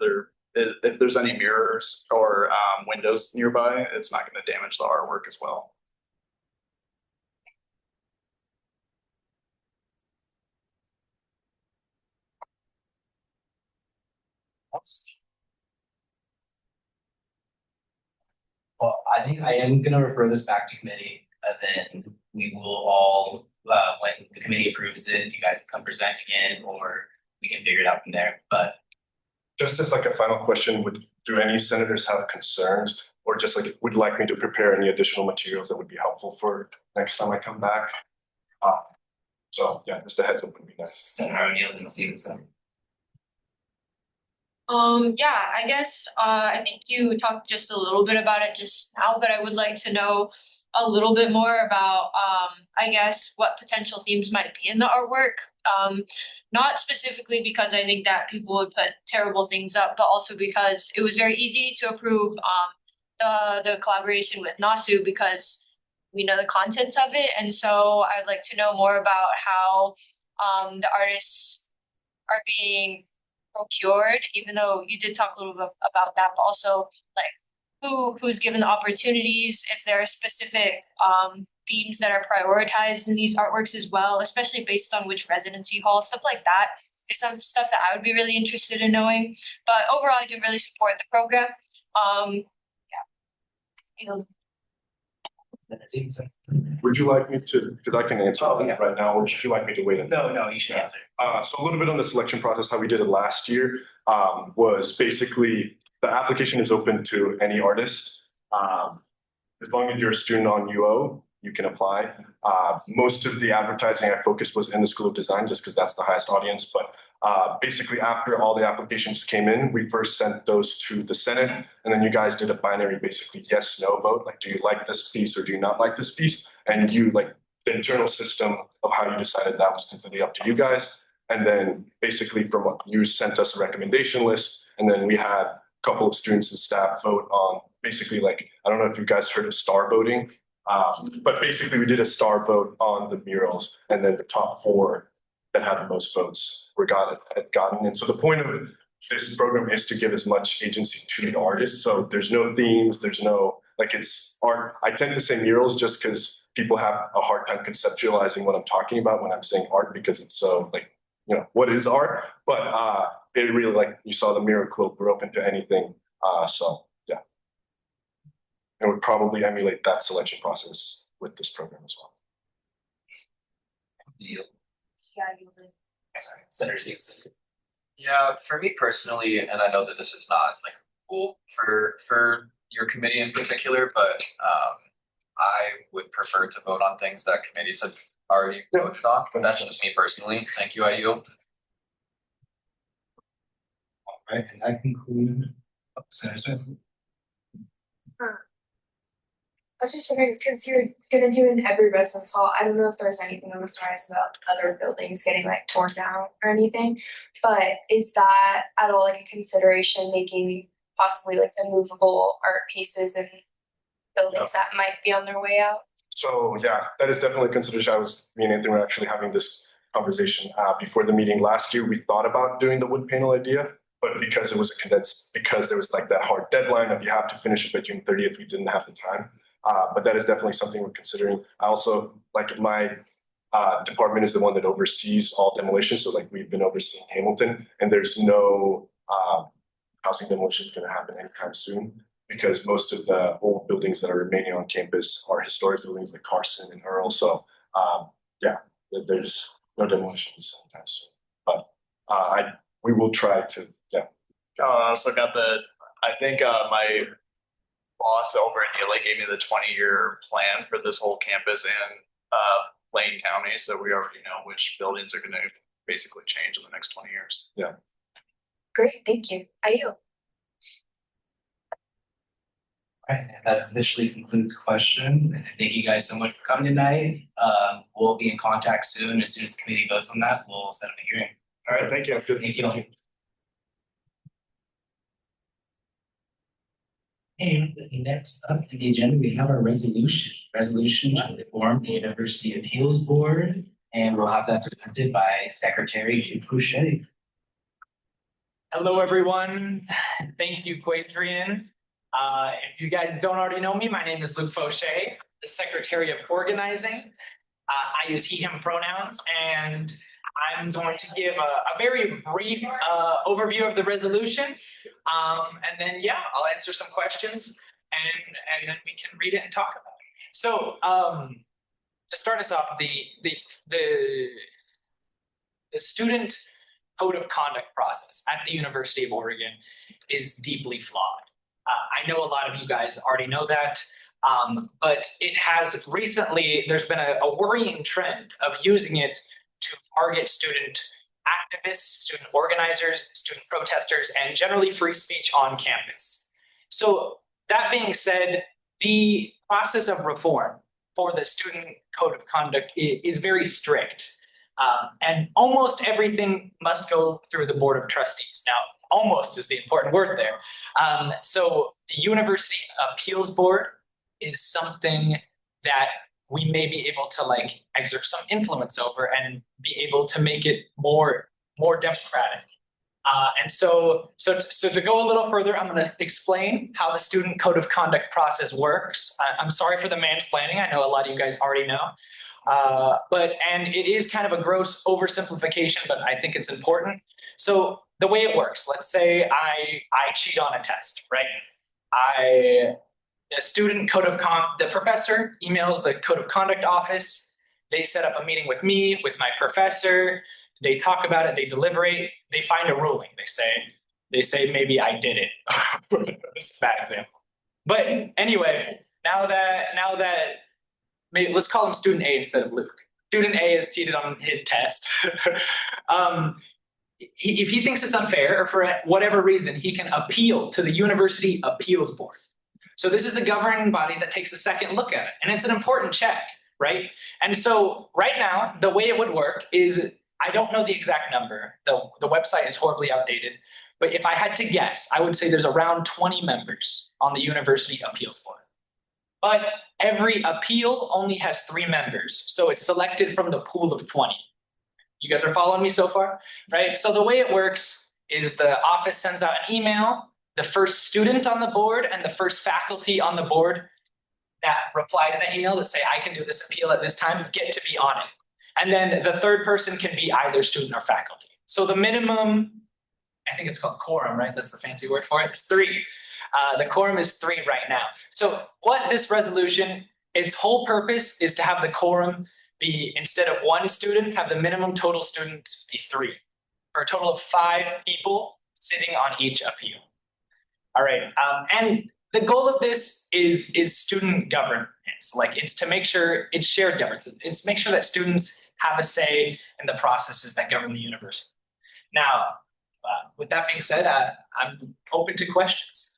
if there's any mirrors or windows nearby, it's not going to damage the artwork as well. Well, I think I am going to refer this back to committee, then we will all, when the committee approves it, you guys come present again, or we can figure it out from there. But just as like a final question, do any senators have concerns, or just like would like me to prepare any additional materials that would be helpful for next time I come back? So yeah, just a heads up would be nice. Senator O'Neill and Stevenson. Yeah, I guess I think you talked just a little bit about it just now, but I would like to know a little bit more about I guess what potential themes might be in the artwork. Not specifically because I think that people would put terrible things up, but also because it was very easy to approve the collaboration with NASU because we know the contents of it. And so I'd like to know more about how the artists are being procured, even though you did talk a little bit about that, but also like who's given the opportunities, if there are specific themes that are prioritized in these artworks as well, especially based on which residency hall, stuff like that is some stuff that I would be really interested in knowing. But overall, I do really support the program. Would you like me to, because I can answer that right now, or would you like me to wait? No, you should answer. So a little bit on the selection process, how we did it last year, was basically the application is open to any artist. As long as you're a student on UO, you can apply. Most of the advertising I focused was in the School of Design, just because that's the highest audience. But basically, after all the applications came in, we first sent those to the Senate, and then you guys did a binary, basically yes, no vote. Like, do you like this piece or do you not like this piece? And you, like, the internal system of how you decided that was completely up to you guys. And then basically from what you sent us a recommendation list, and then we had a couple of students and staff vote on basically, like, I don't know if you guys heard of star voting, but basically we did a star vote on the murals, and then the top 4 that had the most votes were gotten. And so the point of this program is to give as much agency to the artists. So there's no themes, there's no, like, it's art. I tend to say murals just because people have a hard time conceptualizing what I'm talking about when I'm saying art, because it's so, like, you know, what is art? But it really, like you saw, the mural quilt grew up into anything. So yeah, it would probably emulate that selection process with this program as well. Sorry, Senator Stevenson. Yeah, for me personally, and I know that this is not like cool for your committee in particular, but I would prefer to vote on things that committees have already voted on. But that's just me personally. Thank you, I yield. All right, and that concludes Senator Smith. I was just wondering, because you're gonna do in every residence hall, I don't know if there's anything on the horizon about other buildings getting like torn down or anything, but is that at all like a consideration, making possibly like the movable art pieces and buildings that might be on their way out? So yeah, that is definitely a consideration. Me and Anthony were actually having this conversation before the meeting last year. We thought about doing the wood panel idea, but because it was because there was like that hard deadline of you have to finish it by June 30th, we didn't have the time. But that is definitely something we're considering. I also, like, my department is the one that oversees all demolition. So like we've been overseeing Hamilton, and there's no housing demolition is going to happen anytime soon, because most of the old buildings that are remaining on campus are historic buildings like Carson and Earl. So yeah, there's no demolitions anytime soon. But we will try to, yeah. I also got I think my boss over in Yale gave me the 20-year plan for this whole campus and Lane County. So we already know which buildings are going to basically change in the next 20 years. Yeah. Great, thank you. I yield. All right, that officially concludes questions. Thank you guys so much for coming tonight. We'll be in contact soon. As soon as the committee votes on that, we'll set up a hearing. All right, thank you. Thank you. And next up to the agenda, we have our resolution to form the University Appeals Board, and we'll have that presented by Secretary Jim Boucher. Hello, everyone. Thank you, Quadrian. If you guys don't already know me, my name is Luke Fauché, the Secretary of Organizing. I use he, him pronouns, and I'm going to give a very brief overview of the resolution. And then, yeah, I'll answer some questions, and then we can read it and talk about it. So to start us off, the student code of conduct process at the University of Oregon is deeply flawed. I know a lot of you guys already know that, but it has recently, there's been a worrying trend of using it to target student activists, student organizers, student protesters, and generally free speech on campus. So that being said, the process of reform for the student code of conduct is very strict. And almost everything must go through the Board of Trustees. Now, almost is the important word there. So the University Appeals Board is something that we may be able to like exert some influence over and be able to make it more more democratic. And so to go a little further, I'm going to explain how the student code of conduct process works. I'm sorry for the mansplaining. I know a lot of you guys already know. And it is kind of a gross oversimplification, but I think it's important. So the way it works, let's say I cheat on a test, right? The professor emails the code of conduct office. They set up a meeting with me, with my professor. They talk about it, they deliberate, they find a ruling. They say maybe I did it. This is a bad example. But anyway, now that maybe let's call him student A instead of Luke. Student A has cheated on his test. If he thinks it's unfair or for whatever reason, he can appeal to the University Appeals Board. So this is the governing body that takes a second look at it. And it's an important check, right? And so right now, the way it would work is, I don't know the exact number. The website is horribly outdated. But if I had to guess, I would say there's around 20 members on the University Appeals Board. But every appeal only has 3 members. So it's selected from the pool of 20. You guys are following me so far, right? So the way it works is the office sends out an email. The first student on the board and the first faculty on the board that reply to that email that say, I can do this appeal at this time, get to be on it. And then the third person can be either student or faculty. So the minimum, I think it's called quorum, right? That's the fancy word for it. It's 3. The quorum is 3 right now. So what this resolution, its whole purpose is to have the quorum be, instead of 1 student, have the minimum total students be 3, for a total of 5 people sitting on each appeal. All right, and the goal of this is student governance. Like, it's to make sure it's shared governance. It's make sure that students have a say in the processes that govern the university. Now, with that being said, I'm open to questions.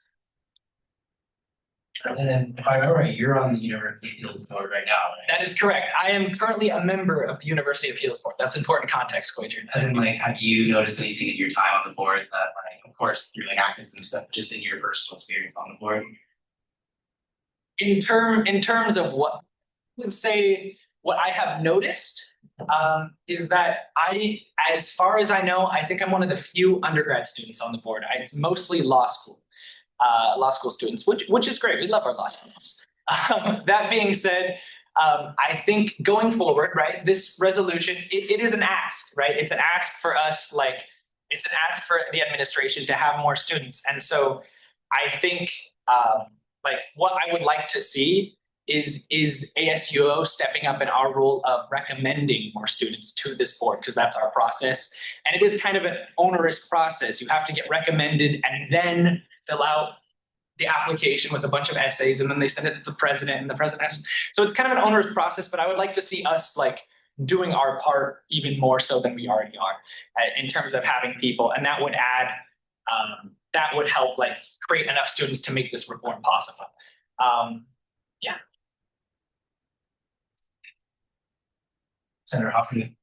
And then, if I remember right, you're on the University Appeals Board right now, right? That is correct. I am currently a member of the University Appeals Board. That's important context, Quadrian. And then, have you noticed anything in your time on the board that, of course, through activism and stuff, just in your personal experience on the board? In terms of what I would say, what I have noticed is that as far as I know, I think I'm one of the few undergrad students on the board. It's mostly law school students, which is great. We love our law students. That being said, I think going forward, right, this resolution, it is an ask, right? It's an ask for us, it's an ask for the administration to have more students. And so I think what I would like to see is ASUO stepping up in our role of recommending more students to this board, because that's our process. And it is kind of an onerous process. You have to get recommended and then fill out the application with a bunch of essays, and then they send it to the president, and the president has. So it's kind of an onerous process, but I would like to see us doing our part even more so than we already are in terms of having people, and that would add, that would help create enough students to make this reform possible. Yeah. Senator Hoffman.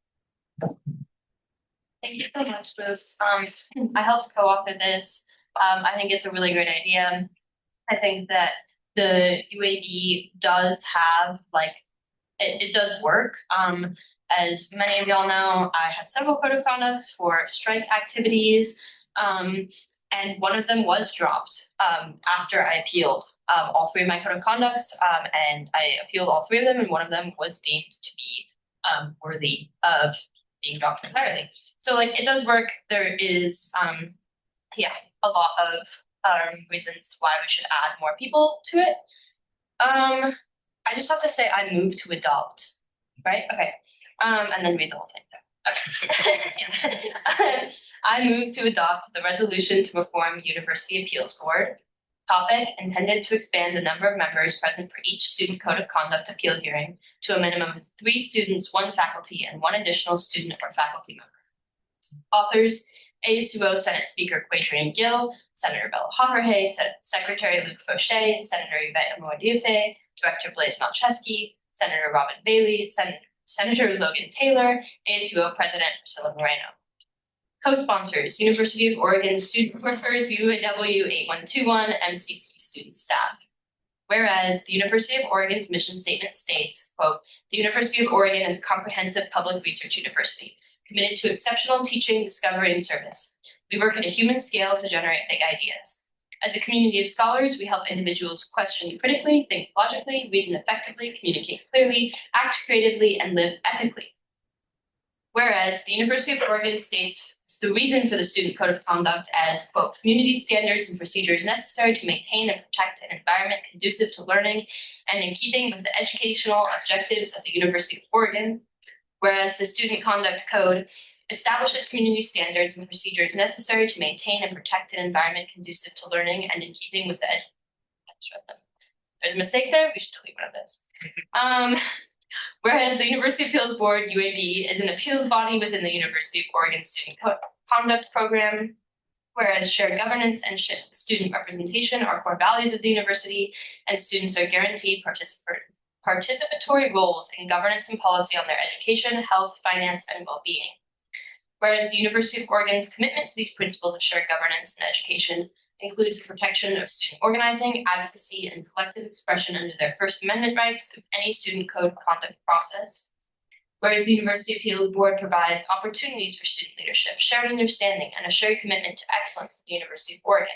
Thank you so much, Liz. I helped co-author this. I think it's a really great idea. I think that the UAB does have, it does work. As many of y'all know, I had several code of conducts for strike activities, and one of them was dropped after I appealed all 3 of my code of conducts, and I appealed all 3 of them, and one of them was deemed to be worthy of being dropped entirely. So it does work. There is a lot of reasons why we should add more people to it. I just have to say I move to adopt, right? Okay. And then read the whole thing. Okay. I move to adopt the resolution to reform University Appeals Board. Topic: intended to expand the number of members present for each student code of conduct appeal hearing to a minimum of 3 students, 1 faculty, and 1 additional student or faculty member. Authors: ASUO Senate Speaker Quadrian Gill, Senator Bella Haverhay, Secretary Luke Fauché, Senator Yvette Amour-Diouffe, Director Blaise Malcheski, Senator Robin Bailey, Senator Logan Taylor, ASUO President Priscilla Moreno. Co-sponsors: University of Oregon Student Workers, UAW 8121, MCC student staff. Whereas the University of Oregon's mission statement states, quote, "The University of Oregon is a comprehensive public research university, committed to exceptional teaching, discovery, and service. We work at a human scale to generate big ideas. As a community of scholars, we help individuals question critically, think logically, reason effectively, communicate clearly, act creatively, and live ethically. Whereas the University of Oregon states the reason for the Student Code of Conduct as, quote, community standards and procedures necessary to maintain and protect an environment conducive to learning and in keeping with the educational objectives of the University of Oregon. Whereas the Student Conduct Code establishes community standards and procedures necessary to maintain and protect an environment conducive to learning and in keeping with the There's a mistake there. We should tweet one of those. Whereas the University Appeals Board, UAB, is an appeals body within the University of Oregon Student Conduct Program. Whereas shared governance and student representation are core values of the university, and students are guaranteed participatory roles in governance and policy on their education, health, finance, and well-being. Whereas the University of Oregon's commitment to these principles of shared governance and education includes the protection of student organizing, advocacy, and collective expression under their First Amendment rights through any student code conduct process. Whereas the University Appeals Board provides opportunities for student leadership, shared understanding, and a shared commitment to excellence at the University of Oregon.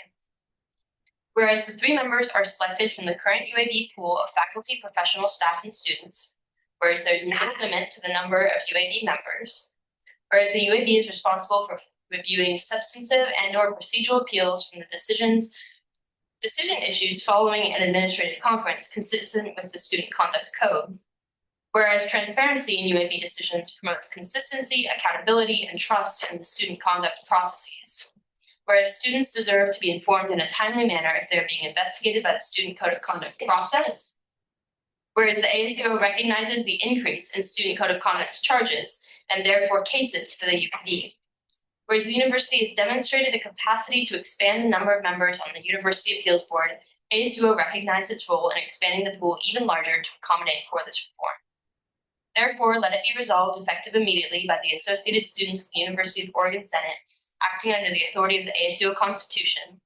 Whereas the 3 members are selected from the current UAB pool of faculty, professional staff, and students, whereas there's no limit to the number of UAB members, whereas the UAB is responsible for reviewing substantive and or procedural appeals from the decision issues following an administrative conference consistent with the Student Conduct Code. Whereas transparency in UAB decisions promotes consistency, accountability, and trust in the student conduct processes. Whereas students deserve to be informed in a timely manner if they're being investigated by the Student Code of Conduct process. Whereas the ASO recognizes the increase in Student Code of Conduct charges and therefore cases for the UAB. Whereas the university has demonstrated a capacity to expand the number of members on the University Appeals Board, ASUO recognized its role in expanding the pool even larger to accommodate for this reform. Therefore, let it be resolved effective immediately by the Associated Students of the University of Oregon Senate, acting under the authority of the ASUO Constitution.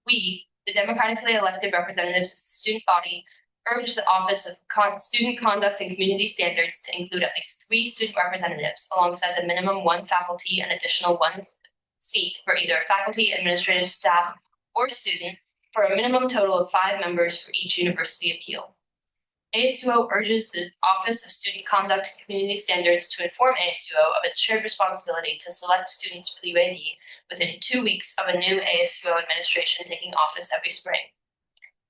We, the democratically elected representatives of the student body, urge the Office of Student Conduct and Community Standards to include at least 3 student representatives alongside the minimum 1 faculty and additional 1 seat for either faculty, administrative staff, or student for a minimum total of 5 members for each university appeal. ASUO urges the Office of Student Conduct and Community Standards to inform ASUO of its shared responsibility to select students for the UAB within 2 weeks of a new ASUO administration taking office every spring.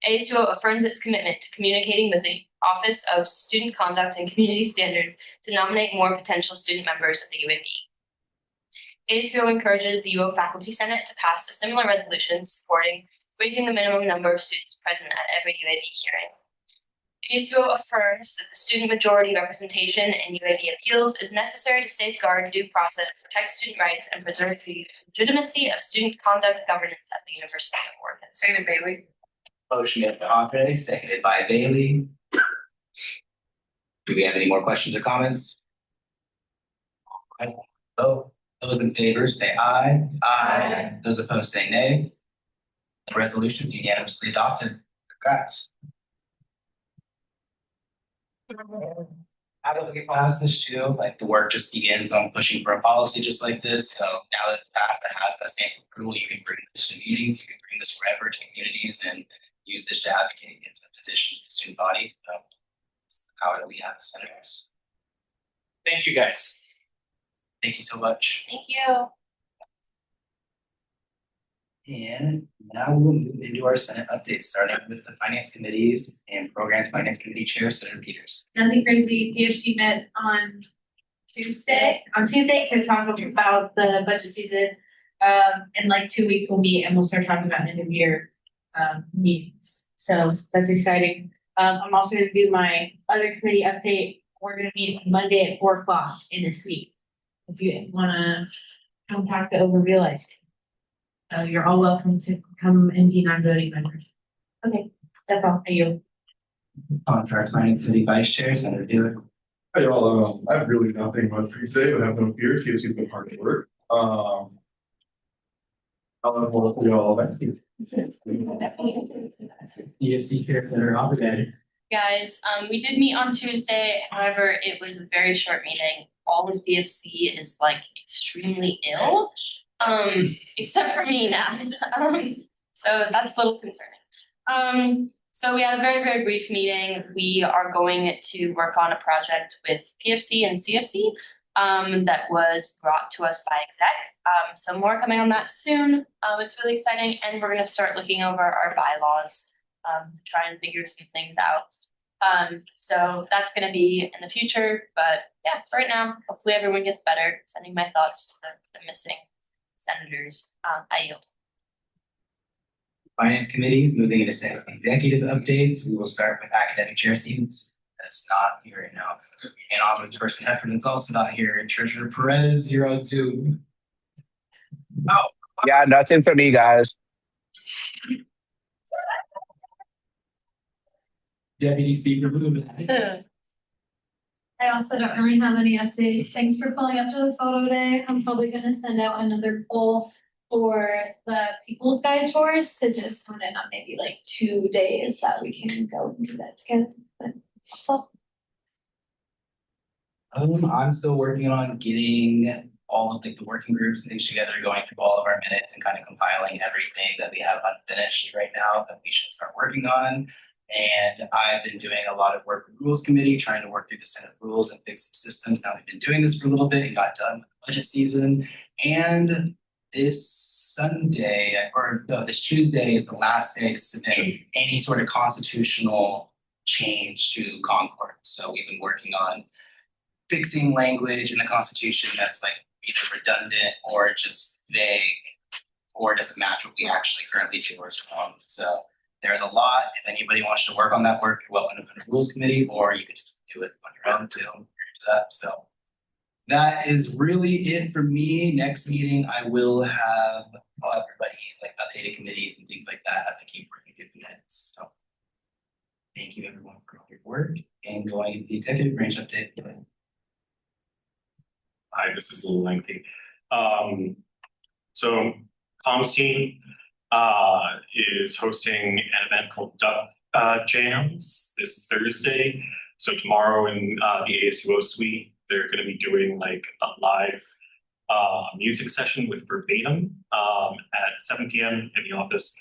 ASUO affirms its commitment to communicating with the Office of Student Conduct and Community Standards to nominate more potential student members of the UAB. ASUO encourages the UO Faculty Senate to pass a similar resolution supporting raising the minimum number of students present at every UAB hearing. ASUO affirms that the student majority representation in UAB appeals is necessary to safeguard due process, protect student rights, and preserve the legitimacy of student conduct governance at the University of Oregon. Seconded Bailey. Motion made by Andre, seconded by Bailey. Do we have any more questions or comments? All right. Vote. Those in favor say aye. Aye. Those opposed say nay. The resolution is unanimously adopted. Congrats. How do we pass this too? Like the work just begins on pushing for a policy just like this. So now that it's passed, it has that stamp of approval. You can bring this to meetings, you can bring this wherever to communities and use this to advocate against a position of the student body. So it's the power that we have as senators. Thank you, guys. Thank you so much. Thank you. And now we'll move into our Senate updates, starting with the Finance Committees and Programs Finance Committee Chair, Senator Peters. Nothing crazy. PFC met on Tuesday to talk about the budget season. In like 2 weeks we'll meet and we'll start talking about end of year meetings. So that's exciting. I'm also gonna do my other committee update. We're gonna meet Monday at 4 o'clock in this week. If you wanna come talk to overrealize. You're all welcome to come and be non-voting members. Okay, that's all. Thank you. Contracts Finance Committee Vice Chair, Senator Dewar. Hi, y'all. I have really nothing much for you today, but I have no fears. TFC's been hard to work. I'll for y'all next week. TFC Chair, Senator Hopperdaddy. Guys, we did meet on Tuesday, however, it was a very short meeting. all of DFC is like extremely ill, except for me now. So that's a little concerning. So we had a very, very brief meeting. We are going to work on a project with PFC and CFC that was brought to us by exec. So more coming on that soon. It's really exciting, and we're going to start looking over our bylaws, try and figure some things out. So that's going to be in the future, but yeah, for right now, hopefully everyone gets better. Sending my thoughts to the missing senators. I yield. Finance committee, moving into set executive updates. We will start with academic chair Stevens. That's not here right now. And ombudsperson person Heffernan is also not here. Treasurer Perez, you're on Zoom. Oh, yeah, nothing for me, guys. Deputy Speaker Blumenthal. I also don't really have any updates. Thanks for pulling up to the photo day. I'm probably gonna send out another poll for the People's Guide tours to just hone in on maybe like 2 days that we can go and do that together. But that's all. I'm still working on getting all of the working groups and things together, going through all of our minutes and kind of compiling everything that we have unfinished right now that we should start working on. And I've been doing a lot of work with Rules Committee, trying to work through the Senate rules and fix some systems. Now we've been doing this for a little bit and got done with the budget season. And this Sunday, or no, this Tuesday is the last day to submit any sort of constitutional change to Concord. So we've been working on fixing language in the Constitution that's like either redundant or just vague, or doesn't match what we actually currently do or from. So there's a lot. If anybody wants to work on that work, you're welcome to put a rules committee, or you could just do it on your own too. You're into that. So that is really it for me. Next meeting, I will have everybody's like updated committees and things like that as I keep working through the minutes. So thank you everyone for all your work, and going into the executive branch update. Hi, this is a little lengthy. So comms team is hosting an event called Duck Jams this Thursday. So tomorrow in the ASUO suite, they're going to be doing like a live music session with Verbatim at 7 p.m. in the office.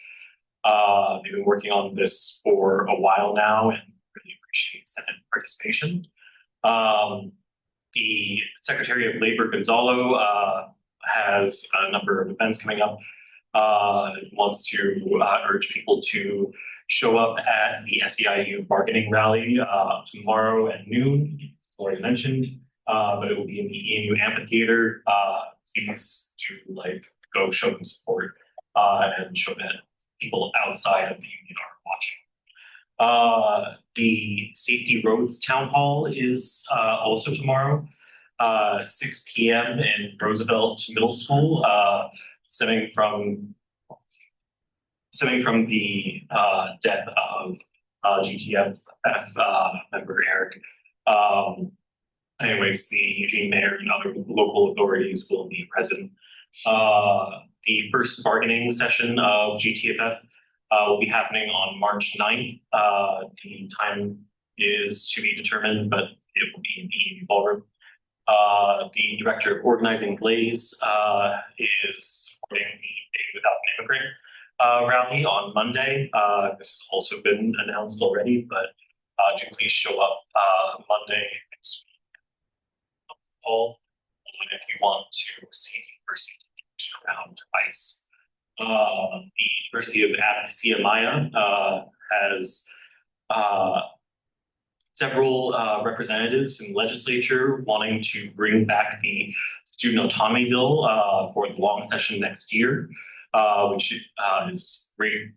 They've been working on this for a while now and really appreciate Senate participation. The Secretary of Labor, Gonzalo, has a number of events coming up. Wants to urge people to show up at the SEIU bargaining rally tomorrow at noon, already mentioned, but it will be in the EMU amphitheater. Please to like go show them support and show that people outside of the union are watching. The Safety Roads Town Hall is also tomorrow, 6 p.m. in Roosevelt Middle School, stemming from the death of GTFF member Eric. Anyways, the Eugene mayor and other local authorities will be present. The first bargaining session of GTFF will be happening on March 9th. The time is to be determined, but it will be in the ballroom. The director of organizing, Blaze, is supporting the Day Without an Immigrant rally on Monday. This has also been announced already, but do please show up Monday next week. If you want to see the diversity around ICE. The Diversity of Advocacy Amaya has several representatives in the legislature wanting to bring back the student autonomy bill for the long session next year, which is great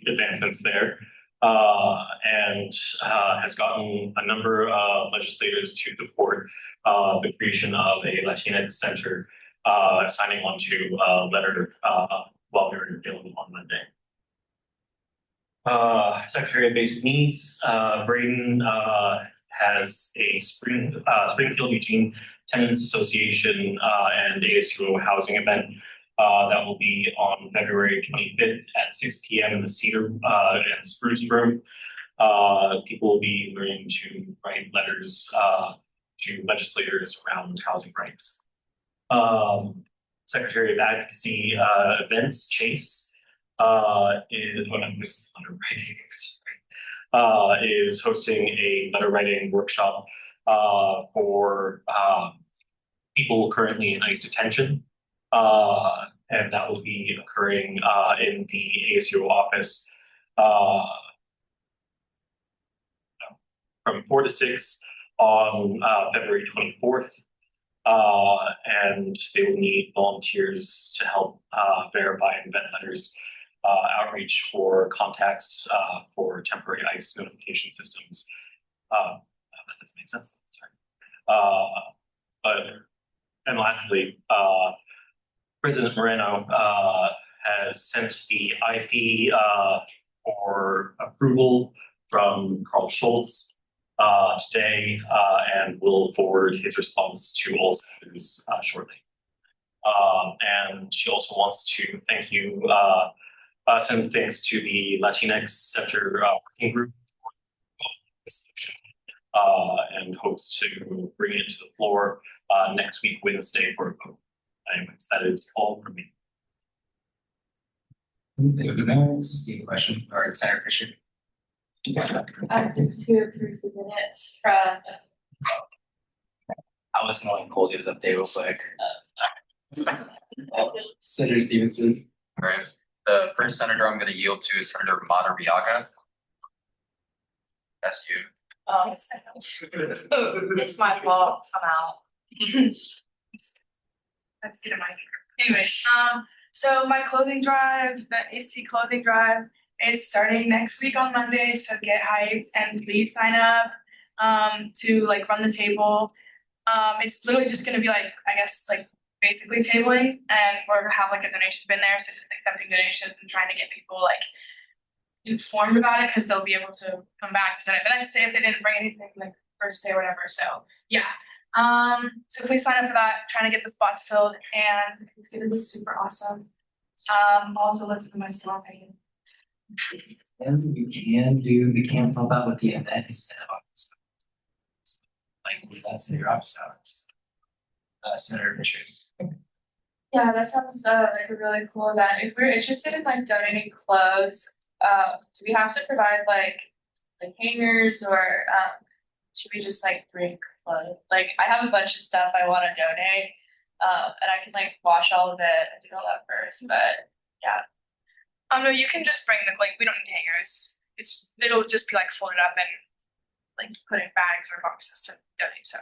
advancements there, and has gotten a number of legislators to support the creation of a Latinx center, signing on to a letter while we were available on Monday. Secretary of Basic Needs, Braden has a Springfield Eugene Tenants Association and ASUO housing event that will be on February 25th at 6 p.m. in the Cedar and Spruce Room. People will be learning to write letters to legislators around housing rights. Secretary of Advocacy Events, Chase, is is hosting a letter writing workshop for people currently in ICE detention. And that will be occurring in the ASU office from 4 to 6 on February 24th. And they will need volunteers to help verify and vet letters, outreach for contacts for temporary ICE notification systems. That doesn't make sense. Sorry. And lastly, President Moreno has sent the IV for approval from Carl Schultz today, and will forward his response to all senators shortly. And she also wants to thank you, send thanks to the Latinx Center Working Group for this solution, and hopes to bring it to the floor next week, Wednesday, for a vote. Anyways, that is all from me. Thank you, Max. Do you have a question or Senator Fisher? To approve the minutes from. I was going to Cole gives update real quick. Senator Stevenson. All right. The first senator I'm going to yield to is Senator Madariaga. That's you. It's my fault. I'm out. Let's get in my finger. Anyways, so my clothing drive, the AC clothing drive, is starting next week on Monday. So get hyped and please sign up to like run the table. It's literally just gonna be like, I guess, like basically tabling, and we're gonna have like a donation bin there, so just accepting donations and trying to get people like informed about it, because they'll be able to come back to the next day if they didn't bring anything like first day or whatever. So yeah. So please sign up for that, trying to get the spots filled, and it's gonna be super awesome. Also listen to my song again. And you can help out with the event instead of like that's in your office hours. Senator Fisher. Yeah, that sounds like a really cool event. If we're interested in like donating clothes, do we have to provide like hangers, or should we just like bring clothes? Like I have a bunch of stuff I want to donate, and I can like wash all of it and do all that first. But yeah. No, you can just bring the, like, we don't need hangers. It'll just be like folded up and like put in bags or boxes to donate. So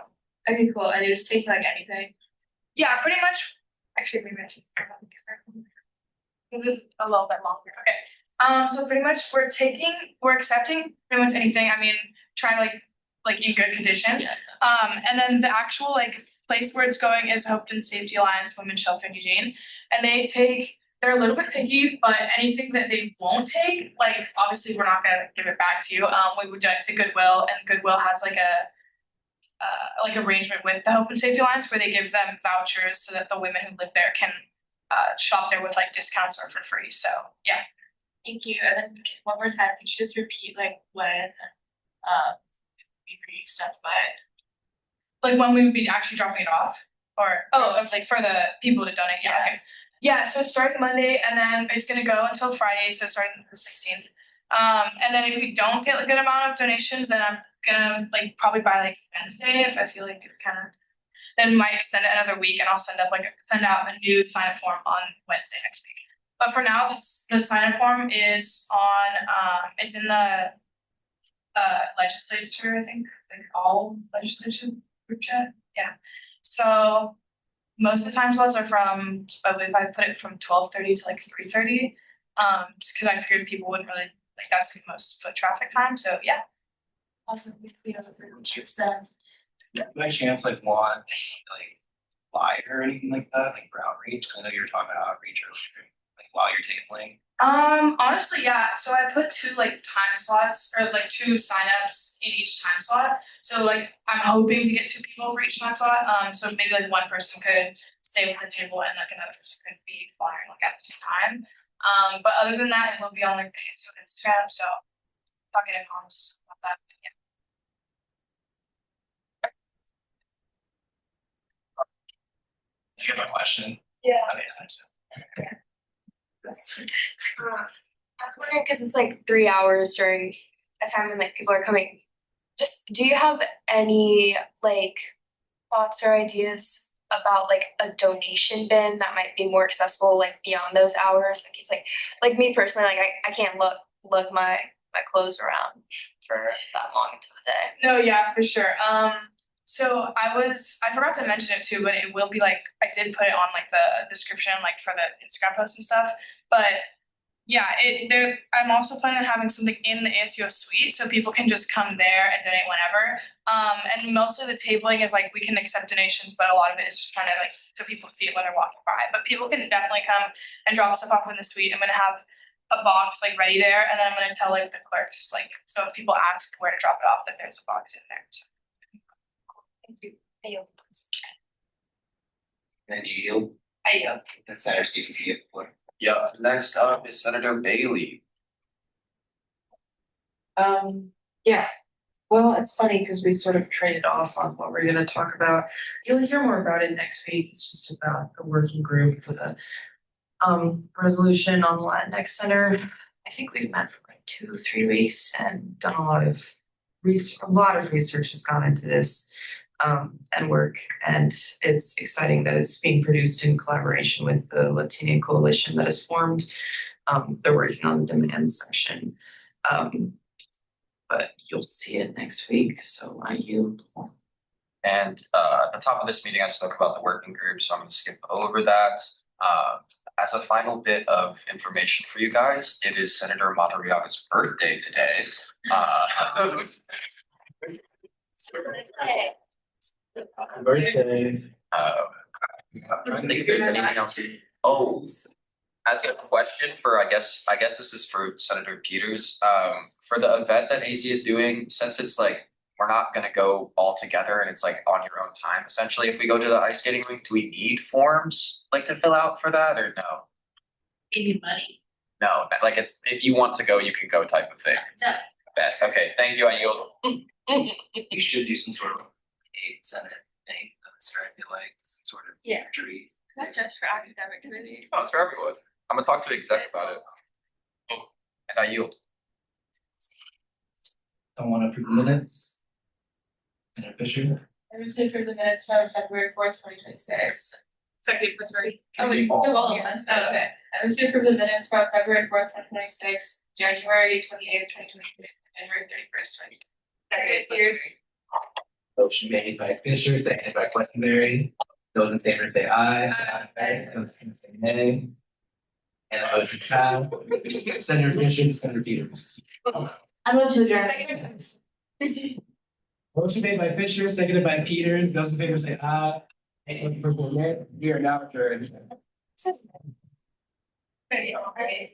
Okay, cool. And you just take like anything. yeah, pretty much. Actually, maybe I should. It is a little bit longer. Okay. So pretty much we're accepting pretty much anything. I mean, try like in good condition. And then the actual like place where it's going is Hopeton Safety Alliance Women's Shelter in Eugene, and they're a little bit picky, but anything that they won't take, like obviously we're not gonna give it back to you. We would donate to Goodwill, and Goodwill has like a arrangement with the Hopeton Safety Alliance where they give them vouchers so that the women who live there can shop there with like discounts or for free. So yeah. Thank you. And then one more time, could you just repeat like when we bring stuff by? Like when we would be actually dropping it off, or like for the people to donate. Yeah. Okay. Yeah, so starting Monday, and then it's gonna go until Friday, so starting the 16th. And then if we don't get a good amount of donations, then I'm gonna like probably by like Wednesday, if I feel like it's kind of, then might extend it another week, and I'll send out a new sign-up form on Wednesday next week. But for now, the sign-up form is on it's in the legislature, I think, like all legislation group chat. Yeah. So most of the time slots are from, I believe I put it from 12:30 to like 3:30, just because I figured people wouldn't really, like that's the most foot traffic time, so yeah. Also, we have stuff. By chance, like want like flyer or anything like that, like for outreach? I know you were talking about outreach earlier, like while you're tabling. Honestly, yeah. So I put two like time slots, or like two signups in each time slot. So like I'm hoping to get two people for each time slot. So maybe like one person could stay with the table and like another person could be flying like at the same time. But other than that, it will be on like Facebook and Instagram. So talking to comms about that. Yeah. you have a question? Yeah. Okay, so. I was wondering, because it's like 3 hours during a time when like people are coming. Just do you have any like thoughts or ideas about like a donation bin that might be more accessible like beyond those hours? Like it's like me personally, like I can't lug my clothes around for that long into the day. No, yeah, for sure. So I forgot to mention it too, but it will be like, I did put it on like the description, like for the Instagram post and stuff. But yeah, I'm also planning on having something in the ASUS suite, so people can just come there and donate whenever. And most of the tabling is like, we can accept donations, but a lot of it is just trying to like, so people see it when they're walking by. But people can definitely come and drop stuff off in the suite. I'm gonna have a box like ready there, and then I'm gonna tell like the clerks, like, so if people ask where to drop it off, that there's a box in there. So. Thank you. I yield. Then you yield. I yield. Then Senator Stevens, you get the floor. Yeah, next up is Senator Bailey. Yeah. Well, it's funny because we sort of traded off on what we're gonna talk about. You'll hear more about it next week. It's just about the working group for the resolution on the Latinx Center. I think we've met for like 2-3 weeks and done a lot of research has gone into this and work, and it's exciting that it's being produced in collaboration with the Latina Coalition that has formed. They're working on the demand section, but you'll see it next week, so I yield. And at the top of this meeting, I spoke about the working group, so I'm going to skip over that. As a final bit of information for you guys, it is Senator Madariaga's birthday today. Birthday. Oh, as a question for, I guess this is for Senator Peters. For the event that AC is doing, since it's like, we're not gonna go all together and it's like on your own time, essentially, if we go to the ice skating rink, do we need forms like to fill out for that or no? Give you money. No, like it's, if you want to go, you can go type of thing. So. Best, okay, thank you, I yield. You should do some sort of Senate thing, I feel like some sort of tree. Not just for academic committee. Oh, it's for everyone. I'm gonna talk to the exec about it. Oh, and I yield. Someone approve the minutes? Senator Fisher? I move to approve the minutes from February 4th, 2026. Second, was ready. Oh, wait, okay. I move to approve the minutes from February 4th, 2026, January 28th, 2026, January 31st, 2026. Motion made by Fisher, seconded by Questenberry. Those in favor say aye. Aye. Those against say nay. And the motion passed. Senator Fisher, Senator Peters. I move to adjourn. Motion made by Fisher, seconded by Peters. Those in favor say aye. And those opposed say nay. We are now adjourned. Everybody,